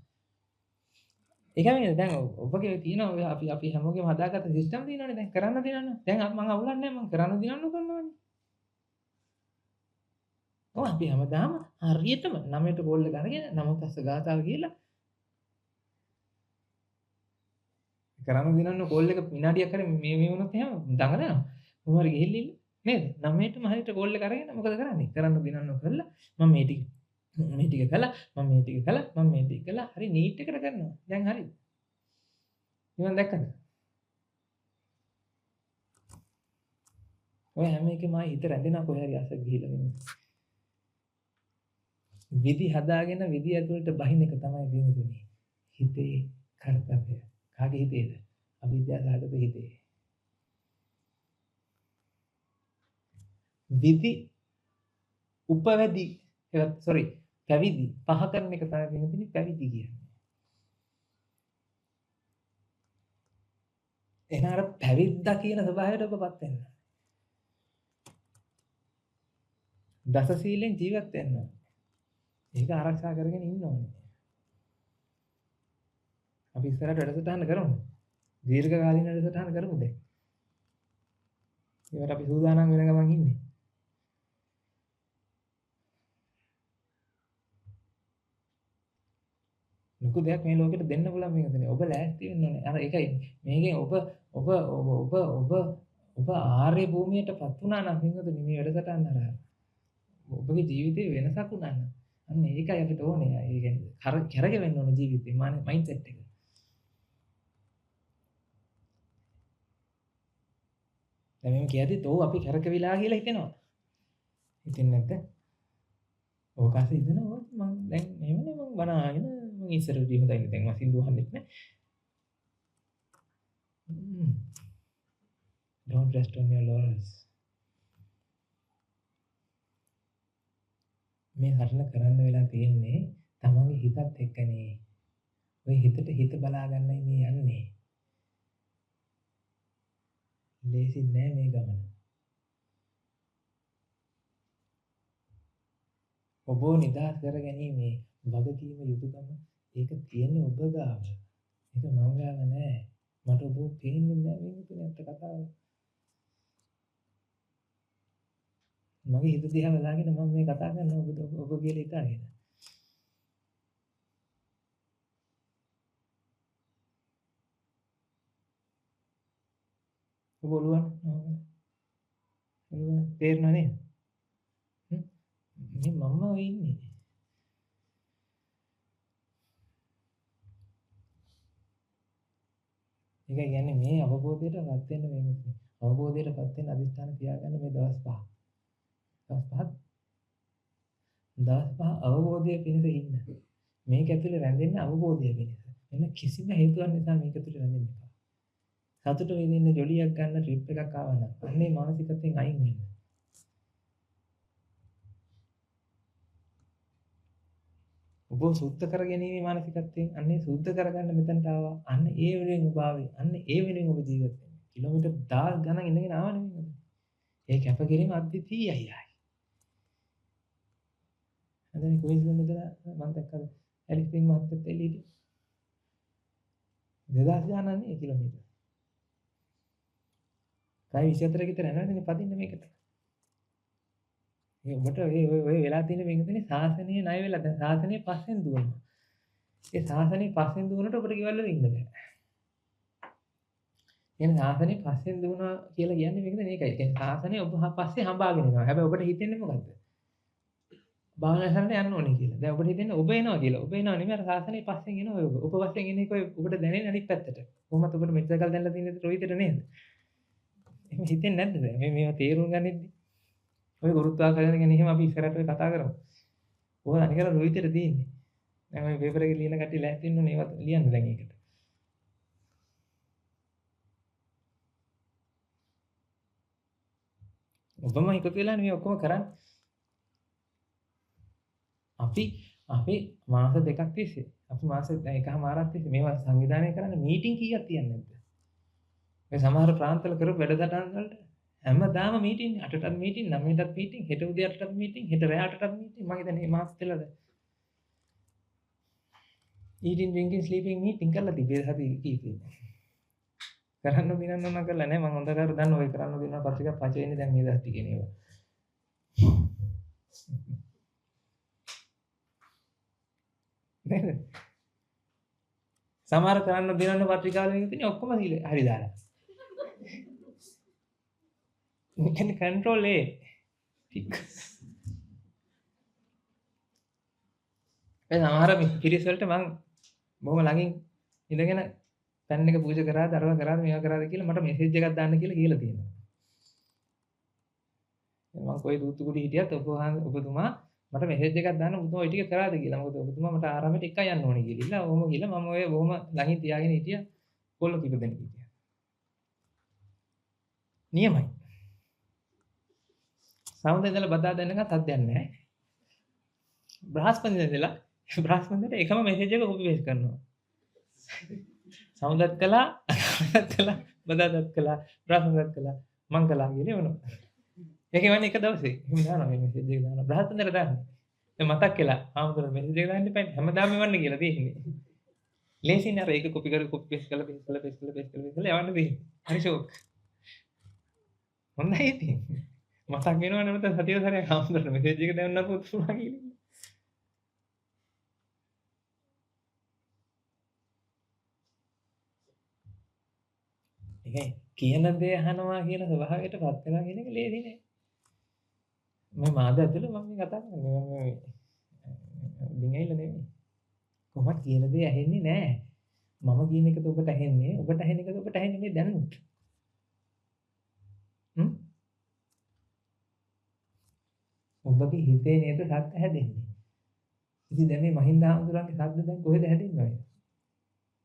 [SPEAKER 1] ඒ කියන්නේ දැන් ඔබගේ තියෙන ඔය අපි හැමෝගෙම හදාගත්ත සිස්ටම් තියෙනවනේ දැන් කරන්න දිනන්නෝ. දැන් මම අවුලන්නේ නැහැ මම කරන්න දිනන්නෝ කරනවනේ. ඔව් අපි හැමදාම හරියටම 9ට කෝල් එක අරගෙන 9ත් ගාතාව කියලා කරන්න දිනන්නෝ කෝල් එක විනාඩියක් හරි මේ වුණොත් එහෙම දඟලනවා. මොහොර ගිහිල්ලා නේද? 9ටම හරියට කෝල් එක අරගෙන මොකද කරන්නේ? කරන්න දිනන්න කරලා මම මේ ටික කළා, මම මේ ටික කළා, මම මේ ටික කළා. හරි නීට් එකට කරනවා. දැන් හරිද? නිවන් දැක්කද? ඔය හැම එකෙම ආයි හිත රැඳෙනවා කොහේ හරි අස ගිහිලා වෙන්නේ. විදි හදාගෙන විදි ඇතුළට බහින එක තමයි වෙන්නේ. හිතේ කර්තව්‍ය. කාගේ හිතේද? අවිද්‍යාව සහගත හිතේ. විදි උපවැදි පැවිදි පහ කරන එක තමයි වෙන්නේ පැවිදි කියන්නේ. එහෙනම් අර පැවිද්දා කියන ස්වභාවයට ඔබපත් වෙන්න. දස සීලෙන් ජීවත් වෙන්න ඕනේ. ඒක ආරක්ෂා කරගෙන ඉන්න ඕනේ. අපි ඉස්සරහට වැඩසටහන කරමු. දීර්ඝ කාලීන වැඩසටහන කරමු දැන්. ඒකට අපි සූදානම් වෙන ගමන් ඉන්නේ. ලොකු දෙයක් මේ ලෝකෙට දෙන්න පුළුවන් මේක දෙන්නේ. ඔබ ලෑස්ති වෙන්න ඕනේ. අර ඒකයි මේකෙන් ඔබ ආර්ය භූමියටපත් වුණා නම් පින්වතුනි මේ වැඩසටහන හරහා. ඔබගේ ජීවිතේ වෙනසක් වුණා නම් අන්න ඒකයි අපිට ඕනේ. ඒ කියන්නේ කරගෙවෙන්න ඕනේ ජීවිතේ මයින්ඩ්සෙට් එක. දැන් මම කියද්දිත් ඔව් අපි කරකවිලා කියලා හිතෙනවා. හිතෙන්නේ නැද්ද? ඕකාස හිතනවා මම දැන් එහෙමනේ මම බනාගෙන මම ඉස්සරහට හොඳයි නේ දැන් මම සින්දු අහන්නෙත් නෑ. Don't rest on your laurels. මේ හරණ කරන්න වෙලා තියෙන්නේ තමන්ගේ හිතත් එක්කනේ. ඔය හිතට හිත බලා ගන්නයි මේ යන්නේ. ලේසි නෑ මේ ගමන. ඔබ නිදහස් කර ගැනීමේ වගකීම යුතුයකම ඒක තියෙන්නේ ඔබ ගාව. ඒක මං ගාව නෑ. මට ඔබ පේන්නේ නෑ මේ තුනේ අත කතාව. මගේ හිත දිහා බලාගෙන මම මේ කතා කරනවා ඔබ කියලා හිතාගෙන. ඔබ ඔළුවන් තේරෙනව නේද? මේ මම ඔය ඉන්නේ. ඒක කියන්නේ මේ අවබෝධයටපත් වෙන්න වෙන්නේ. අවබෝධයටපත් වෙන්න අදිස්ථාන තියාගන්න මේ දවස් 5. දවස් 5 අවබෝධය පිණිස ඉන්න. මේක ඇතුලේ රැඳෙන්න අවබෝධය පිණිස. වෙන කිසිම හේතුවක් නිසා මේක ඇතුලේ රැඳෙන්න එපා. සතුට විඳින්න ජොලියක් ගන්න ට්‍රිප් එකක් ආවනම් අන්නේ මානසිකත්වයෙන් අයින් වෙන්න. ඔබ සුද්ධ කරගැනීමේ මානසිකත්වයෙන් අන්නේ සුද්ධ කරගන්න මෙතනට ආවා. අන්න ඒ වෙනුවෙන් ඔබ ආවේ. අන්න ඒ වෙනුවෙන් ඔබ ජීවත් වෙන්නේ. කිලෝමීටර් 1000 ගණන් ඉඳගෙන ආව නෙමෙයි. ඒ කැපකිරීම අද්විතීයයි. අදනේ කුයිස්ලන්ඩ් ඉඳලා මම දැක්කද ඇලිස් පින් මහත්තයත් එළියට 2000 ගණන් නේ කිලෝමීටර්. කයි 24 කට යනවානේ පදින්න මේකට. ඒ ඔබට ඔය වෙලා තියෙන මේකනේ සාසනීය ණය වෙලා දැන් සාසනීය පස්සෙන් දුවනවා. ඒ සාසනීය පස්සෙන් දුවනට ඔබට ගෙවල් වල ඉන්න බෑ. එහෙනම් සාසනීය පස්සෙන් දුවනවා කියලා කියන්නේ මේකද මේකයි. ඒ කියන්නේ සාසනීය ඔබ පස්සේ හඹාගෙන යනවා. හැබැයි ඔබට හිතෙන්නේ මොකද්ද? භාවනා කරන්න යන්න ඕනේ කියලා. දැන් ඔබට හිතෙන්නේ ඔබ එනවා කියලා. ඔබ එනවා නෙමෙයි අර සාසනීය පස්සෙන් එනවා ඔය. ඔබ පස්සෙන් එන එක ඔබට දැනෙන්නේ අනිත් පැත්තට. කොහොමද ඔබට මෙච්චර කල් දැනලා තියෙන්නේ රොහිතට නේද? එහෙම හිතෙන්නේ නැද්ද දැන්? මේවා තේරුම් ගන්නෙද්දි. ඔය ගුරුත්වාකර්ෂණ ගැන එහෙම අපි ඉස්සරහට ඔය කතා කරමු. ඕක අනිකර රොහිතට තියෙන්නේ. දැන් ඔය පේපර් එකේ ලියන කට්ටිය ලෑස්ති වෙන්න ඕනේ ඒවත් ලියන්න දැන් ඒකට. ඔබම එකතු වෙලා මේ ඔක්කොම කරන්නේ. අපි මාස දෙකක් තිස්සේ අපි මාස එකමාරක් තිස්සේ මේවා සංවිධානය කරන්න මීටින් කීයක් තියන්නේ නැද්ද? මේ සමහර ප්‍රාන්තවල කරපු වැඩසටහන් වලට හැමදාම මීටින් 8ටත් මීටින් 9ටත් මීටින් හෙට උදේ 8ටත් මීටින් හෙට රෑ 8ටත් මීටින් මම හිතන්නේ මේ මාස දෙකද eating drinking sleeping meeting කරලා තිබේ සති කීපේ කරන්න දිනන්න ඕන කරලා නෑ මම හොඳට දන්න ඔය කරන්න දිනන පත්‍රිකා පච වෙන්නේ දැන් මේ දවස් ටිකේ නේද නේද සමහර කරන්න දිනන පත්‍රිකාවල තියෙන ඔක්කොම හරි දාලා මේ කියන්නේ කන්ට්‍රෝල් A. ඒ සමහර පිරිස් වලට මං බොහොම ළඟින් ඉඳගෙන පැන් එක පූජා කරාද අරව කරාද මේවා කරාද කියලා මට මෙසේජ් එකක් දාන්න කියලා තියෙනවා. මම කොයි දූතුකුඩි හිටියත් ඔබතුමා මට මෙසේජ් එකක් දාන්න ඔබතුමා ওই ටික කරාද කියලා. මොකද ඔබතුමා මට ආරාමයට එක යන්න ඕනේ කියලා. ඔහොම ගිහලා මම ඔය බොහොම ළඟින් තියාගෙන හිටියා. කොල්ල කිප දෙනෙක් හිටියා. නියමයි. සමුදේ ඉඳලා බදා දැනගත් හද්දයක් නැහැ. බ්‍රහස්පතින්දලා බ්‍රහස්පතින්දට එකම මෙසේජ් එක කොපි පේස්ට් කරනවා. සමුදත් කළා, අදත් කළා, බදාදත් කළා, බ්‍රහස්පතින්දත් කළා, මං කළා කියලා එවනවා. ඒකේ වන්නේ එක දවසේ. එහෙම දානවා මේ මෙසේජ් එක දානවා. බ්‍රහස්පතින්දට දාන්නේ. දැන් මතක් කළා. ආමුදුර මෙසේජ් එක දාන්න එපා. හැමදාම එවන්න කියලා තියෙන්නේ. ලේසින් අර ඒක කොපි කර කොපි පේස්ට් කරලා පේස්ට් කරලා පේස්ට් කරලා පේස්ට් කරලා යවන්න දෙන්නේ. හරි ෂෝක්. හොඳයි ඉතින්. මතක් වෙනව නැවත සතිය සැරයක් ආමුදුර මෙසේජ් එක දැම්මම පුතුමා කියලා. ඒකයි කියන දේ අහනවා කියන ස්වභාවයටපත් වෙනවා කියන එක ලේසි නෑ. මේ මාද ඇතුළේ මම මේ කතා කරන්නේ මම මේ ඩිංගයිල නෙමෙයි. කොහොමද කියන දේ ඇහෙන්නේ නෑ. මම කියන එකද ඔබට ඇහෙන්නේ. ඔබට ඇහෙන එකද ඔබට ඇහෙන්නේ මේ දැනුත්. ඔබගේ හිතේ නේද සත්‍ය හැදෙන්නේ. ඉතින් දැන් මේ මහින්ද හාමුදුරන්ගේ සද්ද දැන් කොහෙද හැදෙන්නේ?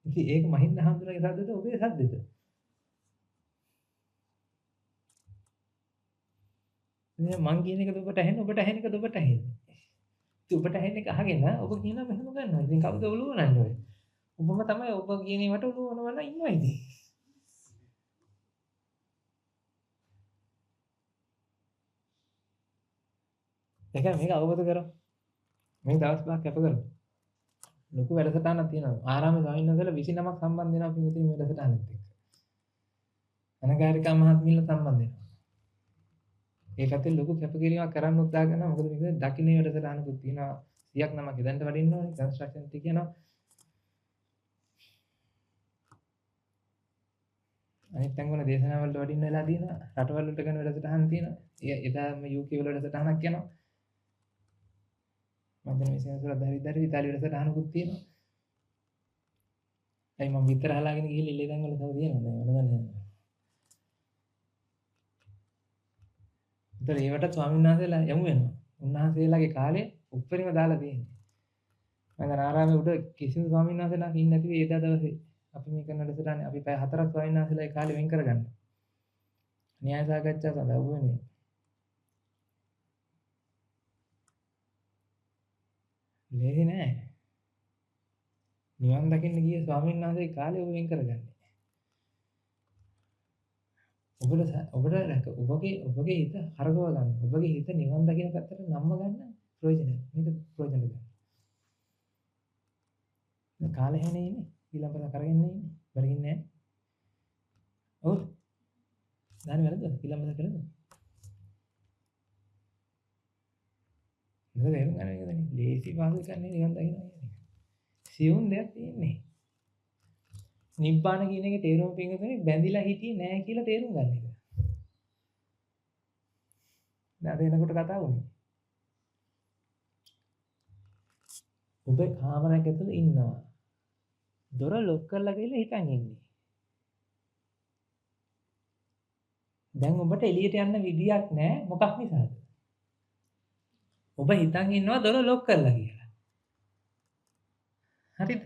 [SPEAKER 1] ඉතින් ඒක මහින්ද හාමුදුරන්ගේ සද්දද ඔබේ සද්දද? මං කියන එකද ඔබට ඇහෙන්නේ ඔබට ඇහෙන එකද ඔබට ඇහෙන්නේ. ඉතින් ඔබට ඇහෙන එක අහගෙන ඔබ කියනවා මෙහෙම ගන්නවා. ඉතින් කවුද ඔලුව නන්නේ ඔය? ඔබම තමයි ඔබ කියන ඒවට ඔලුව නවන ඉන්නවා ඉතින්. ඒක මේක අවබෝධ කරගන්න. මේ දවස් පහක් කැප කරමු. ලොකු වැඩසටහනක් තියෙනවා. ආරාමේ ස්වාමීන් වහන්සේලා 29ක් සම්බන්ධ වෙනවා පිටුතින් මේ වැඩසටහනෙත් එක්ක. අනගාരികා මහත්මියලා සම්බන්ධ වෙනවා. ඒ පැත්තේ ලොකු කැපකිරීමක් කරන්න උත්සාහ කරනවා. මොකද මේක දකින්නේ වැඩසටහනකුත් තියෙනවා. 100ක් නමක් එදන්ට වඩින්න ඕනේ. කන්ස්ට්‍රක්ෂන් ටි කියනවා. අනිත් තැන් වල දේශනා වලට වඩින්න වෙලා තියෙනවා. රටවල් වලට කරන වැඩසටහන් තියෙනවා. එදාම UK වල වැඩසටහනක් යනවා. මම දැන් මේ සෙන්සුරත් හරිදරි ඉතාලි වැඩසටහනකුත් තියෙනවා. අයි මම විතර හලාගෙන ගිහිල්ලා ඉල්ලේ තැන් වල තව තියෙනවා. දැන් වැඩ ගන්න යනවා. ඒතර ඒවට ස්වාමීන් වහන්සේලා යමු වෙනවා. උන්වහන්සේලාගේ කාලේ උප්පරිම දාලා තියෙන්නේ. මම දැන් ආරාමේ උඩ කිසිදු ස්වාමීන් වහන්සේලා ඉන්නේ නැති වෙයි එදා දවසේ. අපි මේ කරන වැඩසටහනේ අපි පැය 4ක් ස්වාමීන් වහන්සේලා ඒ කාලේ වෙන් කරගන්න. න්‍යාය සාකච්ඡා සඳහා වුණේ. ලේසි නෑ. නිවන් දකින්න ගිය ස්වාමීන් වහන්සේ කාලේ ඔබ වෙන් කරගන්නේ. ඔබගේ හිත හරගව ගන්න. ඔබගේ හිත නිවන් දකින්න පැත්තට නම්ම ගන්න ප්‍රයෝජනයි. මේක ප්‍රයෝජන ගන්න. දැන් කාලේ හැනේ ඉන්නේ. ඊළඟට කරගෙන ඉන්නේ. බැරිින් නෑ. ඔව්. දාන්නේ වැරද්ද? ඊළඟට කරද? නේද තේරුම් ගන්න එක දැන්. ලේසි පාසල් කරන්නේ නිවන් දකින්න කියන්නේ. සියුම් දෙයක් තියෙන්නේ. නිබ්බාන කියන එකේ තේරුම පින්ගතුනේ බැඳිලා හිටියේ නෑ කියලා තේරුම් ගන්න එක. දැන් අද එනකොට කතා වුණේ. ඔබ කාමරයක් ඇතුළේ ඉන්නවා. දොර ලොක් කරලා ගිහලා හිටන් ඉන්නේ. දැන් ඔබට එළියට යන්න විදියක් නෑ මොකක් නිසාද? ඔබ හිතන් ඉන්නවා දොර ලොක් කරලා කියලා. හරිද?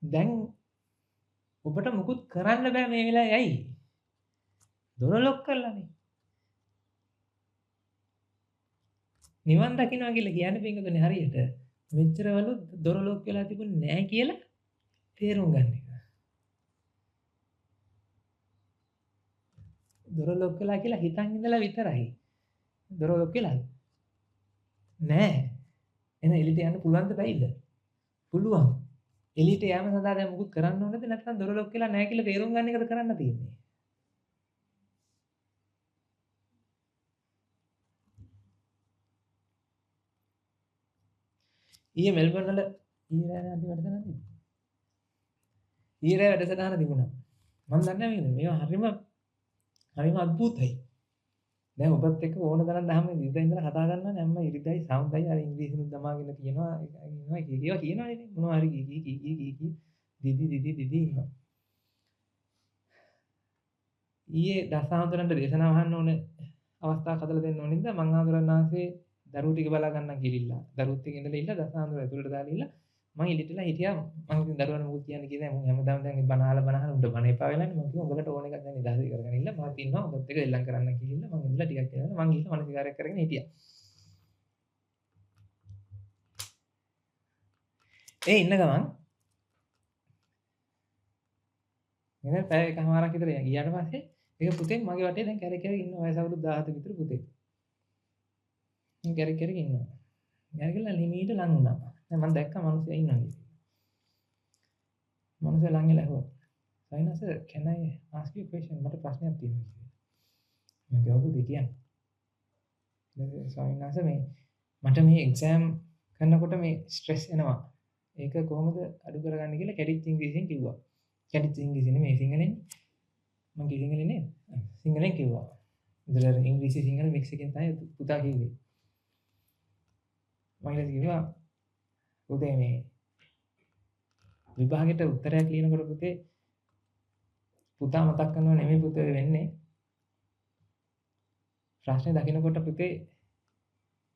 [SPEAKER 1] දැන් ඔබට මුකුත් කරන්න බෑ මේ වෙලාවේ ඇයි? දොර ලොක් කරලානේ. නිවන් දකින්නවා කියලා කියන්නේ පින්කතුනේ හරියට මෙච්චරවලු දොර ලොක් වෙලා තිබුණේ නැහැ කියලා තේරුම් ගන්න එක. දොර ලොක් වෙලා කියලා හිතන් ඉඳලා විතරයි. දොර ලොක් වෙලාද? නෑ. එහෙනම් එළියට යන්න පුළුවන්ද බැයිද? පුළුවන්. එළියට යෑම සඳහා දැන් මුකුත් කරන්න ඕනද නැත්නම් දොර ලොක් වෙලා නැහැ කියලා තේරුම් ගන්න එකද කරන්න තියෙන්නේ? ඊයේ මෙල්බන් වල ඊයේ රෑ වැඩසටහන තිබුණා. මම දන්නේ නැහැ මේවා හරිම අద్భుතයි. දැන් ඔබත් එක්ක ඕන තරම් දහම ඉරිදා ඉඳලා කතා කරනවා නේ අම්මා ඉරිදයි සවුන්ඩයි අර ඉංග්‍රීසිනුත් දමාගෙන තියෙනවා ඉන්නවා කියනවා ඉතින් මොනවා හරි කී දිදි ඉන්නවා. ඊයේ දසහඳුරන්ට දේශනාව අහන්න ඕන අවස්ථාවක් හදලා දෙන්න ඕනින්ද මං ආඳුරන්නාසේ දරුවෝ ටික බලා ගන්න ගිහිල්ලා දරුවොත් එක්ක ඉඳලා ඉල්ල දසහඳුර ඇතුළට දාලා ඉල්ල මං ඉලිටලා හිටියා මං ඉතින් දරුවන්ට මොකද කියන්නේ කියලා මං හැමදාම දැන් බනහලා උන්ට බන එපා වෙලානේ මං කිව්වා උඹලට ඕන එකක් දැන් නිදහස කරගෙන ඉන්න මාත් ඉන්නවා ඔබත් එක්ක එල්ලම් කරන්න කියලා මං ඉඳලා ටිකක් කියලා මං ගිහිල්ලා මනසිකාරයක් කරගෙන හිටියා. ඒ ඉන්න ගමන් ඉතින් පැය එකමාරක් විතර ගියාට පස්සේ ඒක පුතෙක් මගේ වටේ දැන් කැරක් ඉන්න වයස අවුරුදු 17 විතර පුතෙක්. මම කැරක් ඉන්නවා. කැරකලා ලිමීට ලං වුණා. දැන් මම දැක්කා මිනිස්සු ඉන්නවා කියලා. මිනිස්සු ලං වෙලා ඇහුවා. Sinus can I ask you a question? මට ප්‍රශ්නයක් තියෙනවා කියලා. මම ගාවු දෙකියන්. සයිනස් මට මේ එක්සෑම් කරනකොට මේ ස්ට්‍රෙස් එනවා. ඒක කොහොමද අඩු කරගන්නේ කියලා කැඩිච් ඉංග්‍රීසියෙන් කිව්වා. කැඩිච් ඉංග්‍රීසි නෙමෙයි සිංහලෙන්. මම සිංහලෙන් නේද? සිංහලෙන් කිව්වා. ඉතින් ඉංග්‍රීසි සිංහල මික්ස් එකෙන් තමයි පුතා කිව්වේ. මම ඊට කිව්වා පුතේ මේ විභාගෙට උත්තරයක් ලියනකොට පුතේ පුතා මතක් කරනවා නෙමෙයි පුතේ වෙන්නේ. ප්‍රශ්නේ දකිනකොට පුතේ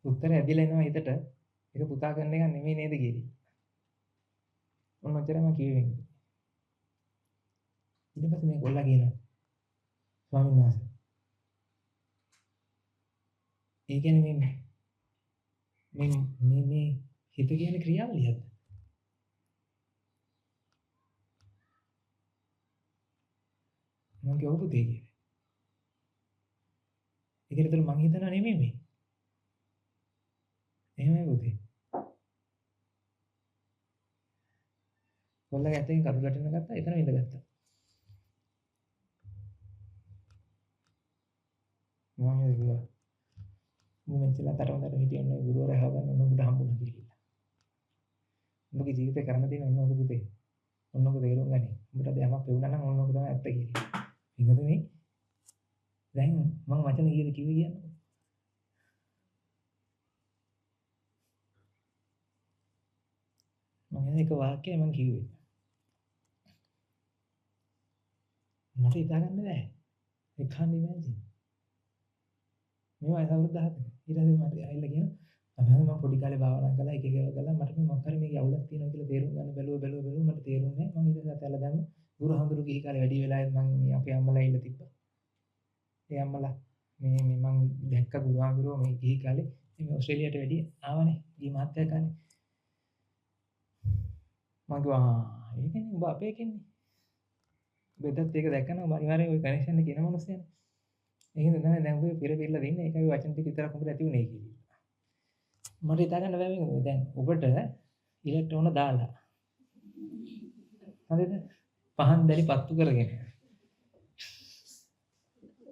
[SPEAKER 1] උත්තරය ඇදිලා එනවා හිතට. ඒක පුතා කරන එක නෙමෙයි නේද කියලා. ඔන්න ඔච්චරයි මම කිව්වේ. ඊට පස්සේ මේ ගොල්ලා කියනවා ස්වාමීන් වහන්සේ ඒ කියන්නේ මේ හිත කියන ක්‍රියාවලියක්ද? මම කිව්ව පුතේ කියලා. ඒකට මං හිතනවා නෙමෙයි මේ. එහෙමයි පුතේ. කොල්ලගේ ඇතෙන් කරු ගැටෙන්න ගත්තා එතන ඉඳගත්තා. මම කිව්වා මම මෙච්චර තරමකට හිටියන්නේ ගුරුවරයා හොගන්න ඕන උඹට හම්බුණා කියලා. උඹගේ ජීවිතේ කරන්න තියෙන ඕන ඔක පුතේ. ඕන ඔක තේරුම් ගනි. උඹට දැන් යමක් වෙුණා නම් ඕන ඔක තමයි ඇත්ත කියලා. ඉංග්‍රීසිනේ දැන් මම වචන කීයද කිව්වේ කියන්නේ. මම එක වාක්‍යයක් මම කිව්වේ. මට හිතා ගන්න බෑ. ඒ can't imagine. මේවා අවුරුදු 17. ඊට පස්සේ මට ඇවිල්ලා කියනවා තමයි මම පොඩි කාලේ භාවනා කළා එක එක කළා මට මේ මොකක් හරි මේකේ අවුලක් තියෙනවා කියලා තේරුම් ගන්න බැලුවා මට තේරුන්නේ නැහැ. මම ඊට පස්සේ අතල්ලා දැම්ම ගුරුහඳුරු ගිහි කාලේ වැඩි වෙලාවෙත් මම මේ අපේ අම්මලා ඉල්ල තිබ්බා. ඒ අම්මලා මේ මම දැක්ක ගුරුහඳුරුව මේ ගිහි කාලේ මේ ඕස්ට්‍රේලියාවට වැඩි ආවනේ. ගිහි මහත්තයා කාලේ. මම කිව්වා ඒකනේ ඔබ අපේ කෙන්නේ. බෙදත් ඒක දැක්කම අනිවාර්යෙන් ওই කනෙක්ෂන් එක කියන මොනසයනේ. එහෙනම් තමයි දැන් ඔය පිරපිරලා දෙන්නේ ඒකයි වචන ටික විතරක් උඹට ඇති උනේ කියලා. මට හිතා ගන්න බෑ මේක දැන් ඔබට ඉලෙක්ට්‍රෝන දාලා. හරිද? පහන් දැලි පත්තු කරගෙන.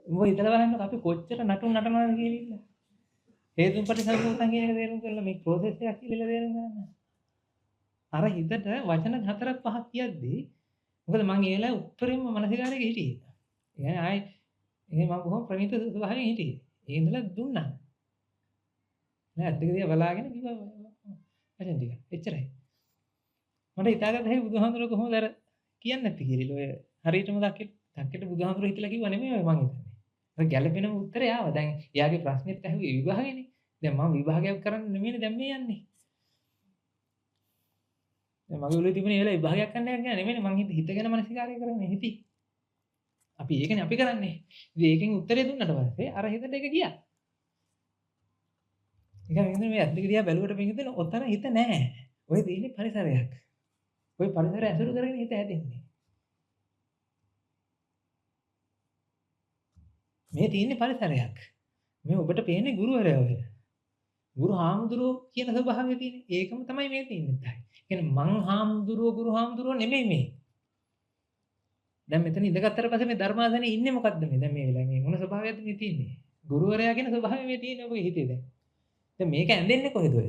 [SPEAKER 1] උඹ හිතලා බලන්න අපි කොච්චර නටනවද කියලා. හේතුන් ප්‍රතිසංයෝගයන් කියන එක තේරුම් කරලා මේ ප්‍රොසෙස් එකක් කියලා තේරුම් ගන්න. අර හිතට වචන 4-5ක් කියද්දී මොකද මම ඒ වෙලාවේ උත්තරින්ම මනසිකාරයක හිටියේ. يعني ආයි එහෙනම් මම බොහොම ප්‍රණීත ස්වභාවයෙන් හිටියේ. ඒ ඉඳලා දුන්නා. නෑ අද්දක දිහා බලාගෙන කිව්වා වචන ටික. එච්චරයි. මට හිතාගත්ත හැකි බුදුහාමුදුරුවෝ කොහොමද අර කියන්නේ නැති කියලා. ඔය හරියටම දක්කෙට බුදුහාමුදුරුවෝ හිතලා කිව්වා නෙමෙයි මම හිතන්නේ. අර ගැළපෙන උත්තරය ආවා. දැන් එයාගේ ප්‍රශ්නෙත් ඇහුවේ විභාගයනේ. දැන් මම විභාගයක් කරන්න නෙමෙයිනේ දැන් මේ යන්නේ. දැන් මගේ ඔළුවේ තිබුණේ ඒ වෙලාවේ විභාගයක් කරන්න යන්නේ නෙමෙයිනේ මං හිතගෙන මනසිකාරය කරන්නේ හිති. අපි ඒකනේ අපි කරන්නේ. ඉතින් ඒකෙන් උත්තරේ දුන්නට පස්සේ අර හිතට ඒක ගියා. ඒක මෙන්න මේ අද්දික දිහා බැලුවට මෙන්න ඔතන හිත නැහැ. ඔය තියෙන්නේ පරිසරයක්. ඔය පරිසරය ඇසුරු කරගෙන හිත හැදෙන්නේ. මේ තියෙන්නේ පරිසරයක්. මේ ඔබට පේන්නේ ගුරුවරයා ඔය. ගුරු හාමුදුරුවෝ කියන ස්වභාවය තියෙන්නේ. ඒකම තමයි මේ තියෙන්නේ තමයි. කියන්නේ මං හාමුදුරුවෝ ගුරු හාමුදුරුවෝ නෙමෙයි මේ. දැන් මෙතන ඉඳගත්තර පස්සේ මේ ධර්මාසනේ ඉන්නේ මොකද්ද මේ? දැන් මේ වෙලාවේ මේ මොන ස්වභාවයක්ද මේ තියෙන්නේ? ගුරුවරයා කියන ස්වභාවය මේ තියෙන්නේ ඔබගේ හිතේ දැන්. දැන් මේක ඇඳෙන්නේ කොහෙද ඔය?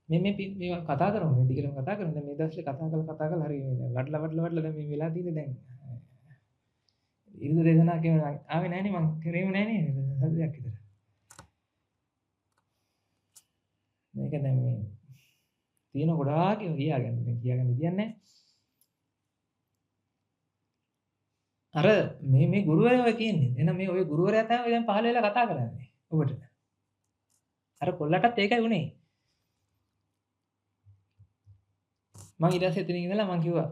[SPEAKER 1] මේවා කතා කරමු. මේ දිගටම කතා කරමු. දැන් මේ දවස්වල කතා කරලා හරි මේ වඩලා දැන් මේ වෙලා තියෙන්නේ දැන් ඉරිදු දේශනා කියන ආවේ නැහනේ මං කරේම නැහනේ සද්දයක් විතර. මේක දැන් මේ තියෙන ගොඩාක් ඒවා කියාගන්න. දැන් කියාගන්න විදියක් නැහැ. අර මේ ගුරුවරයා ඔය කියන්නේ. එහෙනම් මේ ඔය ගුරුවරයා තමයි දැන් පහළ වෙලා කතා කරන්නේ ඔබට. අර කොල්ලටත් ඒකයි උනේ. මං ඊට පස්සේ එතනින් ඉඳලා මං කිව්වා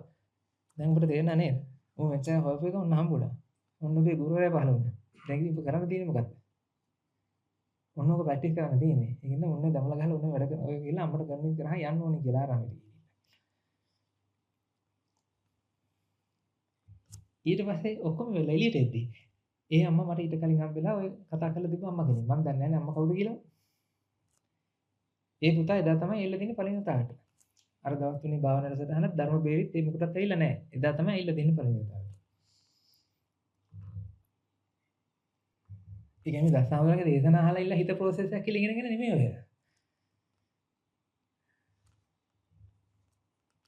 [SPEAKER 1] දැන් ඔබට තේරෙනා නේද? ඔය මෙච්චර හොයපු එක ඔන්න හම්බුණා. ඔන්න ඔබේ ගුරුවරයා පහළ වුණා. දැන් ඉතින් ඔබ කරන්න තියෙන්නේ මොකක්ද? ඔන්න ඔක ප්‍රැක්ටිස් කරන්න තියෙන්නේ. ඒකින්ද ඔන්න දමලා ගහලා ඔන්න වැඩ කරන ඔය කියලා අම්මට කන්වින්ස් කරා යන්න ඕනේ කියලා ආරාමෙට. ඊට පස්සේ ඔක්කොම වෙලා එළියට එද්දී ඒ අම්මා මට ඊට කලින් හම්බෙලා ඔය කතා කරලා තිබ්බ අම්මා කෙනෙක්. මම දන්නේ නැහැ අම්මා කවුද කියලා. ඒ පුතා එදා තමයි එල්ල දෙන්නේ පළවෙනි තාට. අර දවස් තුනේ භාවනා රසතහන ධර්ම බේරිත් ඒ මුකටත් ඇවිල්ලා නැහැ. එදා තමයි එල්ල දෙන්නේ පළවෙනි තාට. ඒ කියන්නේ දසාවලගේ දේශනා අහලා ඉල්ල හිත ප්‍රොසෙස් එකක් කියලා ඉගෙනගෙන නෙමෙයි ඔය.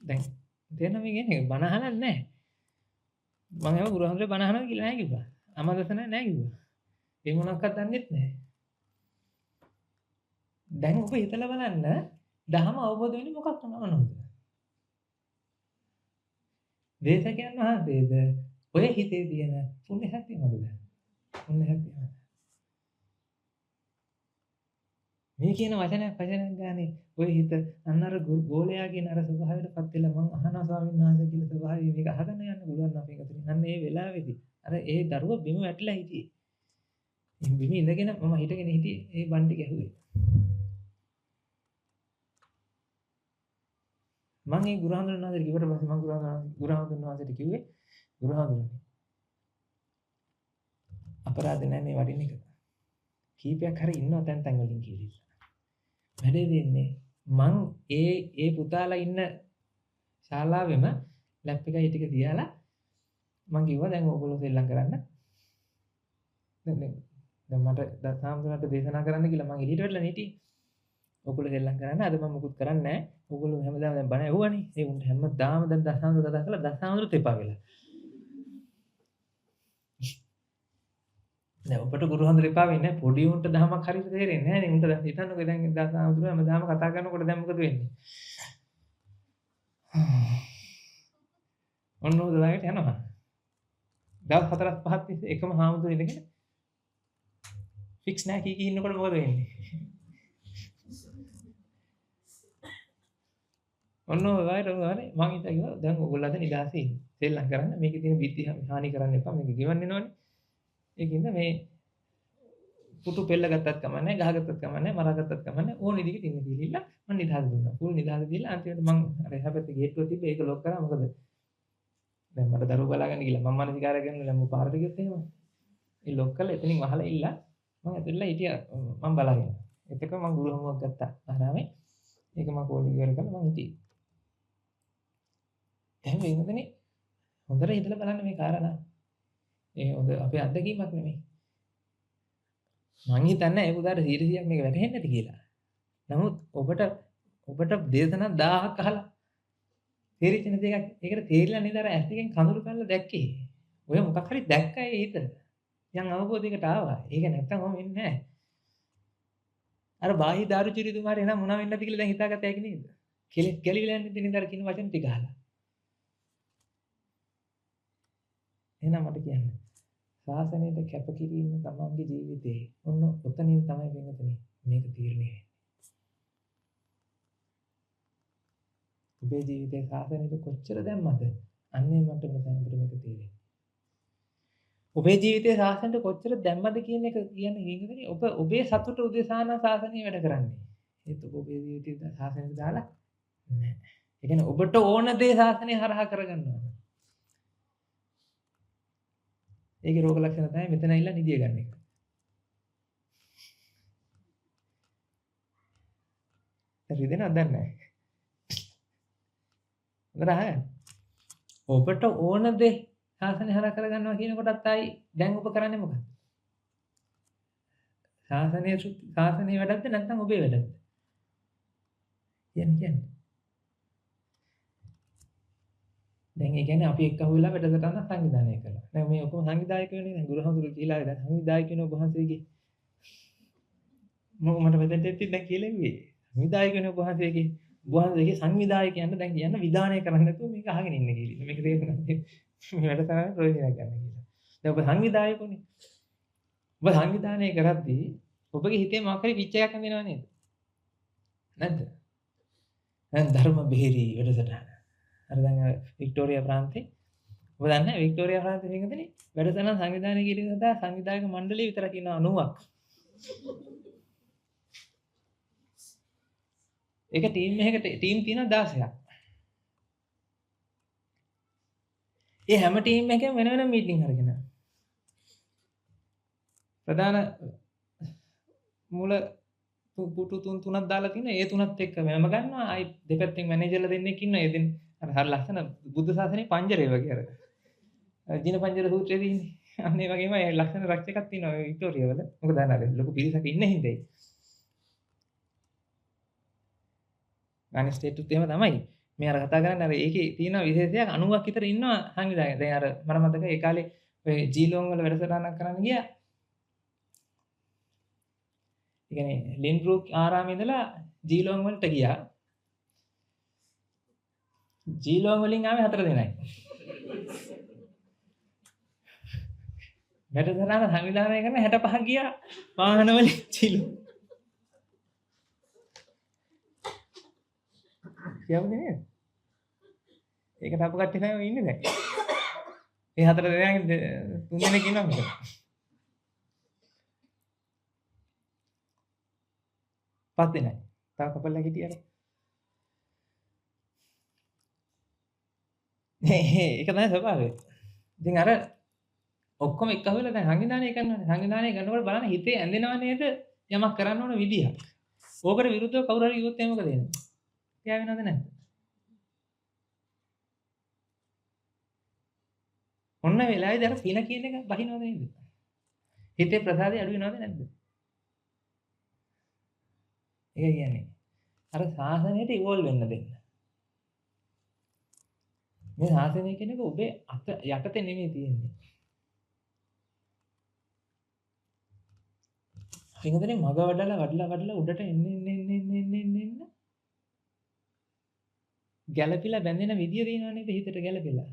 [SPEAKER 1] දැන් තේරෙනවද මේ කියන්නේ බණ අහලා නැහැ. මම ඒව ගුරුහන්සේ බණ අහනවා කියලා නැහැ කිව්වා. අමදසන නැහැ කිව්වා. ඒ මොනක්වත් දන්නෙත් නැහැ. දැන් ඔබ හිතලා බලන්න ධහම අවබෝධ වෙන්නේ මොකක් නෝනද? දේශකයන් වහන්සේද ඔය හිතේ තියෙන පුණ්‍ය ශක්තියමද? පුණ්‍ය ශක්තියමද? මේ කියන වචනයක් ගානේ ඔය හිත අන්න අර ගෝලයා කියන අර ස්වභාවයටපත් වෙලා මං අහනවා ස්වාමීන් වහන්සේ කියලා ස්වභාවය මේක අහගෙන යන්න පුළුවන් අපේ අතරින්. අන්න ඒ වෙලාවේදී අර ඒ දරුවා බිම වැටිලා හිටියේ. බිම ඉඳගෙන මම හිටගෙන හිටියේ ඒ බණ්ඩි ගැහුවේ. මම ඒ ගුරුහාමුදුරන් වහන්සේට කිව්වට පස්සේ මම ගුරුහාමුදුරන් වහන්සේට කිව්වේ ගුරුහාමුදුරනේ අපරාධ නැහැ මේ වටින එක. කීපයක් හරි ඉන්නවා තැන් වලින් කියලා. වැඩේ දෙන්නේ මං ඒ පුතාලා ඉන්න ශාලාවෙම ලැප් එකයි ටික තියාලා මං කිව්වා දැන් ඕගොල්ලෝ සෙල්ලම් කරන්න. දැන් මට දසාම්තුනට දේශනා කරන්න කියලා මං එළියට වෙලා හිටියේ. ඕගොල්ලෝ සෙල්ලම් කරන්න අද මම මුකුත් කරන්නේ නැහැ. ඕගොල්ලෝ හැමදාම දැන් බණ ඇහුවානේ. ඒ උන්ට හැමදාම දැන් දසාම්තුන කතා කරලා දසාම්තුනට එපා වෙලා. දැන් ඔබට ගුරුහන්දුර එපා වෙන්නේ නැහැ. පොඩි උන්ට දහමක් හරියට තේරෙන්නේ නැහැ නේ. උන්ට දැන් හිතන්නකෝ දැන් දසාම්තුන හැමදාම කතා කරනකොට දැන් මොකද වෙන්නේ? ඔන්න ඔය දායකට යනවා. දවස් 4ක් 5ක් තිස්සේ එකම හාමුදුරු ඉඳගෙන ෆික්ස් නැහැ කී ඉන්නකොට මොකද වෙන්නේ? ඔන්න ඔය දායකට උනානේ මං හිතුවා දැන් ඔයගොල්ලෝ අද නිදාසේ ඉන්නේ. සෙල්ලම් කරන්න මේකේ තියෙන විද්‍ය හානි කරන්න එපා. මේක ගෙවන්න එනවනේ. ඒකින්ද මේ පුටු පෙල්ල ගත්තත් කමන්නේ ගහ ගත්තත් කමන්නේ මරා ගත්තත් කමන්නේ ඕන විදිහකට ඉන්න කියලා මම නිදහස දුන්නා. ෆුල් නිදහස දීලා අන්තිමට මම අර එහා පැත්තේ ගේට්ටුව තිබ්බේ ඒක ලොක් කරා. මොකද දැන් මට දරුවෝ බලාගන්න ගිහලා මම මානසිකාරය කරනවා දැන් මම පාරට ගියොත් එහෙම. ඒ ලොක් කරලා එතනින් වහලා ඉල්ලා මම ඇතුළේ හිටියා මම බලාගෙන. එතක මම ගුරු හමුවක් ගත්තා ආරාමේ. ඒක මම කෝල් එක ඉවර කරලා මම හිටියේ. එහෙනම් වෙනදනේ හොඳට හිතලා බලන්න මේ කාරණා. ඒ හොඳ අපේ අත්දැකීමක් නෙමෙයි. මං හිතන්නේ ඒ පුතාට 100ක් මේක වැටහෙන්නේ නැති කියලා. නමුත් ඔබට දේශනා 1000ක් අහලා තේරිච්ච නැති එකක් ඒකට තේරිලා නේද අර ඇස් දෙකෙන් කඳුළු පැනලා දැක්කේ. ඔය මොකක් හරි දැක්කා ඒ හිත. යම් අවබෝධයකට ආවා. ඒක නැත්තම් ඔහොම වෙන්නේ නැහැ. අර බාහි දාරුචිරිතුමාට එනම් මොනවා වෙන්නද කියලා දැන් හිතාගත්ත හැකි නේද? කෙලිවිලා යන්නේ ඉතින් අර කියන වචන ටික අහලා. එහෙනම් මට කියන්න. ශාසනයට කැපකිරීම තමන්ගේ ජීවිතේ ඔන්න ඔතනින් තමයි වෙනතනේ මේක තීරණය වෙන්නේ. ඔබේ ජීවිතේ ශාසනයට කොච්චර දැම්මද? අන්නේ මට තමයි මේක තේරෙන්නේ. ඔබේ ජීවිතේ ශාසනයට කොච්චර දැම්මද කියන එක කියන්නේ හේතුනේ ඔබේ සතුට උදෙසාන ශාසනය වැඩ කරන්නේ. ඒත් ඔබේ ජීවිතේ ශාසනයට දාලා නැහැ. ඒ කියන්නේ ඔබට ඕන දේ ශාසනය හරහා කරගන්නවා. ඒකේ රෝග ලක්ෂණ තමයි මෙතන ඇවිල්ලා නිදිය ගන්න එක. රිදෙනවද දන්නේ නැහැ. ඔබට ඕන දේ ශාසනය හරහා කරගන්නවා කියන කොටත් ආයි දැන් ඔබ කරන්නේ මොකක්ද? ශාසනය වැඩක්ද නැත්නම් ඔබේ වැඩක්ද? කියන්නේ. දැන් ඒ කියන්නේ අපි එක්ක අහුවෙලා වැඩසටහනක් සංවිධානය කළා. දැන් මේ ඔක්කොම සංවිධායකයෝනේ. දැන් ගුරුහඳුරු කියලා දැන් සංවිධායකයෝ ඔබ වහන්සේගේ මට මෙතෙන්ට එද්දි දැන් කියලා ඉන්නේ. සංවිධායකයෝ ඔබ වහන්සේගේ සංවිධායකයන්ට දැන් කියන්න විධානය කරන්න නැතුව මේක අහගෙන ඉන්න කියලා. මේක තේරුණාද? මේ වැඩසටහන ප්‍රයෝජනයක් ගන්න කියලා. දැන් ඔබ සංවිධායකෝනේ. ඔබ සංවිධානය කරද්දී ඔබගේ හිතේ මොකක් හරි පිච් එකක් හඳිනව නේද? නැද්ද? දැන් ධර්ම බෙහෙරි වැඩසටහන. අර දැන් වික්ටෝරියා ප්‍රාන්තේ ඔබ දන්නේ වික්ටෝරියා ප්‍රාන්තේ මේකදනේ වැඩසටහන සංවිධානය කිරීම සඳහා සංවිධායක මණ්ඩලය විතරක් ඉන්නවා 90ක්. ඒක ටීම් එකකට ටීම් තියෙනවා 16ක්. ඒ හැම ටීම් එකකම වෙන වෙනම මීටින් අරගෙන ප්‍රධාන මූල පුටු තුනක් දාලා තිනවා. ඒ තුනත් එක්ක වෙනම ගන්නවා. ආයි දෙපැත්තෙන් මැනේජර්ලා දෙන්නෙක් ඉන්නවා. ඒ දෙන්න අර හරි ලස්සන බුද්ධ ශාසනයේ පංජරේ වගේ අර. ජින පංජර සූත්‍රයේ තියෙන්නේ. අන්න ඒ වගේම ඒ ලස්සන රක්ෂකයක් තියෙනවා වික්ටෝරියා වල. මොකද අර ලොකු පිරිසක් ඉන්න හින්දා. ගානිස්ටේට් උත් එහෙම තමයි. මේ අර කතා කරන්නේ අර ඒකේ තියෙන විශේෂයක් 90ක් විතර ඉන්නවා සංවිධායක. දැන් අර මම මතකයි ඒ කාලේ ඔය ජීලෝන් වල වැඩසටහනක් කරන්න ගියා. ඒ කියන්නේ ලින්බ්‍රූක් ආරාමේ ඉඳලා ජීලෝන් වලට ගියා. ජීලෝන් වලින් ආවේ 4 දෙනයි. වැඩසටහන සංවිධානය කරන 65ක් ගියා වාහන වලින් ජීලෝන්. කියවුනේ නේද? ඒකට අප කට්ටිය තමයි ඉන්නේ දැන්. මේ 4 දෙනාගෙන් 3 දෙනෙක් ඉන්නවා මෙතන. පස් දෙනයි. තව කපල්ලා හිටියද? ඒක තමයි ස්වභාවය. ඉතින් අර ඔක්කොම එක වෙලා දැන් සංවිධානය කරනවානේ. සංවිධානය කරනකොට බලන්න හිතේ ඇඳෙනව නේද යමක් කරන්න ඕන විදියක්. ඕකට විරුද්ධව කවුරු හරි කිව්වොත් එහෙම මොකද වෙන්නේ? තියා වෙනවද නැද්ද? ඔන්න වෙලාවේදී අර පින කියන එක බහිනවද නේද? හිතේ ප්‍රසාදය අඩු වෙනවද නැද්ද? ඒක කියන්නේ අර සාසනයට ඉවෝල්ව් වෙන්න දෙන්න. මේ සාසනය කියන එක ඔබේ අත යටතේ නෙමෙයි තියෙන්නේ. පිටුදෙනේ මග වඩලා උඩට එන්න ගැළපිලා බැඳෙන විදිය තියෙනව නේද හිතට ගැළපිලා.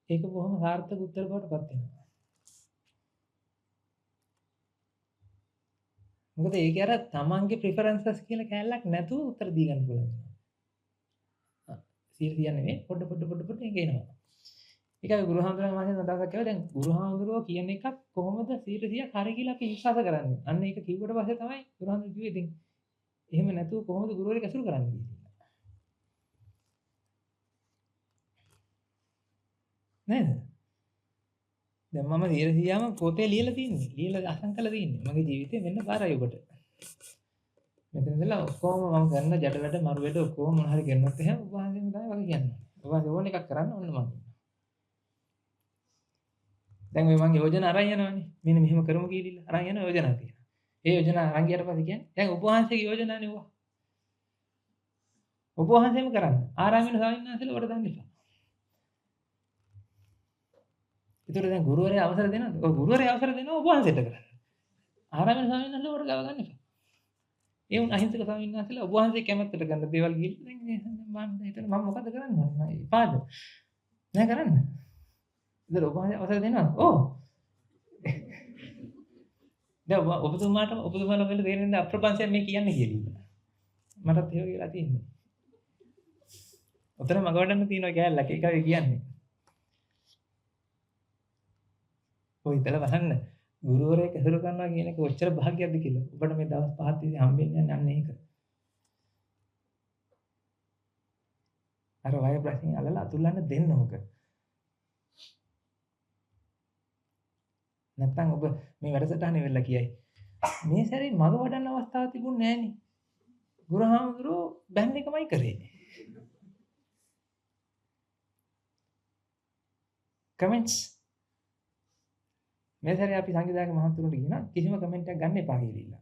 [SPEAKER 1] ඒක බොහොම සාර්ථක උත්තර බවටපත් වෙනවා. මොකද ඒක අර තමන්ගේ ප්‍රෙෆරන්සස් කියලා කැලලක් නැතුව උත්තර දී ගන්න පුළුවන්. සීරිය කියන්නේ පොඩ ඒක එනවා. ඒකයි ගුරුහාමුදුරන් වහන්සේ සඳහන් කළා දැන් ගුරුහාමුදුරුවෝ කියන එකක් කොහොමද 100% හරි කියලා අපි විශ්වාස කරන්නේ. අන්න ඒක කිව්වට පස්සේ තමයි ගුරුහාමුදුරුවෝ කිව්වේ ඉතින් එහෙම නැතුව කොහොමද ගුරුවරයෙක් ඇසුරු කරන්නේ කියලා. නේද? දැන් මම 100%ම පොතේ ලියලා තියෙන්නේ. ලියලා අසං කළා තියෙන්නේ. මගේ ජීවිතේ මෙන්න පාරයි ඔබට. මෙතන ඉඳලා ඔක්කොම මම කරන ජඩ වැඩ මරු වැඩ ඔක්කොම මොන හරි කරනොත් එහෙනම් ඔබ වහන්සේම තමයි වගේ කියන්නේ. ඔබ වහන්සේ ඕන එකක් කරන්න ඕන මම. දැන් මේ මම යෝජනා අරන් යනවානේ. මෙන්න මෙහෙම කරමු කියලා අරන් යන යෝජනා තියෙනවා. ඒ යෝජනා අරන් ගියට පස්සේ කියන්නේ දැන් ඔබ වහන්සේගේ යෝජනානේ ඔවා. ඔබ වහන්සේම කරන්න. ආරාමින ස්වාමීන් වහන්සේලා ඔබට දාන්න එපා. ඒතර දැන් ගුරුවරයා අවසර දෙනවද? ඔව් ගුරුවරයා අවසර දෙනවා ඔබ වහන්සේට කරන්න. ආරාමින ස්වාමීන් වහන්සේලා ඔබට ගව ගන්න එපා. ඒ උන් අහිංසක ස්වාමීන් වහන්සේලා ඔබ වහන්සේ කැමැත්තට ගන්න දේවල් ගිහින් දැන් මම හිතන මම මොකද කරන්නේ? මම එපාද? නෑ කරන්න. ඉතින් ඔබ වහන්සේ අවසර දෙනවද? ඔව්. දැන් ඔබතුමාලා වෙල තේරෙන්නේ අප්‍රපංචයෙන් මේ කියන්නේ කියලා. මටත් ඒක කියලා තියෙන්නේ. උතන මග වඩන්න තියෙනවා කෑල්ලක් ඒකයි කියන්නේ. ඔය ඉතල බලන්න ගුරුවරයෙක් ඇසුරු කරනවා කියන එක ඔච්චර භාග්‍යයක්ද කියලා. ඔබට මේ දවස් පහක් තිස්සේ හම්බෙන්නේ යන්නේ අන්න ඒක. අර වය ප්‍රශ්නේ අල්ලලා අතුල්ලන්න දෙන්න ඕක. නැත්තම් ඔබ මේ වැඩසටහනේ වෙලා කියයි. මේ සැරේ මග වඩන්න අවස්ථාවක් තිබුණේ නෑනේ. ගුරුහාමුදුරුවෝ බෑන් එකමයි කරේ. කමෙන්ට්ස් මේ සැරේ අපි සංගීතයක මහතුරුන්ට කියන කිසිම කමෙන්ට් එකක් ගන්න එපා කියලා.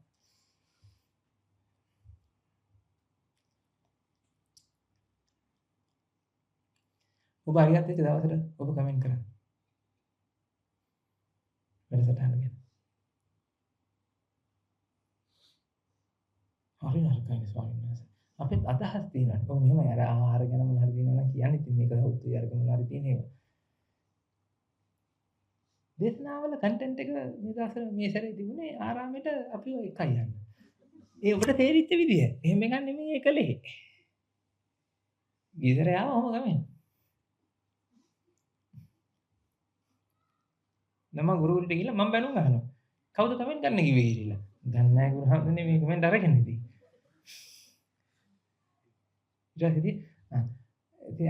[SPEAKER 1] ඔබ හරියට වෙච්ච දවසට ඔබ කමෙන්ට් කරන්න. වැඩසටහන ගැන. හරි නරකයි ස්වාමීන් වහන්සේ. අපිත් අදහස් තියෙනවා. ඔව් මෙහෙමයි අර ආහාර ගැන මොන හරි දිනනවා නම් කියන්නේ ඉතින් මේක හවුතු අරගෙන මොන හරි තියෙන ඒවා. දේශනාවල කන්ටෙන්ට් එක මේ දවස්වල මේ සැරේ තිබුණේ ආරාමෙට අපි ඔය එකයි යන්නේ. ඒ ඔබට තේරිච්ච විදිය. එහෙම එකක් නෙමෙයි ඒ කලේ. ගියසර ආව ඔහම ගමෙන්. දැන් මම ගුරුවරට ගිහිල්ලා මම බැනුම් අහනවා. කවුද කමෙන්ට් කරන්න කිව්වේ කියලා. දන්නේ නැහැ ගුරුහාමුදුරනේ මේ කමෙන්ට් අරගෙන ඉතින්. ඊට පස්සේ ඉතින්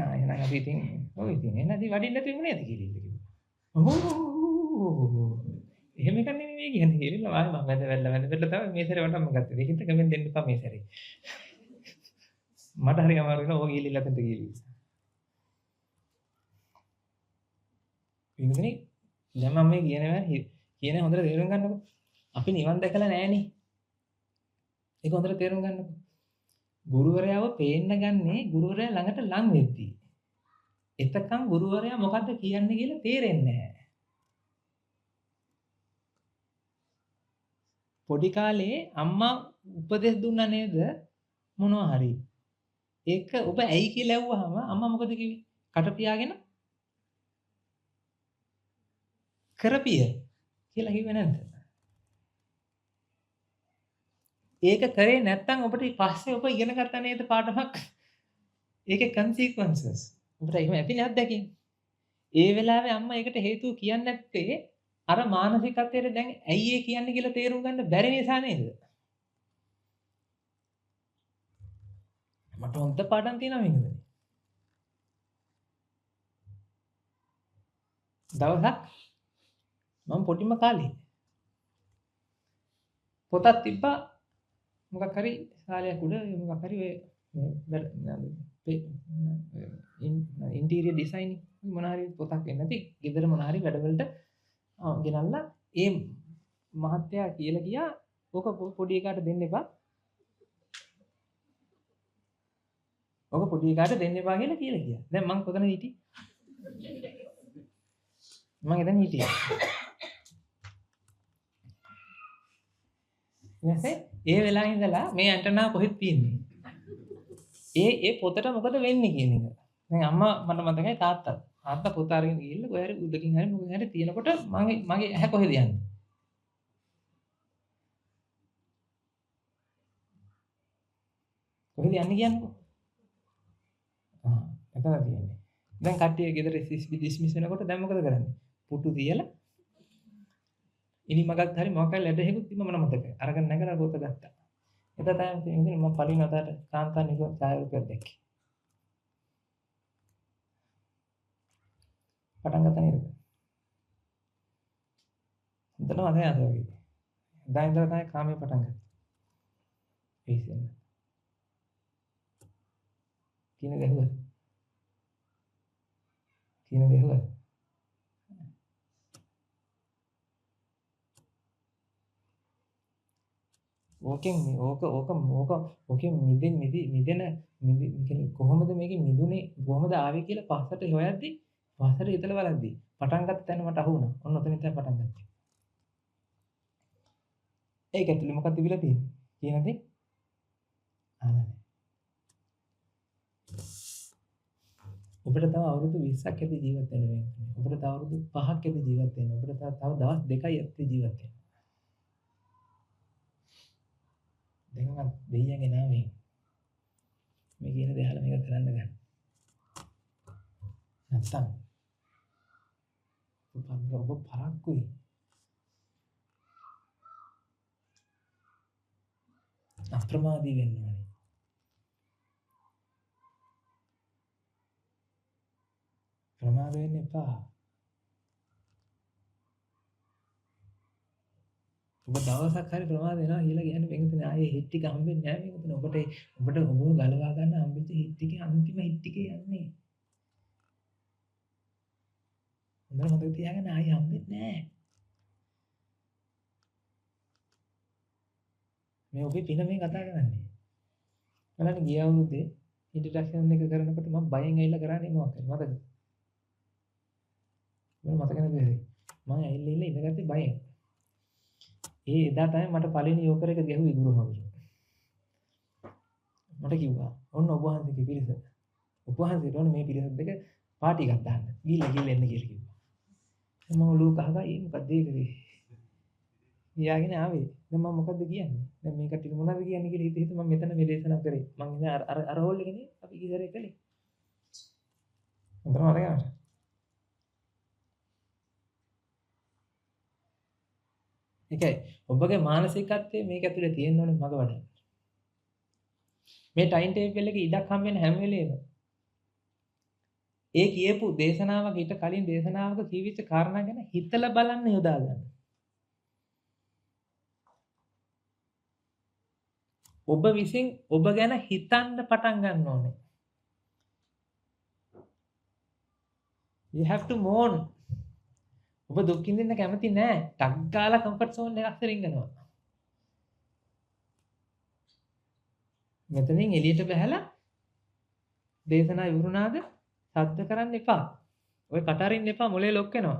[SPEAKER 1] එහෙනම් අපි ඉතින් ඔව් ඉතින් එහෙනම් ඉතින් වඩින්න නැතුව නේද කියලා කිව්වා. ඔව් එහෙම එකක් නෙමෙයි මේ කියන්නේ කියලා ආයෙ මම වැඳ තමයි මේ සැරේ වටම ගත්තේ. ඒකින්ද කමෙන්ට් දෙන්න එපා මේ සැරේ. මට හරි අමාරු වෙනවා ඕක ගිහිල්ලා තෙන්ට ගිහිල්ලා. වින්දනේ දැන් මම මේ කියන හොඳට තේරුම් ගන්නකො. අපි නිවන් දැකලා නැහනේ. ඒක හොඳට තේරුම් ගන්නකො. ගුරුවරයාව පේන්න ගන්නේ ගුරුවරයා ළඟට ලං වෙද්දී. එතකන් ගුරුවරයා මොකද්ද කියන්නේ කියලා තේරෙන්නේ නැහැ. පොඩි කාලේ අම්මා උපදෙස් දුන්නා නේද මොනවා හරි. ඒක ඔබ ඇයි කියලා ඇහුවාම අම්මා මොකද කිව්වේ? කට පියාගෙන කරපිය කියලා කිව්වේ නැද්ද? ඒක කරේ නැත්නම් ඔබට පස්සේ ඔබ ඉගෙන ගත්තා නේද පාඩමක්? ඒකේ consequences. ඔබට එහෙම ඇතිනේ අත්දැකීම්. ඒ වෙලාවේ අම්මා ඒකට හේතුව කියන්නේ නැත්තේ අර මානසිකත්වයට දැන් ඇයි ඒ කියන්නේ කියලා තේරුම් ගන්න බැරි නිසා නේද? මට හොඳ පාඩම් තියෙනවා මේකද? දවසක් මම පොඩිම කාලේ පොතක් තිබ්බා මොකක් හරි ශාලයක් උඩ මොකක් හරි ඔය ඉන්ටීරියර් ඩිසයිනින් මොන හරි පොතක් එන්නේ නැති ගෙදර මොන හරි වැඩවලට ගෙනල්ලා ඒ මහත්තයා කියලා ගියා ඕක පොඩි එකාට දෙන්න එපා. ඕක පොඩි එකාට දෙන්න එපා කියලා ගියා. දැන් මං කොතනද හිටියේ? මං එතන හිටියේ. ඊපස්සේ ඒ වෙලාවේ ඉඳලා මේ ඇන්ටනා කොහෙද තියෙන්නේ? ඒ පොතට මොකද වෙන්නේ කියන එක. දැන් අම්මා මට මතකයි තාත්තා පොත අරගෙන ගිහිල්ලා කොහේ හරි උඩකින් හරි මොකකින් හරි තියෙනකොට මගේ ඇහැ කොහෙද යන්නේ? කොහෙද යන්නේ කියන්නකෝ. එතන තියෙන්නේ. දැන් කට්ටිය ගෙදර ඩිස්මිස් වෙනකොට දැන් මොකද කරන්නේ? පුටු තියලා ඉනි මගක් හරි මොකක් හරි ලැඩ හේකුත් ඉන්න මම මතකයි. අරගෙන නැගලා පොත ගත්තා. එතන තමයි මම පලින් අතට කාන්තා නික ඡායාරූපයක් දැක්කේ. පටන් ගත්තා නේද? හොඳටම අදේ අද වගේ. දැන් ඉඳලා තමයි කාමයේ පටන් ගත්තේ. ඒසෙන්න. කින ගැහුවා. ඕකෙන් මිදෙන කොහොමද මේකෙන් මිදුනේ කොහොමද ආවේ කියලා පස්සට හොයද්දි පස්සට හිතලා බලද්දි පටන් ගත්ත තැන මට අහු වුණා. ඔන්න ඔතනින් තමයි පටන් ගත්තේ. ඒක ඇතුලේ මොකක්ද තිබිලා තියෙන්නේ? කියන දේ ආනනේ. ඔබට තව අවුරුදු 20ක් ඇති ජීවත් වෙන්න වෙන්නේ. ඔබට තව අවුරුදු 5ක් ඇති ජීවත් වෙන්න. ඔබට තව දවස් 2යි ඇති ජීවත් වෙන්න. දැන් මම දෙයියන්ගේ නාමයෙන් මේ කියන දේ අහලා මේක කරන්න ගන්න. නැත්තම් ඔබ පරක්කුයි. අප්‍රමාදී වෙන්න ඕනේ. ප්‍රමාද වෙන්න එපා. ඔබ දවසක් හරි ප්‍රමාද වෙනවා කියලා කියන්නේ මේකෙන් ආයේ හිට් ටික හම්බෙන්නේ නැහැ මේකෙන්. ඔබව ගලවා ගන්න හම්බෙච්ච හිට් ටිකේ අන්තිම හිට් ටිකේ යන්නේ. හොඳට මතක තියාගන්න ආයේ හම්බෙන්නේ නැහැ. මේ ඔබේ පින මේ කතා කරන්නේ. බලන්න ගිය අවුරුද්දේ ඉන්ට්‍රොඩක්ෂන් එක කරනකොට මම බයෙන් ඇවිල්ලා කරන්නේ මොකක්ද මතකද? මම මතක නැති වෙයි. මම ඇවිල්ලා ඉඳගත්තේ බයෙන්. ඒ එදා තමයි මට පළවෙනි යෝකර එක ගැහුවේ ගුරුහාමුදුරුවෝ. මට කිව්වා ඔන්න ඔබ වහන්සේගේ පිරිස. ඔබ වහන්සේට ඕනේ මේ පිරිස දෙක පාටි එකක් දාන්න. ගිහිල්ලා එන්න කියලා කිව්වා. මම ඔලුව කහගා මොකක්ද ඒ කරේ? ගියාගෙන ආවේ. දැන් මම මොකද්ද කියන්නේ? දැන් මේ කට්ටියට මොනවද කියන්නේ කියලා හිත මම මෙතන මේ දේශනා කරේ. මම ඉන්නේ අර හෝල් එකනේ අපි ඉස්සරේ කළේ. හොඳට මතක නැහැ. ඒකයි ඔබගේ මානසිකත්වයේ මේක ඇතුලේ තියෙන්න ඕනේ මග වඩන්න. මේ ටයිම් ටේබල් එකේ ඉඩක් හම් වෙන හැම වෙලේම ඒ කියපු දේශනාවක ඊට කලින් දේශනාවක කීවිච්ච කාරණා ගැන හිතලා බලන්න යොදා ගන්න. ඔබ විසින් ඔබ ගැන හිතන්න පටන් ගන්න ඕනේ. You have to mourn. ඔබ දුක් විඳින්න කැමති නෑ. ටක් ගාලා කම්ෆර්ට් සෝන් එකක් රින්ගනවා. මෙතනින් එළියට බහැලා දේශනා ඉවරුණාද සද්ද කරන්න එපා. ඔය කට අරින්න එපා මොලේ ලොක් වෙනවා.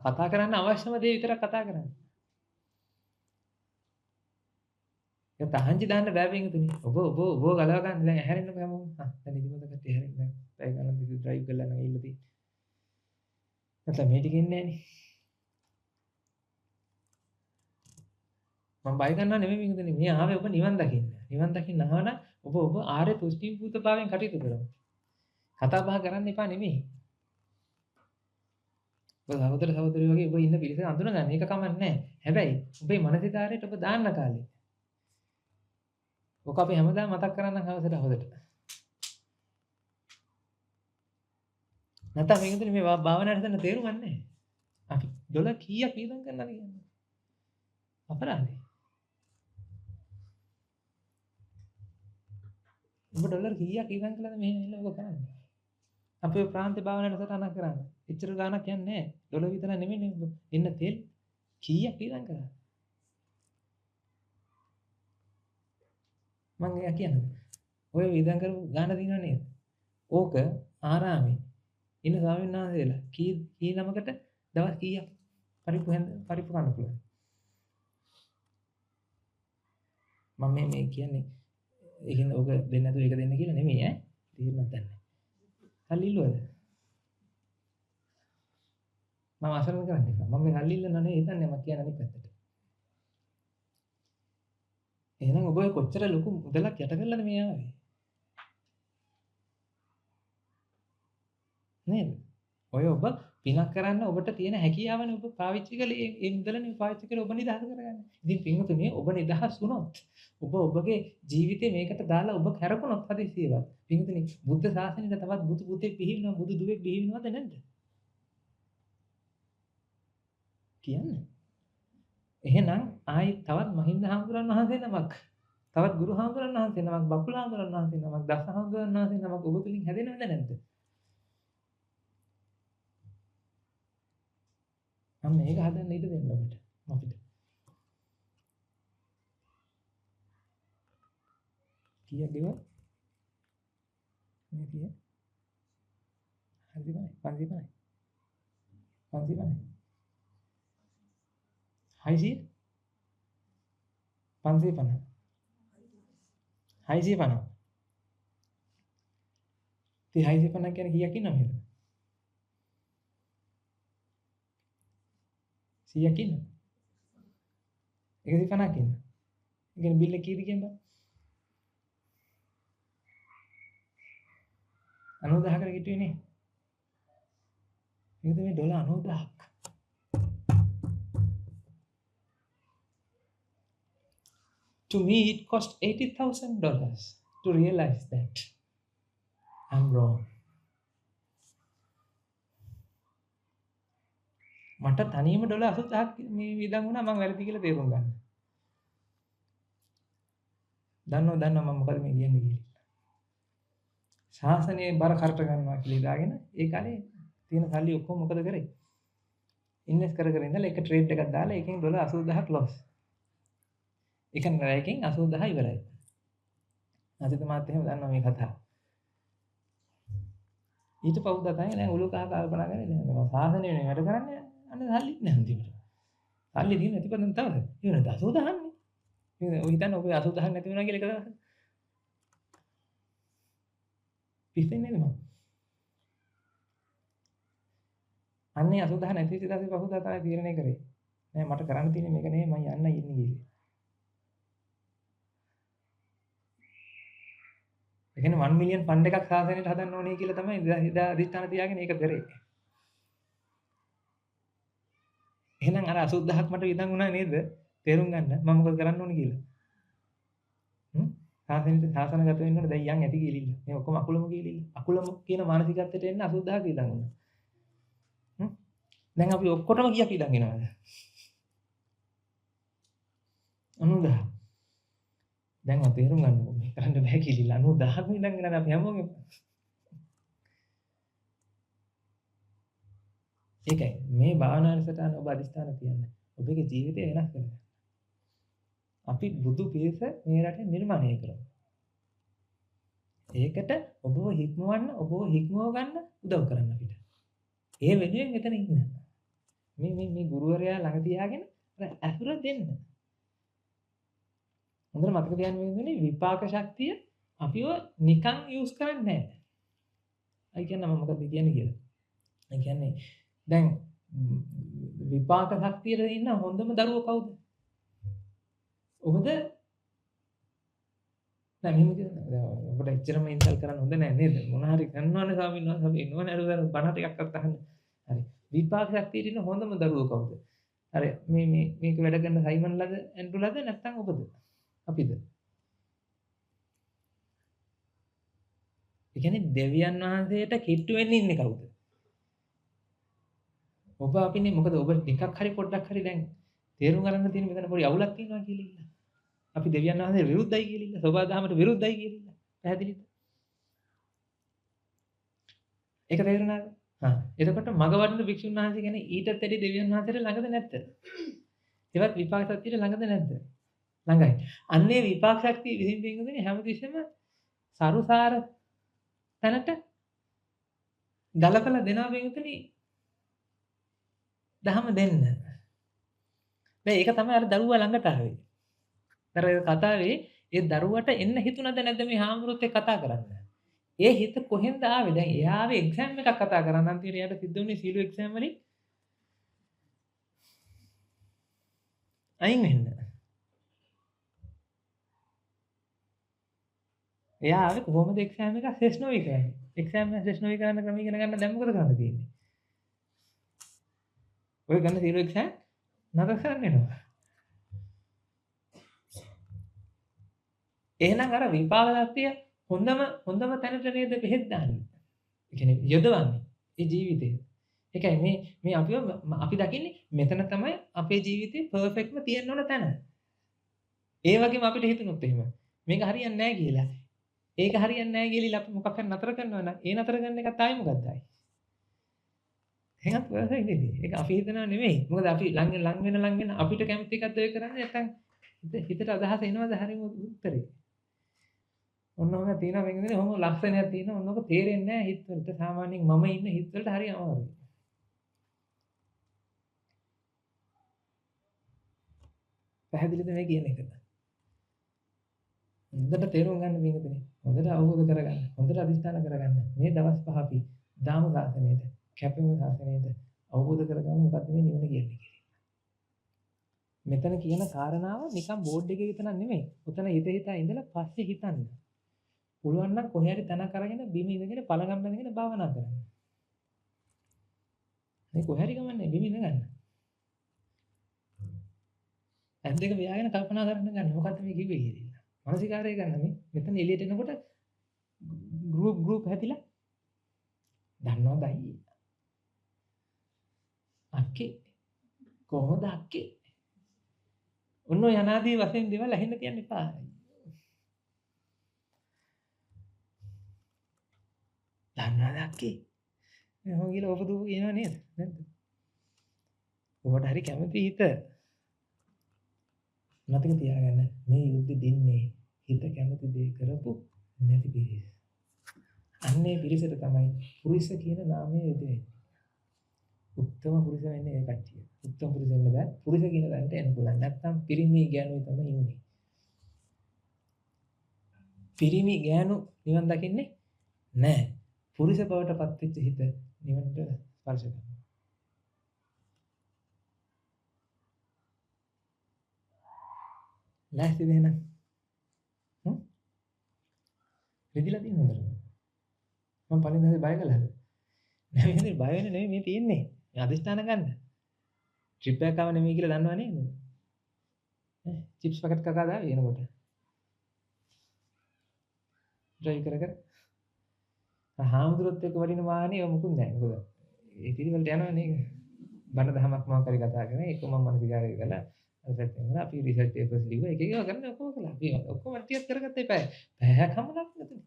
[SPEAKER 1] කතා කරන්න අවශ්‍යම දේ විතරක් කතා කරන්න. ඒ තහංචි දාන්න බෑ බින්දුනේ. ඔබ ගලව ගන්න දැන් ඇහැරෙන්න හැමෝම. දැන් නිදිමත කට්ටිය ඇහැරෙන්න දැන්. පැය ගණන් දිගට ඩ්‍රයිව් කරලා නම් ඉල්ල තියෙන්නේ. නැත්නම් මේ ටික ඉන්නේ නෑනේ. මම බය ගන්නව නෙමෙයි බින්දුනේ. මේ ආවේ ඔබ නිවන් දකින්න. නිවන් දකින්න ආවනම් ඔබ ආර්ය තුෂ්ටිභූතභාවයෙන් කටයුතු කරමු. කතා බහ කරන්න එපා නෙමෙයි. ඔබ සහෝදර සහෝදරිය වගේ ඔබ ඉන්න පිරිස අඳුන ගන්න. ඒක කමක් නැහැ. හැබැයි ඔබේ මානසිකාරයට ඔබ දාන්න කාලේ. ඔක අපි හැමදාම මතක් කරන්න හවසට හොදට. නැත්නම් මේකෙන් මේ භාවනාවට දෙන්න තේරුම් ගන්නෑ. අපි ඩොලර් කීයක් වියදම් කරනවද කියන්නේ? අපරාධේ. ඔබ ඩොලර් කීයක් වියදම් කළාද මෙහෙම ඉන්න ඔබ කරන්නේ? අපි ඔය ප්‍රාන්ත භාවනාවට සටහනක් කරන්නේ. එච්චර ගාණක් යන්නේ නැහැ. ඩොලර් විතර නෙමෙයි එන්න තෙල් කීයක් වියදම් කරා? මම එයා කියන්නේ. ඔය වියදම් කරපු ගාණ දිනව නේද? ඕක ආරාමේ ඉන්න ස්වාමීන් වහන්සේලා කී නමකට දවස් කීයක් පරිප්පු ගන්න පුළුවන්? මම මේ කියන්නේ ඒ කියන්නේ ඕක දෙන්න නැතුව ඒක දෙන්න කියලා නෙමෙයි ඈ. තීරණයක් ගන්න. සල්ලි ඉල්ලුවද? මම අසරණ කරන්න එපා. මම මේ සල්ලි ඉල්ලන්න නෙවෙයි හිතන්නේ මම කියන අනිත් පැත්තට. එහෙනම් ඔබ කොච්චර ලොකු මුදලක් යට කරලාද මේ ආවේ? නේද? ඔය ඔබ පිනක් කරන්න ඔබට තියෙන හැකියාවනේ ඔබ පාවිච්චි කළේ ඒ මුදලනේ පාවිච්චි කරලා ඔබ නිදහස් කරගන්න. ඉතින් පින්වතුනි ඔබ නිදහස් වුණොත් ඔබ ඔබගේ ජීවිතේ මේකට දාලා ඔබ කරපුණොත් හදිසියවත්. පින්වතුනි බුද්ධ ශාසනයට තවත් බුදු පුතෙක් බිහිවෙනවා බුදු දුවෙක් බිහිවෙනවද නැද්ද? කියන්නේ. එහෙනම් ආයි තවත් මහින්ද හාමුදුරන් වහන්සේ නමක් තවත් ගුරු හාමුදුරන් වහන්සේ නමක් බකුල හාමුදුරන් වහන්සේ නමක් දස හාමුදුරන් වහන්සේ නමක් ඔබ තුලින් හැදෙනවද නැද්ද? මම මේක හදන්න ඉඩ දෙන්න ඔබට අපිට. කීයක් ගෙවුවා? මේ කීය? හරිද බෑ 550යි. 550යි. 600 550 650 ඉතින් 650 කියන්නේ කීයක් ඉන්නවද මෙතන? 100ක් ඉන්නවද? 150ක් ඉන්න. ඒ කියන්නේ බිල් එක කීයද කියන්නේ? 90000කට කිට්ටුවේ නේ. මේක තමයි dollar 90000ක්. To me, it cost $80,000 to realize that I'm wrong. මට තනියම ඩොලර් 80000ක් මේ වියදම් වුණා මම වැරදි කියලා තේරුම් ගන්න. දන්නව මම මොකද මේ කියන්නේ කියලා. ශාසනයේ බර කරට ගන්නවා කියලා ඉඳාගෙන ඒ කාලේ තියෙන සල්ලි ඔක්කොම මොකද කරේ? ඉන්වෙස්ට් කර ඉඳලා එක ට්‍රේඩ් එකක් දාලා ඒකෙන් ඩොලර් 80000ක් ලොස්. එකෙන් රැයකින් 80000 ඉවරයි. අද මාත් එහෙම දන්නවා මේ කතාව. ඊට පවුදා තමයි දැන් උළු කහ කල්පනා කරන්නේ දැන් මම සාසනය වෙන වැඩ කරන්නේ අන්න සල්ලිත් නැහැ අන්තිමට. සල්ලි තියෙන නැතිපතන් තවද. ඒ වෙනද 80000 නේ. ඉතින් ඔය හිතන්නේ ඔබ 80000 නැති වෙනවා කියලා එක දවසක්. පිස්සෙන්නේ නේද මම? අන්නේ 80000 නැති වෙච්ච දවසේ පහුදා තමයි තීරණය කරේ. නෑ මට කරන්න තියෙන්නේ මේක නෙමෙයි මම යන්න ඉන්නේ කියලා. ඒ කියන්නේ 1 මිලියන් ෆන්ඩ් එකක් සාසනයට හදන්න ඕනේ කියලා තමයි එදා අධිෂ්ඨාන තියාගෙන ඒක කරේ. එහෙනම් අර 80000ක් මට විඳන් වුණා නේද? තේරුම් ගන්න මම මොකද කරන්න ඕනේ කියලා. සාසනගත වෙන්න ඕනේ දැන් යන් ඇති කියලා. මේ ඔක්කොම අකුලම කියලා. අකුලම කියන මානසිකත්වයට එන්න 80000ක් විඳන් වුණා. දැන් අපි ඔක්කොටම කීයක් විඳන් එනවද? 90000. දැන් ඔය තේරුම් ගන්න ඕනේ. කරන්න බෑ කියලා 90000ක් විඳන් ගන්න අපි හැමෝගෙම. ඒකයි මේ භාවනාවසටහන ඔබ අදිස්ථාන තියන්න. ඔබගේ ජීවිතය වෙනස් කරගන්න. අපි බුදු පිරිස මේ රටේ නිර්මාණය කරමු. ඒකට ඔබව හික්මවන්න, ඔබව හික්මව ගන්න උදව් කරන්න අපිට. ඒ වෙනුවෙන් මෙතන ඉන්න. මේ ගුරුවරයා ළඟ තියාගෙන අසුර දෙන්න. හොඳට මතක තියාගන්න වෙන්නේ විපාක ශක්තිය අපිව නිකන් යූස් කරන්නේ නැහැ. අය කියන්නේ මම මොකද කියන්නේ කියලා. ඒ කියන්නේ දැන් විපාක ශක්තියට ඉන්න හොඳම දරුවෝ කවුද? ඔබද නෑ මෙහෙම කියන්නේ ඔබට එච්චරම ඉන්සල් කරන්න හොඳ නෑ නේද? මොන හරි කරනවනේ ස්වාමීන් වහන්සේ අපි එනවනේ අර බණ ටිකක්වත් අහන්න. හරි. විපාක ශක්තියට ඉන්න හොඳම දරුවෝ කවුද? හරි මේක වැඩ කරන සයිමන් ලද ඇන්ඩ්‍රු ලද නැත්නම් ඔබද? අපිද? ඒ කියන්නේ දෙවියන් වහන්සේට කිට්ටු වෙන්න ඉන්නේ කවුද? ඔබ අපිනේ මොකද ඔබ ටිකක් හරි පොඩ්ඩක් හරි දැන් තේරුම් ගන්න තියෙන මෙතන පොඩි අවුලක් තියෙනවා කියලා ඉන්න. අපි දෙවියන් වහන්සේට විරුද්ධයි කියලා ඉන්න. සෝබා දහමට විරුද්ධයි කියලා ඉන්න. පැහැදිලිද? ඒක තේරුණාද? එතකොට මග වඩන භික්ෂුන් වහන්සේ කියන්නේ ඊටත් වැඩි දෙවියන් වහන්සේට ළඟද නැද්ද? ඒවත් විපාක ශක්තියට ළඟද නැද්ද? ළඟයි. අන්නේ විපාක ශක්තිය විසින් පින්ගුනේ හැමතිස්සෙම සරුසාර තැනට ගලපලා දෙනවා පින්ගුනේ දහම දෙන්න. දැන් ඒක තමයි අර දරුවා ළඟට ආවේ. අර කතාවේ ඒ දරුවට එන්න හිතුණද නැද්ද මේ හාමුදුරුවොත් එක්ක කතා කරන්න? ඒ හිත කොහෙන්ද ආවේ? දැන් එයා ආවේ එක්සෑම් එකක් කතා කරන්න. අන්තිමට එයාට සිද්ධ වුණේ සීලු එක්සෑම් වලින් අයින් වෙන්න. එයා ආවේ කොහොමද එක්සෑම් එක සෙස් නොවි කරන්නේ? එක්සෑම් එක සෙස් නොවි කරන්න ක්‍රම ඉගෙන ගන්න දැන් මොකද කරන්න තියෙන්නේ? ඔය ගන්න සීලු එක්සෑම් නතර කරන්න වෙනවා. එහෙනම් අර විපාක ශක්තිය හොඳම තැනට නේද බෙහෙත් දාන්නේ. ඒ කියන්නේ යොදවන්නේ ඒ ජීවිතේ. ඒකයි මේ අපි දකින්නේ මෙතන තමයි අපේ ජීවිතේ පර්ෆෙක්ට්ම තියෙන්න ඕන තැන. ඒ වගේම අපිට හිතුනොත් එහෙම මේක හරියන්නේ නැහැ කියලා. ඒක හරියන්නේ නැහැ කියලා අපි මොකක් හරි නතර කරනවා නම් ඒ නතර කරන එකත් ආයි මොකක්ද ආයි? එහෙනම් පර්ෆෙක්ට් නෙමෙයි. ඒක අපි හිතනවා නෙමෙයි. මොකද අපි ලං වෙන අපිට කැමති එකක්ද ඔය කරන්නේ නැත්නම් හිතට අදහස එනවද හරියම උත්තරේ. ඔන්නෝම තියෙනවා වෙන්නේ ඔහොම ලක්ෂණයක් තියෙනවා ඔන්නෝක තේරෙන්නේ නැහැ හිත වලට සාමාන්‍යයෙන් මම ඉන්න හිත වලට හරි අමාරුයි. පැහැදිලිද මේ කියන එක? හොඳට තේරුම් ගන්න මේකනේ. හොඳට අවබෝධ කරගන්න. හොඳට අධිෂ්ඨාන කරගන්න. මේ දවස් පහ අපි දාම සාසනයේද කැපෙම සාසනයේද අවබෝධ කරගමු මොකද්ද මේ නිවන කියන්නේ කියලා. මෙතන කියන කාරණාව නිකන් බෝඩ් එකේ විතර නෙමෙයි. උතන හිතා ඉඳලා පස්සේ හිතන්න. පුළුවන් නම් කොහේ හරි තැනක් අරගෙන බිම ඉඳගෙන පළඟම් බඳගෙන භාවනා කරන්න. මේ කොහේ හරි ගමන්නේ බිම ඉඳ ගන්න. ඇස් දෙක ව්‍යාගෙන කල්පනා කරන්න ගන්න. මොකද්ද මේ කිව්වේ කියලා. මානසිකාරය ගන්න මේ. මෙතන එළියට එනකොට ගෲප් හැදිලා දන්නවද අයියේ? අක්කේ කොහොමද අක්කේ? ඔන්න ඔය අනාදී වශයෙන් දේවල් ඇහෙන්න තියන්න එපා. දන්නවද අක්කේ? මම කියලා ඔබ දුව කියනවා නේද? නැද්ද? ඔබට හරි කැමති හිත. මතක තියාගන්න මේ යුද්ධ දෙන්නේ හිත කැමති දේ කරපු නැති පිරිස. අන්නේ පිරිසට තමයි පුරිස කියන නාමය යෙදෙන්නේ. උත්තම පුරිස වෙන්නේ ඒ කට්ටිය. උත්තම පුරිස වෙන්න බෑ. පුරිස කියන තැනට එන්න පුළුවන්. නැත්තම් පිරිමි ගෑනු තමයි ඉන්නේ. පිරිමි ගෑනු නිවන් දකින්නේ නැහැ. පුරිස බවට පත් වෙච්ච හිත නිවනට ස්පර්ශ කරනවා. ලෑස්තිද එහෙනම්? රිදිලා තියෙන හොඳට. මම පළවෙනි දවසේ බය කළාද? නෑ මේ බය වෙන්නේ නෙමෙයි මේ තියෙන්නේ. මේ අදිස්ථාන ගන්න. ට්‍රිප් එකක් ආව නෙමෙයි කියලා දන්නව නේද? ඈ චිප්ස් පැකට් කකා දාවේ එනකොට. ඩ්‍රයිව් කර කර. හාමුදුරුවොත් එක්ක වඩින වාහනේ ඔය මුකුත් නැහැ. මොකද ඒ පිළිවෙලට යනවා නේද? බණ දහමක් මොකක් හරි කතා කරන ඒක මම මනසිකාරය කළා. අර පැත්තෙන් ගිහලා අපි රිසර්ච් පේපර්ස් ලිව්වා. එක එක කරන්න ඔක්කොම කළා. අපි ඔක්කොම ටිකක් කරගත්ත එපා. පැයක් හම්බුනක් නැතුනේ.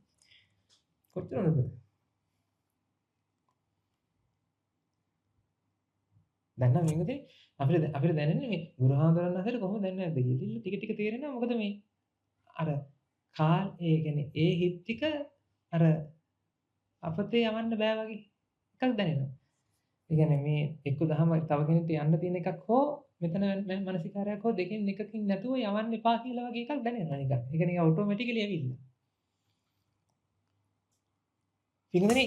[SPEAKER 1] කොච්චර හොඳද? දැන් නම් මේකදී අපිට දැනෙන්නේ මේ ගුරුහාඳුරන් අතර කොහොමද දැන් නැද්ද කියලා. ටික ටික තේරෙනවා. මොකද මේ අර ඒ කියන්නේ ඒ හිත් ටික අර අපතේ යවන්න බෑ වගේ එකක් දැනෙනවා. ඒ කියන්නේ මේ එක්ක දහම තව කෙනෙක්ට යන්න තියෙන එකක් හෝ මෙතන මානසිකාරයක් හෝ දෙකෙන් එකකින් නැතුව යවන්න එපා කියලා වගේ එකක් දැනෙනවා නිකන්. ඒක නිකන් ඔටෝමැටිකලි ඇවිල්ලා. පින්වතුනි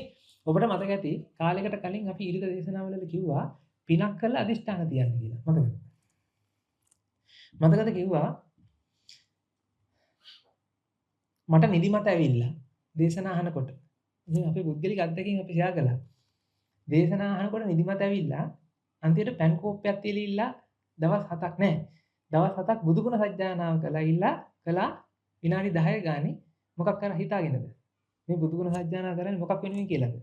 [SPEAKER 1] ඔබට මතක ඇති කාලයකට කලින් අපි ඊරිත දේශනාවලදී කිව්වා පිනක් කරලා අදිෂ්ඨාන තියන්න කියලා. මතකද? මතකද කිව්වා මට නිදිමත ඇවිල්ලා දේශනා අහනකොට. ඉතින් අපේ පුද්ගලික අත්දැකීම් අපි ෂෙයා කළා. දේශනා අහනකොට නිදිමත ඇවිල්ලා අන්තිමට පැන් කෝප්පයක් තියලා දවස් 7ක් නෑ. දවස් 7ක් බුදුගුණ සජ්ජායනාව කළා විනාඩි 10 ගානේ මොකක් කරලා හිතාගෙනද? මේ බුදුගුණ සජ්ජායනා කරන්නේ මොකක් වෙනුවෙන් කියලාද?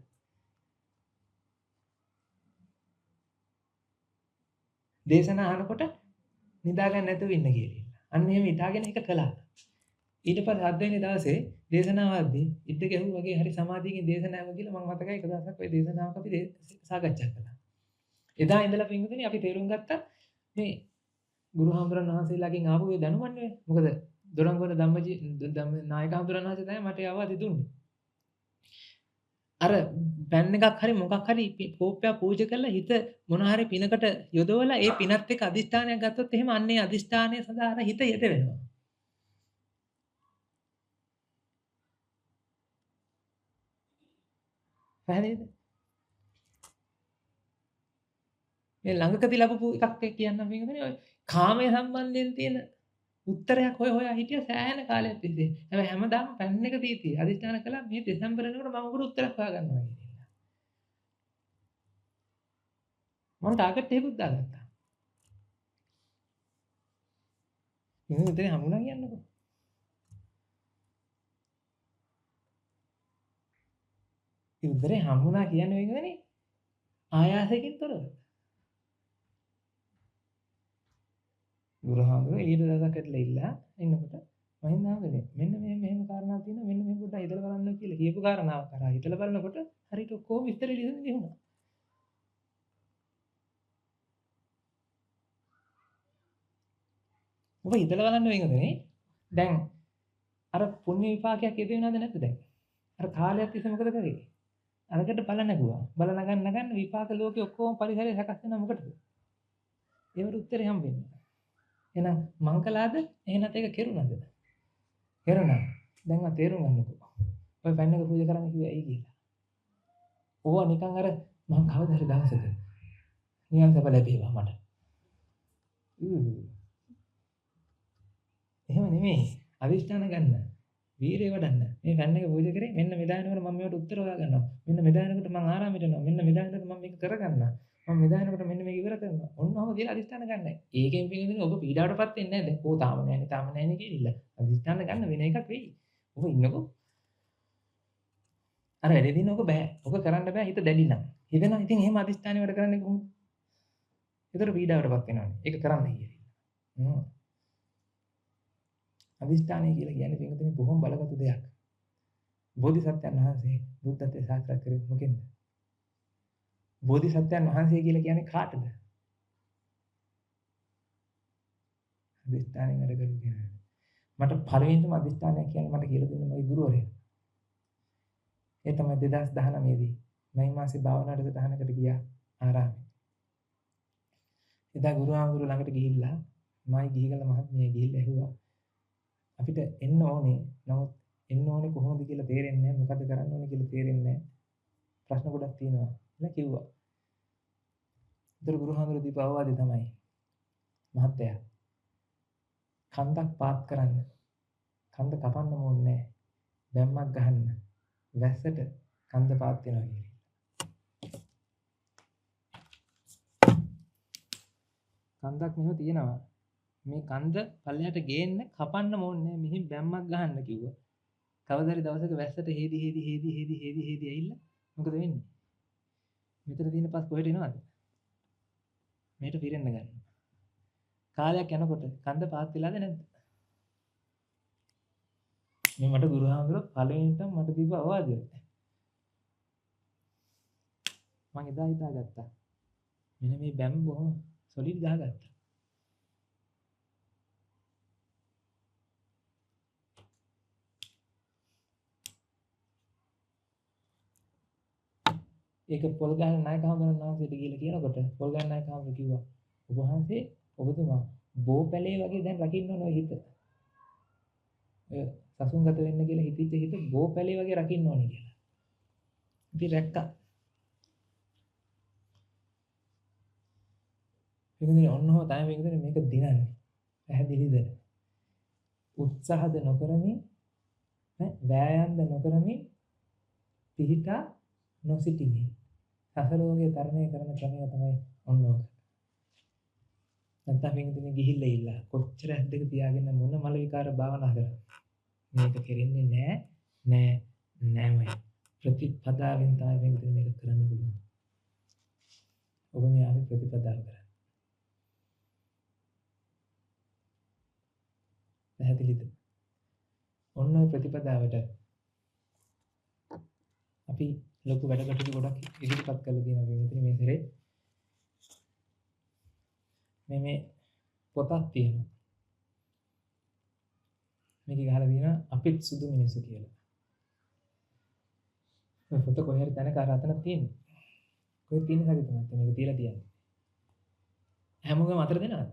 [SPEAKER 1] දේශනා අහනකොට නිදා ගන්න නැතුව ඉන්න කියලා. අන්න එහෙම හිතාගෙන ඒක කළා. ඊට පස්සේ 7 වෙනි දවසේ දේශනාවද්දී ඉද්ද ගැහුවා වගේ හරි සමාධියකින් දේශනාව කියලා මම මතකයි එක දවසක් ওই දේශනාවක අපි සාකච්ඡා කළා. එදා ඉඳලා පින්වතුනි අපි තේරුම් ගත්තා මේ ගුරුහාමුදුරන් වහන්සේලාගෙන් ආපු ඒ දැනුමන්නේ. මොකද දොරංගොඩ ධම්ම නායක හාමුදුරන් වහන්සේ තමයි මට අවවාද දුන්නේ. අර පැන් එකක් හරි මොකක් හරි කෝප්පයක් පූජා කරලා හිත මොන හරි පිනකට යොදවලා ඒ පිනත් එක්ක අදිෂ්ඨානයක් ගත්තොත් එහෙම අන්නේ අදිෂ්ඨානය සඳහා අර හිත යෙද වෙනවා. පැහැදිලිද? මේ ළඟකදී ලැබපු එකක් කියන්නම් මේකනේ ඔය කාමයේ සම්බන්ධයෙන් තියෙන උත්තරයක් හොයා හිටිය සෑහෙන කාලයක් තිස්සේ. හැබැයි හැමදාම පැන් එක තීතී අදිස්ථාන කළා මේ දෙසැම්බර් වෙනකොට මම උකට උත්තරයක් හොයාගන්නවා කියලා. මම ටාගට් එකකුත් දාගත්තා. මම උදේ හමුණා කියන්නකෝ. ඒ උදේ හමුණා කියන්නේ වෙනදනේ ආයාසයෙන් තොරව. ගුරුහාමුදුරුවෝ ඊට දවසක් ඇట్లా ඉල්ලා ඉන්නකොට මහින්දාගනේ මෙන්න මෙහෙම කාරණා තියෙනවා මෙන්න මේ පොඩ්ඩක් හිතලා බලන්න කියලා කියපු කාරණාව කරා හිතලා බලනකොට හරියට ඔක්කොම විස්තර ලියුණා. ඔබ හිතලා බලන්න වෙනදනේ දැන් අර පුණ්‍ය විපාකයක් යෙද වෙනවද නැද්ද දැන්? අර කාලයක් තිස්සේ මොකද කරේ? අරකට බල නැගුවා. බල නගන්න විපාක ලෝකේ ඔක්කොම පරිසරය සකස් වෙනා මොකටද? ඒවට උත්තරේ හම්බෙන්නේ. එහෙනම් මං කළාද? එහෙනම් ඒක කෙරුණාද? කෙරුණා. දැන් මම තේරුම් ගන්නකෝ. ඔය පැන් එක පූජා කරන්න කිව්වේ ඇයි කියලා. ඕවා නිකන් අර මං කවදා හරි දවසක නිවන් සප ලැබේවා මට. එහෙම නෙමෙයි. අදිෂ්ඨාන ගන්න. වීරිය වඩන්න. මේ පැන් එක පූජා කරේ මෙන්න මෙදානකොට මම මේකට උත්තර හොයා ගන්නවා. මෙන්න මෙදානකොට මම ආරාමයට යනවා. මෙන්න මෙදානකොට මම මේක කරගන්නවා. මම මෙදානකොට මෙන්න මේක ඉවර කරනවා. ඔන්නෝම කියලා අදිෂ්ඨාන ගන්නයි. ඒකෙන් පිළිගන්නේ ඔබ පීඩාවටපත් වෙන්නේ නැහැ දැන්. තාම නෑනේ කියලා. අදිෂ්ඨාන ගන්න වෙන එකක් වෙයි. ඔබ ඉන්නකෝ. අර වැඩේ දින ඔක බෑ. ඔක කරන්න බෑ හිත දැඩි නම්. හිතනවා ඉතින් එහෙම අදිෂ්ඨානෙ වැඩ කරන්නේ කොහොමද? ඒතර පීඩාවටපත් වෙනවනේ. ඒක කරන්නයි කියන්නේ. අදිෂ්ඨානය කියලා කියන්නේ පින්වතුනි බොහොම බලගත් දෙයක්. බෝධිසත්වයන් වහන්සේ බුද්ධත්වයට සාක්ෂාත් කරේ මොකෙන්ද? බෝධිසත්වයන් වහන්සේ කියලා කියන්නේ කාටද? අදිෂ්ඨානයෙන් වැඩ කරපු කෙනා. මට පළවෙනිම අදිෂ්ඨානයක් කියන්නේ මට කියලා දුන්න මගේ ගුරුවරයා. ඒ තමයි 2019 දී මයි මාසේ භාවනා වැඩසටහනකට ගියා ආරාමේ. එදා ගුරු ආමඳුර ළඟට ගිහිල්ලා මයි ගිහිගල මහත්මිය ගිහිල්ලා ඇහුවා අපිට එන්න ඕනේ. නමුත් එන්න ඕනේ කොහොමද කියලා තේරෙන්නේ නැහැ. මොකද කරන්න ඕනේ කියලා තේරෙන්නේ නැහැ. ප්‍රශ්න ගොඩක් තියෙනවා කියලා කිව්වා. ඒතර ගුරු ආමඳුර දීපු අවවාදය තමයි මහත්තයා කන්දක් පාත් කරන්න. කන්ද කපන්න ඕනේ නැහැ. බැම්මක් ගහන්න. වැස්සට කන්ද පාත් වෙනවා කියලා. කන්දක් මෙහෙම තියෙනවා. මේ කන්ද පල්ලයට ගේන්න කපන්න ඕනේ නැහැ. මෙහි බැම්මක් ගහන්න කිව්වා. කවදාරි දවසක වැස්සට හේදි ඇවිල්ලා මොකද වෙන්නේ? මෙතන තියෙන පස් කොහෙට එනවද? මේට පිරෙන්න ගන්නවා. කාලයක් යනකොට කන්ද පාත් වෙලාද නැද්ද? මේ මට ගුරුහාමුදුරුවෝ පළවෙනිටම මට දීපු අවවාදය. මම එදා හිතාගත්තා. මෙන්න මේ බැම් බොහොම සොලිඩ් ගහගත්තා. ඒක පොල් ගහන නායක හඳුනන නාසයට ගිහලා කියනකොට පොල් ගහන නායක හඳුනන කිව්වා ඔබ වහන්සේ ඔබතුමා බෝ පැලේ වගේ දැන් රකින්න ඕන හිත. සසුන්ගත වෙන්න කියලා හිතෙච්ච හිත බෝ පැලේ වගේ රකින්න ඕනේ කියලා. ඉතින් රැක්කා. මේකනේ ඔන්නෝ තමයි මේකනේ මේක දිනන්නේ. පැහැදිලිද? උත්සාහද නොකරමින් වෑයම්ද නොකරමින් පිහිටා නොසිටිමි. සසරෝගේ තරණය කරන ක්‍රමය තමයි ඔන්නෝක. නැත්නම් මේකනේ ගිහිල්ලා ඉල්ලා කොච්චර ඇද්දක තියාගෙන මොන මල විකාර භාවනා කරා. මේක කෙරෙන්නේ නෑමයි. ප්‍රතිපදාවෙන් තමයි මේක කරන්න පුළුවන්. ඔබ මේ ආවේ ප්‍රතිපදාව කරා. පැහැදිලිද? ඔන්න ඔය ප්‍රතිපදාවට අපි ලොකු වැඩ කටයුතු ගොඩක් ඉදිරිපත් කරලා තියෙනවා මේ සැරේ. මේ පොතක් තියෙනවා. මේක ගහලා තියෙනවා අපිත් සුදු මිනිස්සු කියලා. මේ පොත කොහේ හරි තැනක අර අතන තියෙන්නේ. කොහෙද තියෙන්නේ සාකච්ඡා මහත්තයා මේක තියලා තියන්නේ. හැමෝගෙම අතර දෙනවද?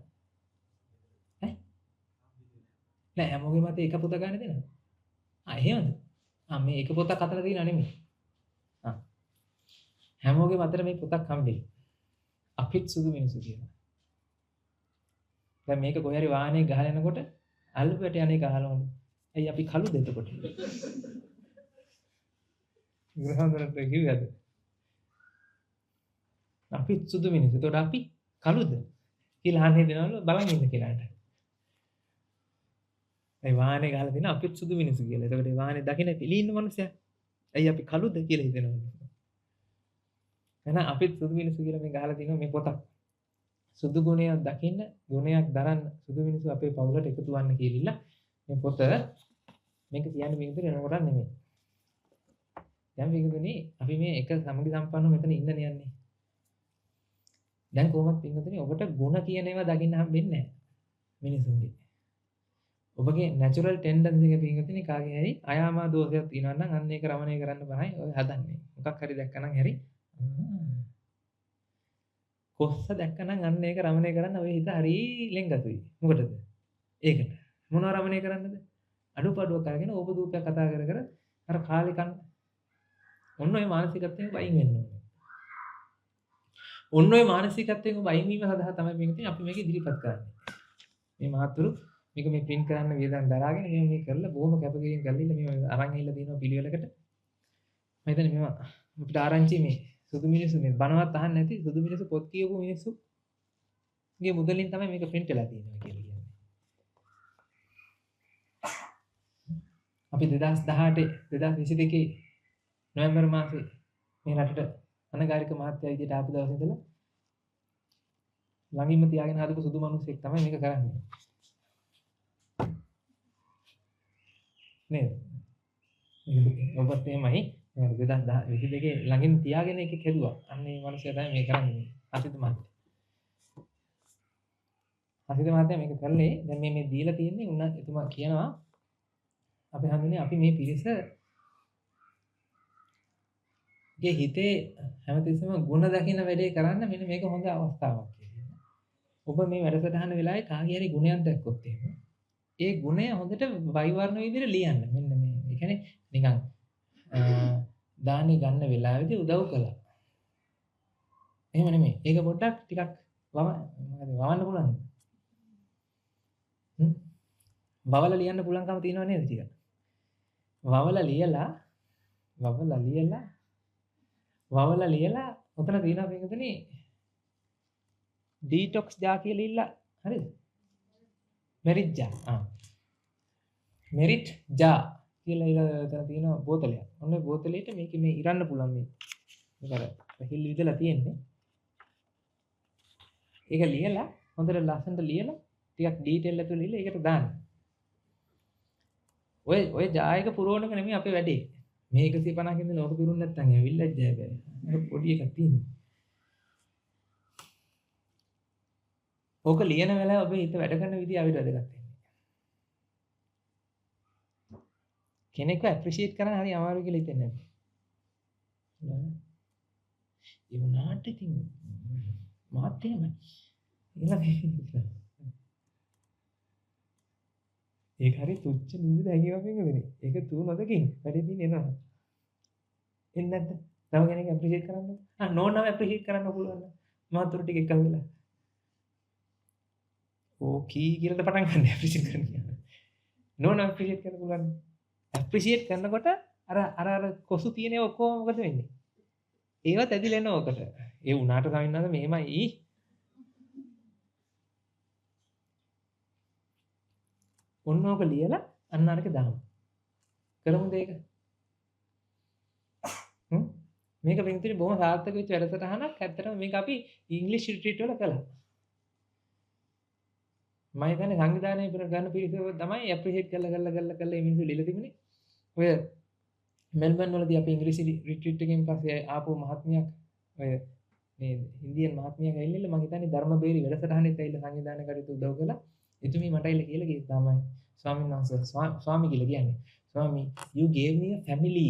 [SPEAKER 1] ඈ? නෑ හැමෝගෙම අතේ එක පොත ගන්න දෙනවද? එහෙමද? මේ එක පොතක් අතර තියෙනව නෙමෙයි. හැමෝගෙම අතර මේ පොතක් හම්බෙයි. අපිත් සුදු මිනිස්සු කියලා. දැන් මේක කොහේ හරි වාහනේ ගහලා යනකොට අල්ලපුවට යන්නේ ගහලවලු. ඇයි අපි කළුද එතකොට? ග්‍රහණයට කිව්වද? අපිත් සුදු මිනිස්සු. එතකොට අපි කළුද? කියලා අහන්නේ දෙනවලු බලන් ඉන්න කෙනාට. ඒ වාහනේ ගහලා දෙන අපිත් සුදු මිනිස්සු කියලා. එතකොට ඒ වාහනේ දකින්න පිළි ඉන්න මනුස්සයා. ඇයි අපි කළුද කියලා හිතනවලු. එහෙනම් අපිත් සුදු මිනිස්සු කියලා මේ ගහලා තිනවා මේ පොතක්. සුදු ගුණයක් දකින්න ගුණයක් දරන්න සුදු මිනිස්සු අපේ පවුලට එකතු වන්න කියලා මේ පොත මේක කියන්නේ මේක දෙන කොටක් නෙමෙයි. දැන් මේකනේ අපි මේ එක සමගි සම්පන්නව මෙතන ඉන්න යන්නේ. දැන් කොහොමද පින්වතුනි ඔබට ಗುಣ කියන ඒවා දකින්න හම්බෙන්නේ නැහැ මිනිසුන්ගේ. ඔබගේ නැචරල් ටෙන්ඩන්සි එක පින්වතුනි කාගේ හරි අයාමා දෝෂයක් තියෙනවා නම් අන්න ඒක රමණය කරන්න බෑ ඔය හදන්නේ. මොකක් හරි දැක්කනම් හරි කොස්ස දැක්කනම් අන්න ඒක රමණය කරන්න ඔය හිත හරි ලෙන්ගතුයි. මොකටද? ඒකට. මොනවා රමණය කරන්නද? අඩුපාඩුවක් අරගෙන ඕප දූපයක් කතා කර කර අර කාලේ කන්න. ඔන්න ඔය මානසිකත්වයෙන් වයින් වෙන්න ඕනේ. ඔන්න ඔය මානසිකත්වයෙන් වයින් වීම සඳහා තමයි මේක අපි මේක ඉදිරිපත් කරන්නේ. මේ මහත්තුරු මේක මේ print කරන්න වියදම් දරාගෙන මේ කරලා බොහොම කැපකිරීම කරලා මේ අරන් ඇවිල්ලා දිනවා පිළිවෙලකට. මම හිතන්නේ මේවා අපිට ආරංචි මේ සුදු මිනිස්සු මේ බණවත් අහන්නේ නැති සුදු මිනිස්සු පොත් කියවපු මිනිස්සුගේ මුදලින් තමයි මේක print වෙලා තියෙනවා කියලා කියන්නේ. අපි 2018 2022 නොවැම්බර් මාසේ මේ රටට අනගාരിക මහත්තයා විදිහට ආපු දවසේ ඉඳලා ළඟින්ම තියාගෙන හදපු සුදු මිනිස්සෙක් තමයි මේක කරන්නේ. නේද? ඔබත් එමයයි 2022 ළඟින් තියාගෙන එක කෙරුවා. අන්න ඒ මිනිස්සයා තමයි මේ කරන්නේ. අසිත මහත්තයා. අසිත මහත්තයා මේක කරන්නේ දැන් මේ දීලා තියෙන්නේ උන්න එතුමා කියනවා අපි හඳුනේ අපි මේ පිරිස ඒ හිතේ හැමතිස්සෙම ಗುಣ දකින්න වැඩේ කරන්න මෙන්න මේක හොඳ අවස්ථාවක් කියලා. ඔබ මේ වැඩසටහන වෙලාවේ කාගේ හරි ගුණයක් දැක්කොත් එහෙම ඒ ගුණය හොඳට වෛවර්ණ විදිහට ලියන්න. මෙන්න මේ. ඒ කියන්නේ නිකන් දානි ගන්න වෙලාවේදී උදව් කළා. එහෙම නෙමෙයි. ඒක පොඩ්ඩක් ටිකක් වවන්න පුළුවන්ද? වවලා ලියන්න පුළුවන්කම තියෙනව නේද ටික? වවලා ලියලා ඔතන තියෙනවා මේකදනේ ඩීටොක්ස් ජා කියලා ඉල්ල හරිද? මෙරිට් ජා. මෙරිට් ජා කියලා එතන තියෙනවා බෝතලයක්. ඔන්න බෝතලෙට මේක මේ ඉරන්න පුළුවන් මේ. මේක හිල් විදලා තියෙන්නේ. ඒක ලියලා හොඳට ලස්සනට ලියලා ටිකක් ඩීටේල් එකතු ලියලා ඒකට දාන්න. ඔය ජායක පුරවනක නෙමෙයි අපේ වැඩේ. මේ 150 කින්ද නෝක පිරුන්නේ නැත්නම් ඒ විල්ලජ්ජය බෑ. අර පොඩි එකක් තියෙනවා. ඕක ලියන වෙලාව ඔබේ හිත වැඩ කරන විදිය අපිට වැදගත් වෙන්නේ. කෙනෙක්ව ඇප්‍රීෂিয়েට් කරන්න හරි අමාරු කියලා හිතෙන්නේ නැහැ. ඒ වුණාට ඉතින් මාත් එහෙමයි. ඒක හරි තුච්ච නින්ද හැංගීමක් වෙනවනේ. ඒක තුනොදකින් වැඩි දින එනවා. එන්නේ නැද්ද? තව කෙනෙක් ඇප්‍රීෂিয়েට් කරන්න. නෝනව ඇප්‍රීෂিয়েට් කරන්න පුළුවන්. මාතුරු ටික එකක් වෙලා. ඕකී කියලාද පටන් ගන්න ඇප්‍රීෂিয়েට් කරන්න කියන්නේ. නෝනව ඇප්‍රීෂিয়েට් කරන්න පුළුවන්. ඇප්‍රීෂিয়েට් කරනකොට අර කොසු තියෙන ඒවා ඔක්කොම මොකද වෙන්නේ? ඒවත් ඇදිලා එනවා ඔකට. ඒ උනාට කමින්නාද මෙහෙමයි. ඔන්න ඕක ලියලා අන්න අරක දාමු. කරමුද ඒක? මේක වෙනතුනේ බොහොම සාර්ථක වෙච්ච වැඩසටහනක්. ඇත්තටම මේක අපි ඉංග්‍රීසි රිට්‍රීට් වල කළා. මම හිතන්නේ සංවිධානයේ ගන්න පිරිස තමයි ඇප්‍රීෂিয়েට් කරලා මේ මිනිස්සු ලියලා තිබුණේ. ඔය මෙල්බන් වලදී අපි ඉංග්‍රීසි රිට්‍රීට් එකකින් පස්සේ ආපු මහත්මියක් ඔය මේ ඉන්දියන් මහත්මියක් ඇවිල්ලා මම හිතන්නේ ධර්මබේරි වැඩසටහනෙත් ඇවිල්ලා සංවිධානය කටයුතු උදව් කළා. එතුමී මට ඇවිල්ලා කියලා ගියේ තමයි ස්වාමීන් වහන්සේ ස්වාමී කියලා කියන්නේ. ස්වාමී you gave me a family.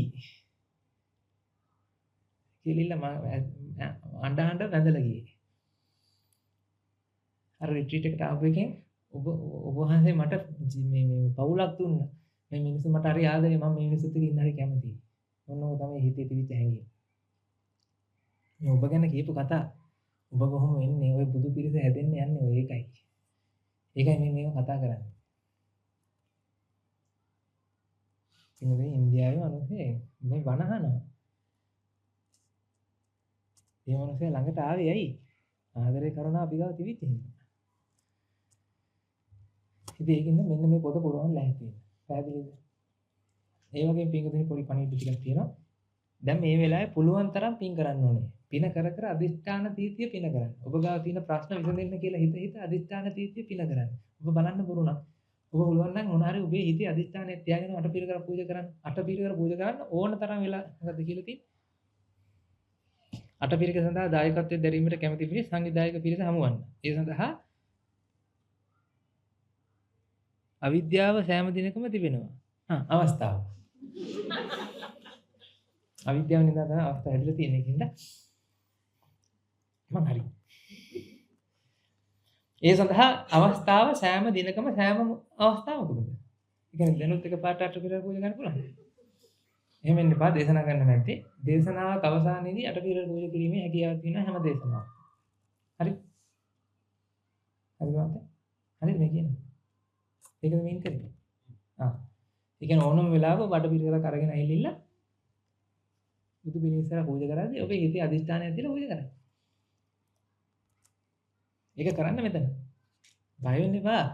[SPEAKER 1] කියලා මම අඬ වැඳලා ගියේ. අර රිට්‍රීට් එකට ආපු එකෙන් ඔබ වහන්සේ මට මේ පවුලක් දුන්නා. මේ මිනිස්සු මට හරි ආදරේ මම මේ මිනිස්සුත් එක්ක ඉන්න හරි කැමතියි. මොන ඕක තමයි හිතේ තිබිච්ච හැඟීම. මේ ඔබ ගැන කියපු කතා ඔබ කොහොම වෙන්නේ ඔය බුදු පිරිස හැදෙන්න යන්නේ ඔය ඒකයි. ඒකයි මේ මේව කතා කරන්නේ. ඉතින් ඉන්දියාවේ මිනිස්සේ මේ බනහනවා. ඒ මිනිස්සේ ළඟට ආවේ ඇයි? ආදරේ කරුණා අපි ගාව තිබිච්ච හින්දා. ඉතින් ඒකින්ද මෙන්න මේ පොත පුරවන්න ලෑස්ති වෙන්න. පැහැදිලිද? ඒ වගේම පින්කතුනි පොඩි පණිවිඩ ටිකක් තියෙනවා. දැන් මේ වෙලාවේ පුළුවන් තරම් පින් කරන්න ඕනේ. පින කර කර අදිෂ්ඨාන තීතිය පින කරන්න. ඔබ ගාව තියෙන ප්‍රශ්න විසඳෙන්න කියලා හිත අදිෂ්ඨාන තීතිය පින කරන්න. ඔබ බලන්න බුරුණා. ඔබ පුළුවන් නම් මොන හරි ඔබේ හිතේ අදිෂ්ඨානයක් තියාගෙන අටපිරිකර පූජා කරන්න. අටපිරිකර පූජා කරන්න ඕන තරම් වෙලා මොකද කියලා තියෙන්නේ. අටපිරිකර සඳහා දායකත්වයෙන් දැරීමට කැමති පිරිස සංවිධායක පිරිස හමුවන්න. ඒ සඳහා අවිද්‍යාව සෑම දිනකම තිබෙනවා. අවස්ථාව. අවිද්‍යාව නිසා තමයි අවස්ථාව හැදලා තියෙන්නේ කින්ද මං හරි. ඒ සඳහා අවස්ථාව සෑම දිනකම සෑම අවස්ථාවකම. ඒ කියන්නේ දැනුත් එක පාට අටපිරිකර පූජා කරන්න පුළුවන්. එහෙම වෙන්න එපා දේශනා කරන්න මැද්දේ. දේශනාවක අවසානයේදී අටපිරිකර පූජා කිරීමේ හැකියාවක් තියෙන හැම දේශනාවක්. හරි? හරිද මන්ට? හරිද මේ කියන්නේ? ඒකද මේන් කරේ. ඒ කියන්නේ ඕනම වෙලාවක අටපිරිකරක් අරගෙන ඇවිල්ලා බුදු පිළිසර පූජා කරද්දී ඔබේ හිතේ අදිෂ්ඨානයක් දීලා පූජා කරන්න. ඒක කරන්න මෙතන. බය වෙන්න එපා.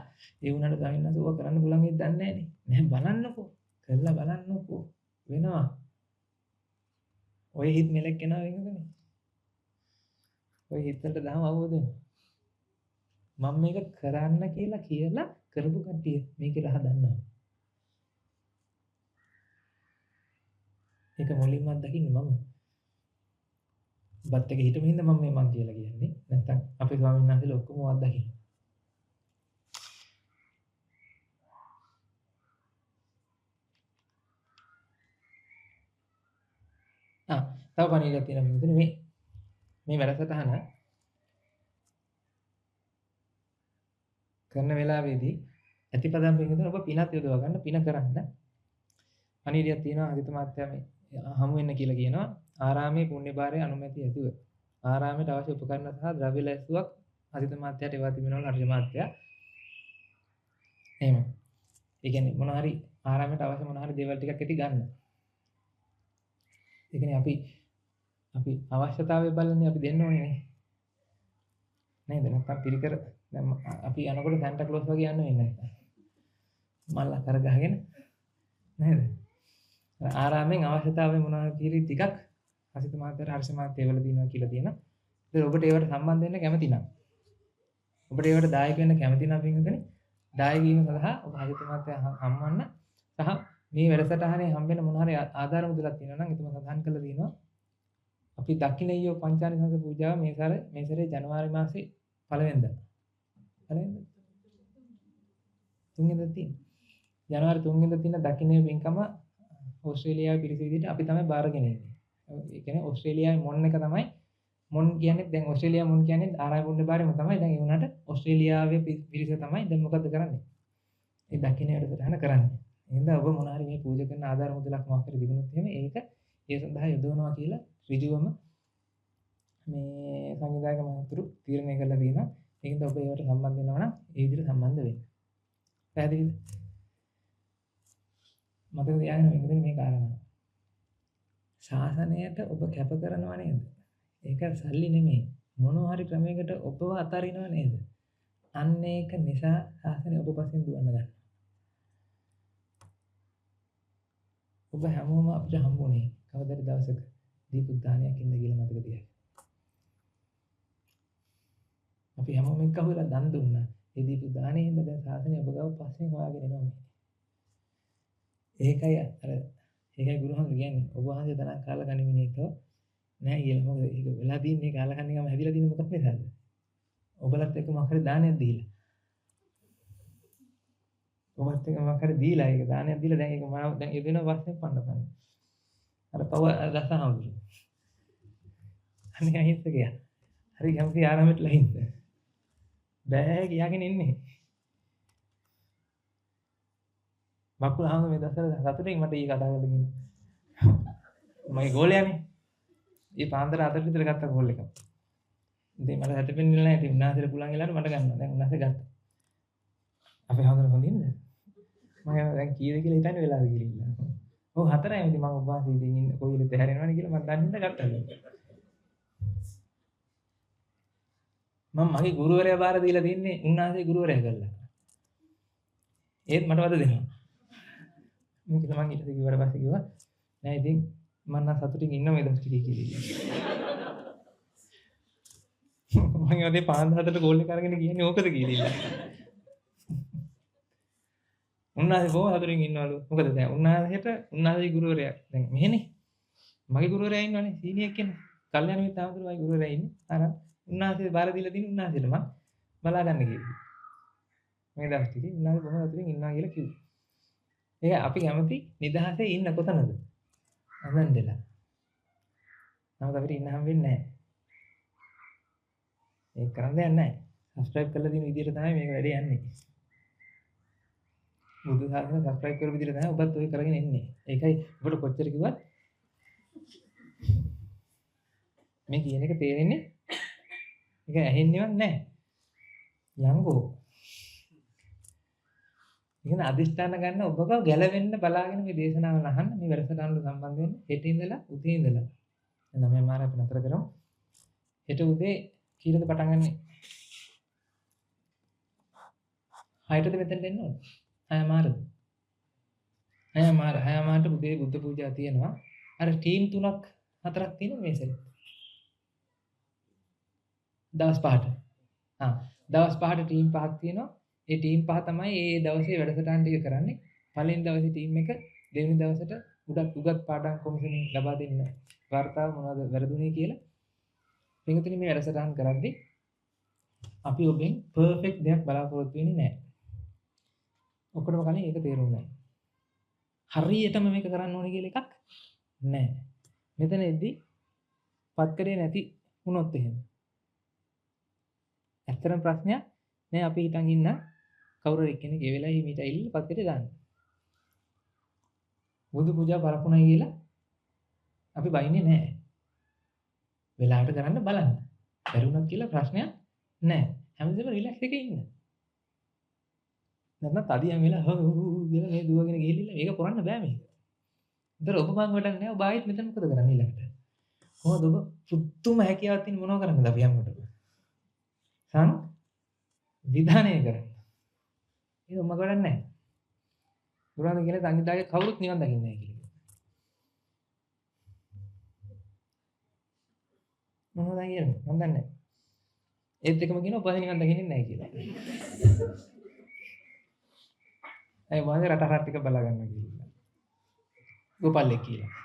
[SPEAKER 1] ඒ වුණාට ස්වාමීන් වහන්සේ ඕක කරන්න පුළුවන් වෙද්ද දන්නේ නැහනේ. නැහැ බලන්නකෝ. කරලා බලන්නකෝ. වෙනවා. ඔය හිත මෙලෙක් එනවා වෙනකනේ. ඔය හිතට දහම අවබෝධ වෙනවා. මම මේක කරන්න කියලා කරපු කට්ටිය මේකේ රහ දන්නවා. ඒක මුලින්ම දකින්න මම. බත් එක හිටම හින්දා මම මේ මං කියලා කියන්නේ. නැත්තම් අපේ ස්වාමීන් වහන්සේලා ඔක්කොම වත් දකින්න. තව පණිවිඩයක් තියෙනවා පින්වතුනි මේ වැඩසටහන කරන වෙලාවේදී ඇතිපදම් පින්වතුනි ඔබ පිනත් යොදවා ගන්න පින කරන්න. පණිවිඩයක් තියෙනවා අදිත මාත්‍යා මේ හමු වෙන්න කියලා කියනවා. ආරාමයේ පුණ්‍ය භාරයේ අනුමැතිය ඇතුව ආරාමයට අවශ්‍ය උපකරණ සහ ද්‍රව්‍ය ලැස්තුවක් අදිත මාත්‍යාට එවා තිබෙනවා අර්ජ මාත්‍යා. එහෙම. ඒ කියන්නේ මොන හරි ආරාමයට අවශ්‍ය මොන හරි දේවල් ටිකක් ඇති ගන්න. ඒ කියන්නේ අපි අවශ්‍යතාවය බලන්නේ අපි දෙන්න ඕනේ නේ. නේද? නැත්නම් පිළිකර දැන් අපි යනකොට සැන්ටා ක්ලෝස් වගේ යන්න වෙන්නේ නැහැ. මල්ලා කර ගහගෙන නේද? ආරාමෙන් අවශ්‍යතාවය මොනවද කියලා ටිකක් අසිත මාත්‍යාට හර්ෂ මාත්‍යා වල දිනවා කියලා තියෙනවා. ඉතින් ඔබට ඒවට සම්බන්ධ වෙන්න කැමති නම් ඔබට ඒවට දායක වෙන්න කැමති නම් පින්වතුනි දායක වීම සඳහා ඔබ අසිත මාත්‍යා හම්වන්න සහ මේ වැඩසටහනේ හම්බෙන මොන හරි ආධාර මුදලක් තියෙනවා නම් එතුමා සඳහන් කරලා දිනවා. අපි දක්ෂිනේයෝ පංචානිසංස පූජාව මේ සැරේ ජනවාරි මාසේ පළවෙනිදා. තුන්වෙනිදා තියෙන. ජනවාරි 3 වෙනිදා තියෙන දක්ෂිනේය පින්කම ඕස්ට්‍රේලියාවේ පිරිස විදිහට අපි තමයි බාරගෙන ඉන්නේ. ඒ කියන්නේ ඕස්ට්‍රේලියාවේ මොන් එක තමයි මොන් කියන්නේ දැන් ඕස්ට්‍රේලියාව මොන් කියන්නේ ආරාම පුණ්‍ය භාරෙම තමයි. දැන් ඒ වුණාට ඕස්ට්‍රේලියාවේ පිරිස තමයි දැන් මොකද්ද කරන්නේ? ඒ දක්ෂිනේය වැඩසටහන කරන්නේ. එහෙනම් ඔබ මොන හරි මේ පූජා කරන ආධාර මුදලක් මොකක් හරි තිබුණොත් එහෙම ඒක ඒ සඳහා යොදවනවා කියලා ඍජුවම මේ සංවිධායක මහතුරු තීරණය කරලා තියෙනවා. ඒකෙන්ද ඔබ ඒවට සම්බන්ධ වෙනවා නම් ඒ විදිහට සම්බන්ධ වෙන්න. පැහැදිලිද? මතක තියාගන්න මේකද මේ කාරණා. ශාසනයට ඔබ කැප කරනවා නේද? ඒක සල්ලි නෙමෙයි. මොනවා හරි ක්‍රමයකට ඔබව අතාරිනව නේද? අන්න ඒක නිසා ශාසනය ඔබ පස්සෙන් දුවන්න ගන්නවා. ඔබ හැමෝම අපිට හම්බුනේ කවදාද දවසක දීපු දානයක් ඉන්න කියලා මතක තියාගන්න. අපි හැමෝම එක්ක හොයලා දන් දුන්නා. ඒ දීපු දානේ හින්දා දැන් ශාසනය ඔබ ගාව පස්සෙන් හොයාගෙන එනවා මේ. ඒකයි ගුරුහාමුදුරු කියන්නේ ඔබ වහන්සේ තරම් කාලා කණිමිනේතෝ නෑ කියලා. මොකද ඒක වෙලා තින්නේ කාලා කන්නේ ගම හැදිලා තින්නේ මොකක් නිසාද? ඔබලත් එක්ක මොකක් හරි දානයක් දීලා. ඔබත් එක්ක මොකක් හරි දීලා ඒක දානයක් දීලා දැන් ඒක මම දැන් ඒ දෙනවා වස්නේ පන්නපන්න. අර පව දසහාමුදුරු. අනේ අහිංසකයා. හරි කැමති ආරාමෙට ලහින්න. බෑ කියාගෙන ඉන්නේ. මකුල ආව මේ දසර සතුටින් මට ඊ කතා කරලා ගිහින්. මගේ ගෝලයානේ. ඊ පාන්දර 4ට විතර ගත්ත ගෝල් එකක්. ඉතින් මට හැතපෙන්නේ නැහැ. ඉතින් උන්වහන්සේට පුළුවන් වෙලාවට මට ගන්නවා. දැන් උන්වහන්සේ ගත්තා. අපේ හඳුන හොඳින්ද? මම දැන් කීයද කියලා හිතන්නේ වෙලාව ගිහිල්ලා. ඔව් 4යි. ඉතින් මම උපවාසයේ ඉතින් ඉන්න කොයිලෙත් හැරෙනවනේ කියලා මම දන්නේ නැහැ ගත්තා. මම මගේ ගුරුවරයා බාර දීලා තින්නේ උන්වහන්සේ ගුරුවරයා කළා. ඒත් මට වද දෙනවා. මේක මම ඊට කිව්වට පස්සේ කිව්වා නෑ ඉතින් මම නම් සතුටින් ඉන්න මේ දවස් ටිකේ කියලා. මම යෝදේ 5-4ට ගෝල් එක අරගෙන ගියන්නේ ඕකද කියලා. උන්වහන්සේ බොහොම සතුටින් ඉන්නවලු. මොකද දැන් උන්වහන්සේ ගුරුවරයා දැන් මෙහෙනේ. මගේ ගුරුවරයා ඉන්නවනේ සීනියෙක් කෙනෙක්. කල්යනා මිත්‍ර ආමතුරු මගේ ගුරුවරයා ඉන්නේ. අර උන්වහන්සේ බාර දීලා දින උන්වහන්සේට මම බලා ගන්න කිව්වා. මේ දවස් ටිකේ උන්වහන්සේ බොහොම සතුටින් ඉන්නවා කියලා කිව්වා. ඒක අපි කැමති නිදහසේ ඉන්න කොතනද? අනන්දලා. නමුත් අපිට ඉන්න හම් වෙන්නේ නැහැ. ඒක කරන්න දෙයක් නැහැ. සබ්ස්ක්‍රයිබ් කරලා දින විදියට තමයි මේක වැඩේ යන්නේ. බුදු සාසන සබ්ස්ක්‍රයිබ් කරපු විදියට තමයි ඔබත් ඔය කරගෙන එන්නේ. ඒකයි ඔබට කොච්චර කිව්වත් මේ කියන එක තේරෙන්නේ ඒක ඇහෙන්නේවත් නැහැ. යංගෝ ඉගෙන අදිෂ්ඨාන ගන්න ඔබව ගැලවෙන්න බලාගෙන මේ දේශනාව අහන්න මේ වැඩසටහනට සම්බන්ධ වෙන්න හෙට ඉඳලා උදේ ඉඳලා දැන් 9 මාර අපි නතර කරමු හෙට උදේ කීයටද පටන් ගන්නෙ 6ටද මෙතෙන්ට එන්න ඕනේ 6 මාරද 6 මාරට උදේ බුද්ධ පූජා තියෙනවා අර ටීම් 3ක් 4ක් තියෙනවා මේ සැරේ දවස් 5ට දවස් 5ට ටීම් 5ක් තියෙනවා ඒ ටීම් පහ තමයි ඒ දවසේ වැඩසටහන් ටික කරන්නේ. පළවෙනි දවසේ ටීම් එක දෙවෙනි දවසට උගත් පාඩම් කොමිෂනින් ලබා දෙන්න වார்த்தාව මොනවද වැරදුනේ කියලා. පින්තුනි මේ වැඩසටහන් කරද්දී අපි ඔබෙන් පර්ෆෙක්ට් දෙයක් බලාපොරොත්තු වෙන්නේ නැහැ. ඔක්කොටම කලින් ඒක තේරුම් ගන්න. හරියටම මේක කරන්න ඕනේ කියලා එකක් නැහැ. මෙතනදී පත්කඩේ නැති වුණොත් එහෙම. ඇත්තටම ප්‍රශ්නයක් නෑ අපි හිතන් ඉන්න කවුරු එක්කෙනෙක් ඒ වෙලාවේ මීට ඇවිල්ලා පත්කඩේ දාන්න. බුදු පූජා පරපුණයි කියලා අපි බයින්නේ නෑ. වෙලාවට කරන්න බලන්න. බැරිුණත් කියලා ප්‍රශ්නයක් නෑ. හැමදේම රිලැක්ස් එකේ ඉන්න. නැත්නම් තදියම් වෙලා කියලා මේ දුවගෙන ගිහිල්ලා මේක කරන්න බෑ මේක. ඒතර ඔබ මං වැඩක් නෑ. ඔබ ආයෙත් මෙතන මොකද කරන්නේ ඊළඟට? කොහොමද ඔබ පුදුම හැකියාවක් තියෙන මොනව කරන්නද අපි යන්නකොට? විධානය කරන්න. ඒක ඔබ වැඩක් නෑ. බුදුරාම කියන සංගීතයේ කවුරුත් නිවන් දකින්නේ නැහැ කියලා. මොනවද කියන්නේ? මම දන්නේ නැහැ. ඒත් එකම කියන ඔබ නිවන් දකින්නේ නැහැ කියලා. ඒ වගේ රට ටික බලා ගන්නවා කියලා. ගෝපල්ලෙක් කියලා.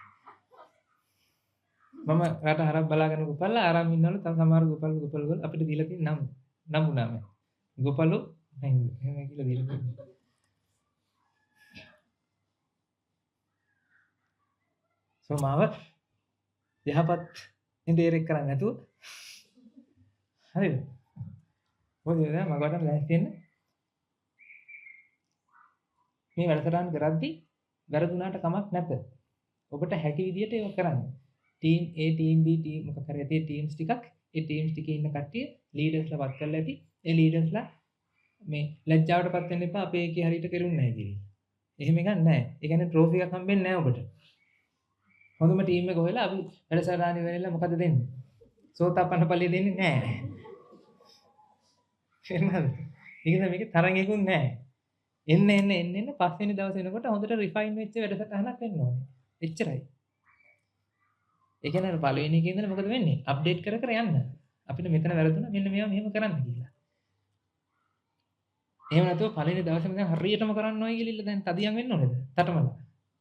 [SPEAKER 1] මම රට හරක් බලාගෙන ගෝපල්ලා ආරාම ඉන්නවලු තව සමහර ගෝපල් අපිට දීලා තියෙන නම් වුණාම. ගෝපල්ලෝ එහෙම කියලා දීලා තියෙනවා. මාව යහපත් ඉන්දියරෙක් කරන්නේ නැතුව හරිද? මොකද මම ගොඩක් ලෑස්ති වෙන්න මේ වැඩසටහන් කරද්දි වැරදුනාට කමක් නැත. ඔබට හැකි විදියට ඒක කරන්න. Team A, team B, team මොකක් හරි ඇති ටීම්ස් ටිකක් ඒ ටීම්ස් ටිකේ ඉන්න කට්ටිය ලීඩර්ස්ලා වත් කරලා ඇති. ඒ ලීඩර්ස්ලා මේ ලැජ්ජාවටපත් වෙන්න එපා අපේ එකේ හරියට කරුන්නේ නැහැ කියලා. එහෙම එකක් නැහැ. ඒ කියන්නේ ට්‍රෝෆි එකක් හම්බෙන්නේ නැහැ ඔබට. හොඳම ටීම් එක හොයලා අපි වැඩසටහන ඉවරලා මොකද දෙන්නේ? සෝතාපන්න ඵලෙ දෙන්නේ නැහැ. එහෙමද? මේකේ තරංගෙකුත් නැහැ. එන්න පස්වෙනි දවසේ එනකොට හොඳට රිෆයින් වෙච්ච වැඩසටහනක් වෙන්න ඕනේ. එච්චරයි. ඒ කියන්නේ පළවෙනි එකේ ඉඳලා මොකද වෙන්නේ? අප්ඩේට් කර කර යන්න. අපිට මෙතන වැරදුනා මෙන්න මේවා මෙහෙම කරන්න කියලා. එහෙම නැතුව පළවෙනි දවසේම දැන් හරියටම කරන්න ඕයි කියලා දැන් තදියම් වෙන්න ඕනේද? තටමලා.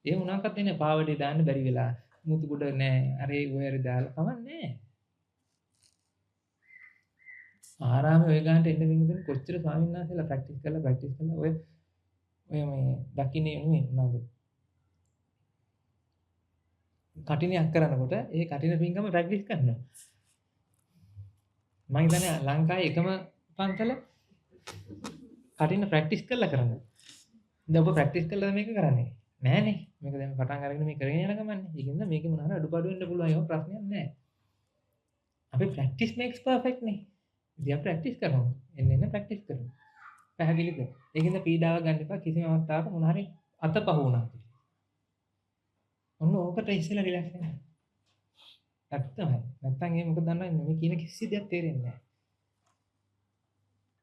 [SPEAKER 1] ඒ වුණාකත් එන්නේ පාවඩේ දාන්න බැරි වෙලා. මුතු කුඩ නැහැ. අරේ ඔය හරි දාලා කමක් නැහැ. ආරාමයේ ඔය ගන්නට එන්න වින්දුනේ කොච්චර ස්වාමීන් වහන්සේලා ප්‍රැක්ටිස් කරලා ඔය මේ දකින්නේ නෙමෙයි මොනවාද? කටිනයක් කරනකොට ඒ කටින පින්කම ප්‍රැක්ටිස් කරනවා. මම හිතන්නේ ලංකාවේ එකම පන්සල කටින ප්‍රැක්ටිස් කරලා කරනවා. දැන් ඔබ ප්‍රැක්ටිස් කළාද මේක කරන්නේ? නෑනේ. මේක දැන් පටන් අරගෙන මේ කරගෙන යන ගමන්නේ. ඒකින්ද මේකේ මොනවා හරි අඩුපාඩු වෙන්න පුළුවන්. ඒක ප්‍රශ්නයක් නෑ. අපි ප්‍රැක්ටිස් මේක්ස් පර්ෆෙක්ට් නේ. ඉතින් ප්‍රැක්ටිස් කරනවා. එන්න ප්‍රැක්ටිස් කරනවා. පැහැදිලිද? ඒකින්ද පීඩාවක් ගන්න එපා කිසිම අවස්ථාවක මොනවා හරි අතපහ වුණා. ඔන්න ඕකට ඉස්සෙල්ලා රිලැක්ස් වෙන්න. ඇත්තමයි. නැත්තම් ඒ මොකද දන්නවද මේ කියන කිසි දෙයක් තේරෙන්නේ නැහැ.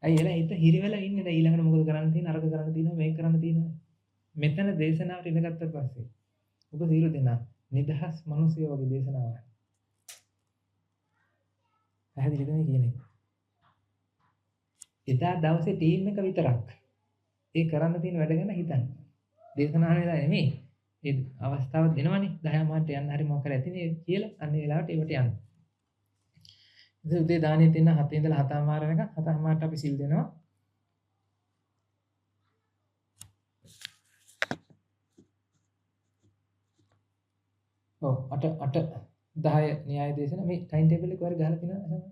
[SPEAKER 1] අය එලා හිත හිර වෙලා ඉන්නේ. දැන් ඊළඟට මොකද කරන්න තියෙන්නේ? අරක කරන්න තියෙනවා, මේක කරන්න තියෙනවා. මෙතන දේශනාවට ඉඳගත්තට පස්සේ ඔබ සියලු දෙනා නිදහස් මිනිස්සුયો වගේ දේශනාවක්. පැහැදිලිද මේ කියන්නේ? එදා දවසේ ටීම් එක විතරක් ඒ කරන්න තියෙන වැඩ ගැන හිතන්න. දේශනාව නේද නෙමෙයි. ඒ අවස්ථාව දෙනවනේ 10 මාට යන්න හරි මොකක් හරි ඇතිනේ කියලා අන්න ඒ වෙලාවට ඒවට යන්න. ඉතින් උදේ දානිය තියෙන 7 ඉඳලා 7 මාර වෙනකන් 7 මාට අපි සිල් දෙනවා. ඔව් 8 10 න්‍යාය දේශන මේ ටයිම් ටේබල් එක වර ගහලා තියෙනවද?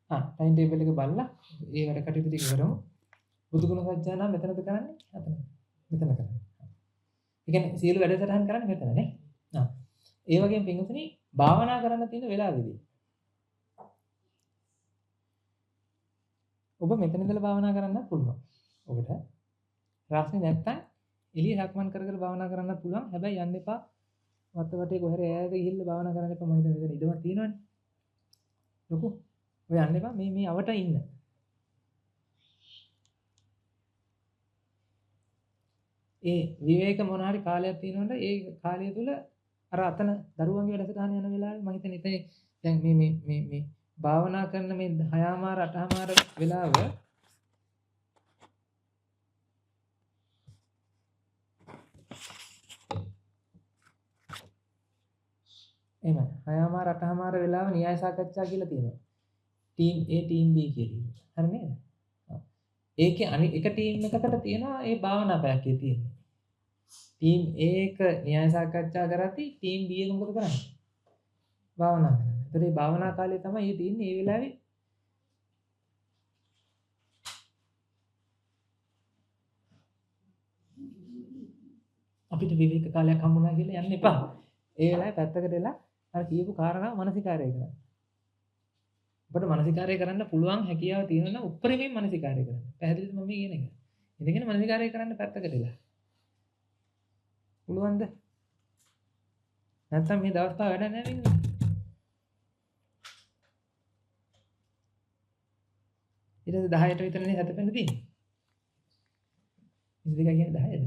[SPEAKER 1] ටයිම් ටේබල් එක බලලා ඒ වැඩ කටයුතු ටික කරමු. බුදුගුණ සත්‍යනා මෙතනද කරන්නේ? අතන. මෙතන කරන්නේ. ඒ කියන්නේ සියලු වැඩසටහන් කරන්නේ මෙතන නේ. ඒ වගේම පින්වතුනි භාවනා කරන්න තියෙන වෙලාවෙදී ඔබ මෙතන ඉඳලා භාවනා කරන්නත් පුළුවන්. ඔබට රාස්නේ නැත්තම් එළිය සක්මන් කර කර භාවනා කරන්නත් පුළුවන්. හැබැයි යන්න එපා වත්ත වටේ කොහෙර ඈත ගිහිල්ලා භාවනා කරන්න එපා. මම හිතන්නේ මෙතන ඉඩමක් තියෙනවනේ. ලොකු. ඔය යන්න එපා මේ අවට ඉන්න. ඒ විවේක මොන හරි කාලයක් තියෙනවනේ ඒ කාලය තුල අර අතන දරුවන්ගේ වැඩසටහන යන වෙලාවේ මම හිතන්නේ එතන දැන් මේ භාවනා කරන මේ 6මාර 8මාර වෙලාව එහෙම 6මාර 8මාර වෙලාව න්‍යාය සාකච්ඡා කියලා තියෙනවා. ටීම් A ටීම් B කියලා. හරි නේද? ඒකේ අනිත් එක ටීම් එකකට තියෙනවා ඒ භාවනා පැයකේ තියෙන්නේ. ටීම් A එක න්‍යාය සාකච්ඡා කරද්දී ටීම් B එක මොකද කරන්නේ? භාවනා කරනවා. ඒතරේ භාවනා කාලේ තමයි ඊ තියෙන්නේ ඒ වෙලාවේ අපිට විවේක කාලයක් හම්බුනා කියලා යන්න එපා. ඒ වෙලාවේ පැත්තකට වෙලා අර කියපු කාරණා මානසිකාරය කරන්න. ඔබට මානසිකාරය කරන්න පුළුවන් හැකියාව තියෙනවා නම් උපරිමයෙන් මානසිකාරය කරන්න. පැහැදිලිද මම මේ කියන එක? ඉඳගෙන මානසිකාරය කරන්න පැත්තකට වෙලා. පුළුවන්ද? නැත්නම් මේ දවස් පහ වැඩ නැහැ නේද? ඊට පස්සේ 10ට විතරනේ හැතපෙන්න තියෙන්නේ. 22 කියන්නේ 10ද?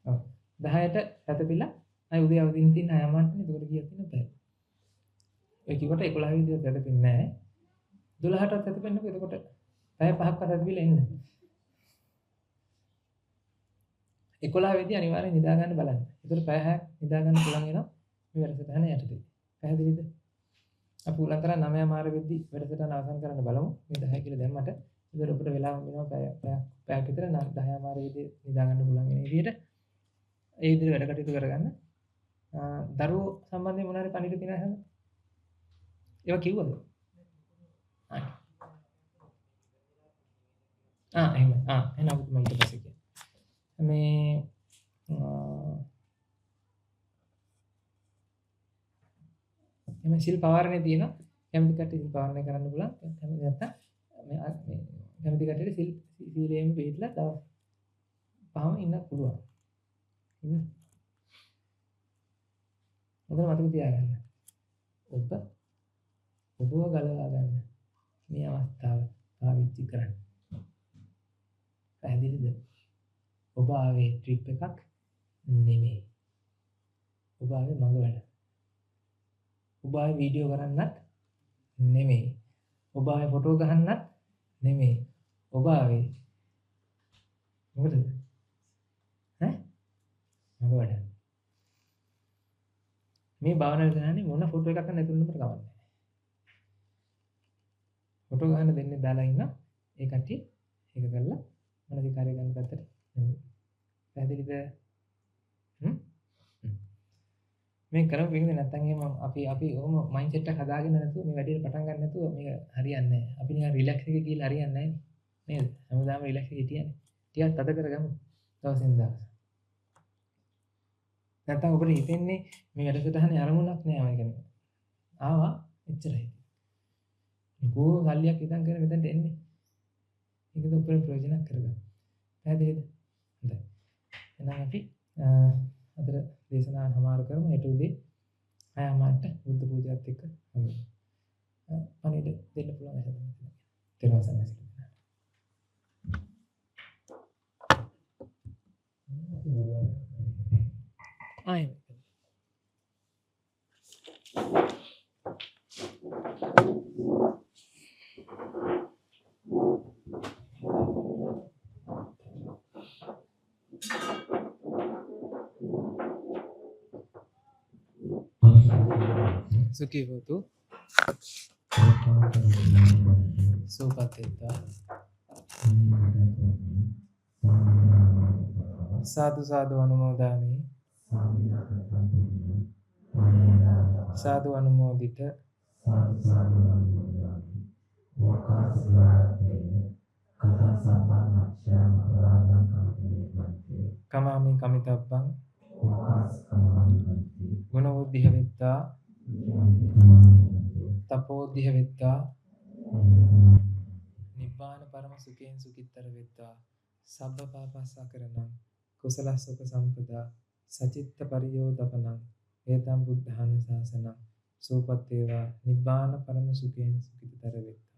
[SPEAKER 1] ඔව්. 10ට හැතපිලා අය උදේ අවදිින් තියෙන 6 මාටනේ. ඒකට කීයක් තියෙනවද? ඔය කිව්වට 11 විදියට හැතපෙන්නේ නැහැ. 12ටත් හැතපෙන්නකො. එතකොට පැය 5ක්වත් හැතපිලා එන්න. 11 වෙදී අනිවාර්යෙන් නිදා ගන්න බලන්න. ඒතර පැය 6ක් නිදා ගන්න පුළුවන් වෙනවා මේ වැඩසටහන යටතේ. පැහැදිලිද? අපි උලන්තර 9 මාර වෙද්දී වැඩසටහන අවසන් කරන්න බලමු. මේ 10 කියලා දැම්මට ඒතර අපිට වෙලා වෙනවා පැයක් විතර 10 මාර වෙදී නිදා ගන්න පුළුවන් වෙන විදිහට ඒ විදිහට වැඩ කටයුතු කරගන්න. දරුවෝ සම්බන්ධයෙන් මොන හරි පණිවිඩ තියෙනවද? ඒවා කිව්වද? එහෙම. එහෙනම් අපි මම ඊට පස්සේ කියන්න. මේ එමෙ සිල් පවාරණේ තියෙනවා. කැමති කට්ටිය සිල් පවාරණය කරන්න පුළුවන්. කැමති නැත්නම් මේ කැමති කට්ටියට සීලයෙන් පිළිපදලා තව පහම ඉන්න පුළුවන්. ඉන්න. මොකද මතක තියාගන්න. ඔබව ගලවා ගන්න මේ අවස්ථාව පාවිච්චි කරන්න. පැහැදිලිද? ඔබ ආවේ ට්‍රිප් එකක් නෙමෙයි. ඔබ ආවේ මඟ වැඩ. ඔබ ආවේ වීඩියෝ කරන්නත් නෙමෙයි. ඔබ ආවේ ෆොටෝ ගහන්නත් නෙමෙයි. ඔබ ආවේ මොකටද? මඟ වැඩ. මේ භාවනා විද්‍යාවේ මොන ෆොටෝ එකක් ගන්න නැතුනම කවන්නේ. ෆොටෝ ගන්න දෙන්නේ දාලා ඉන්න ඒ කට්ටිය ඒක කරලා මනසිකාරය ගන්න පැත්තට යමු. පැහැදිලිද? මේ කරමු වෙන්නේ නැත්නම් එහෙම අපි ඔහොම මයින්ඩ් සෙට් එක හදාගෙන නැතුව මේ වැඩේට පටන් ගන්න නැතුව මේක හරියන්නේ නැහැ. අපි නිකන් රිලැක්ස් එකේ කියලා හරියන්නේ නැහැ නේද? හැමදාම රිලැක්ස් එකේ හිටියනේ. ටිකක් තද කරගමු දවසින් දවස. නැත්නම් ඔබට හිතෙන්නේ මේ වැඩසටහනේ අරමුණක් නෑ මම කියන්නේ. ආවා එච්චරයි. ලොකු සල්ලියක් ඉදන් කරගෙන මෙතනට එන්නේ. ඒකද උපරිම ප්‍රයෝජනක් කරගන්න. පැහැදිලිද? හොඳයි. එහෙනම් අපි අදට දේශනාව හමාර කරමු. හෙට උදේ 6:00ට බුද්ධ පූජාවත් එක්ක හමු. පණිවිඩ දෙන්න පුළුවන් එහෙනම්. තෙරුවන් සරණයි. ආයෙ සුඛී හොතු සෝපතේත සාදු සාදු අනුමෝදාමි සාදු අනුමෝදිත කමාමි කමිතබ්බං ගුණවෘද්ධිය වෙත්තා තපෝධිය වෙත්තා නිබ්බාන පරම සුඛයෙන් සුඛිතර වෙත්තා සබ්බ පාපස්සකරණං කුසලස්සක සම්පදා සචිත්ත පරියෝදපනං ඒතම් බුද්ධාන ශාසනං සෝපත්තේවා නිබ්බාන පරම සුඛයෙන් සුඛිතර වෙත්තා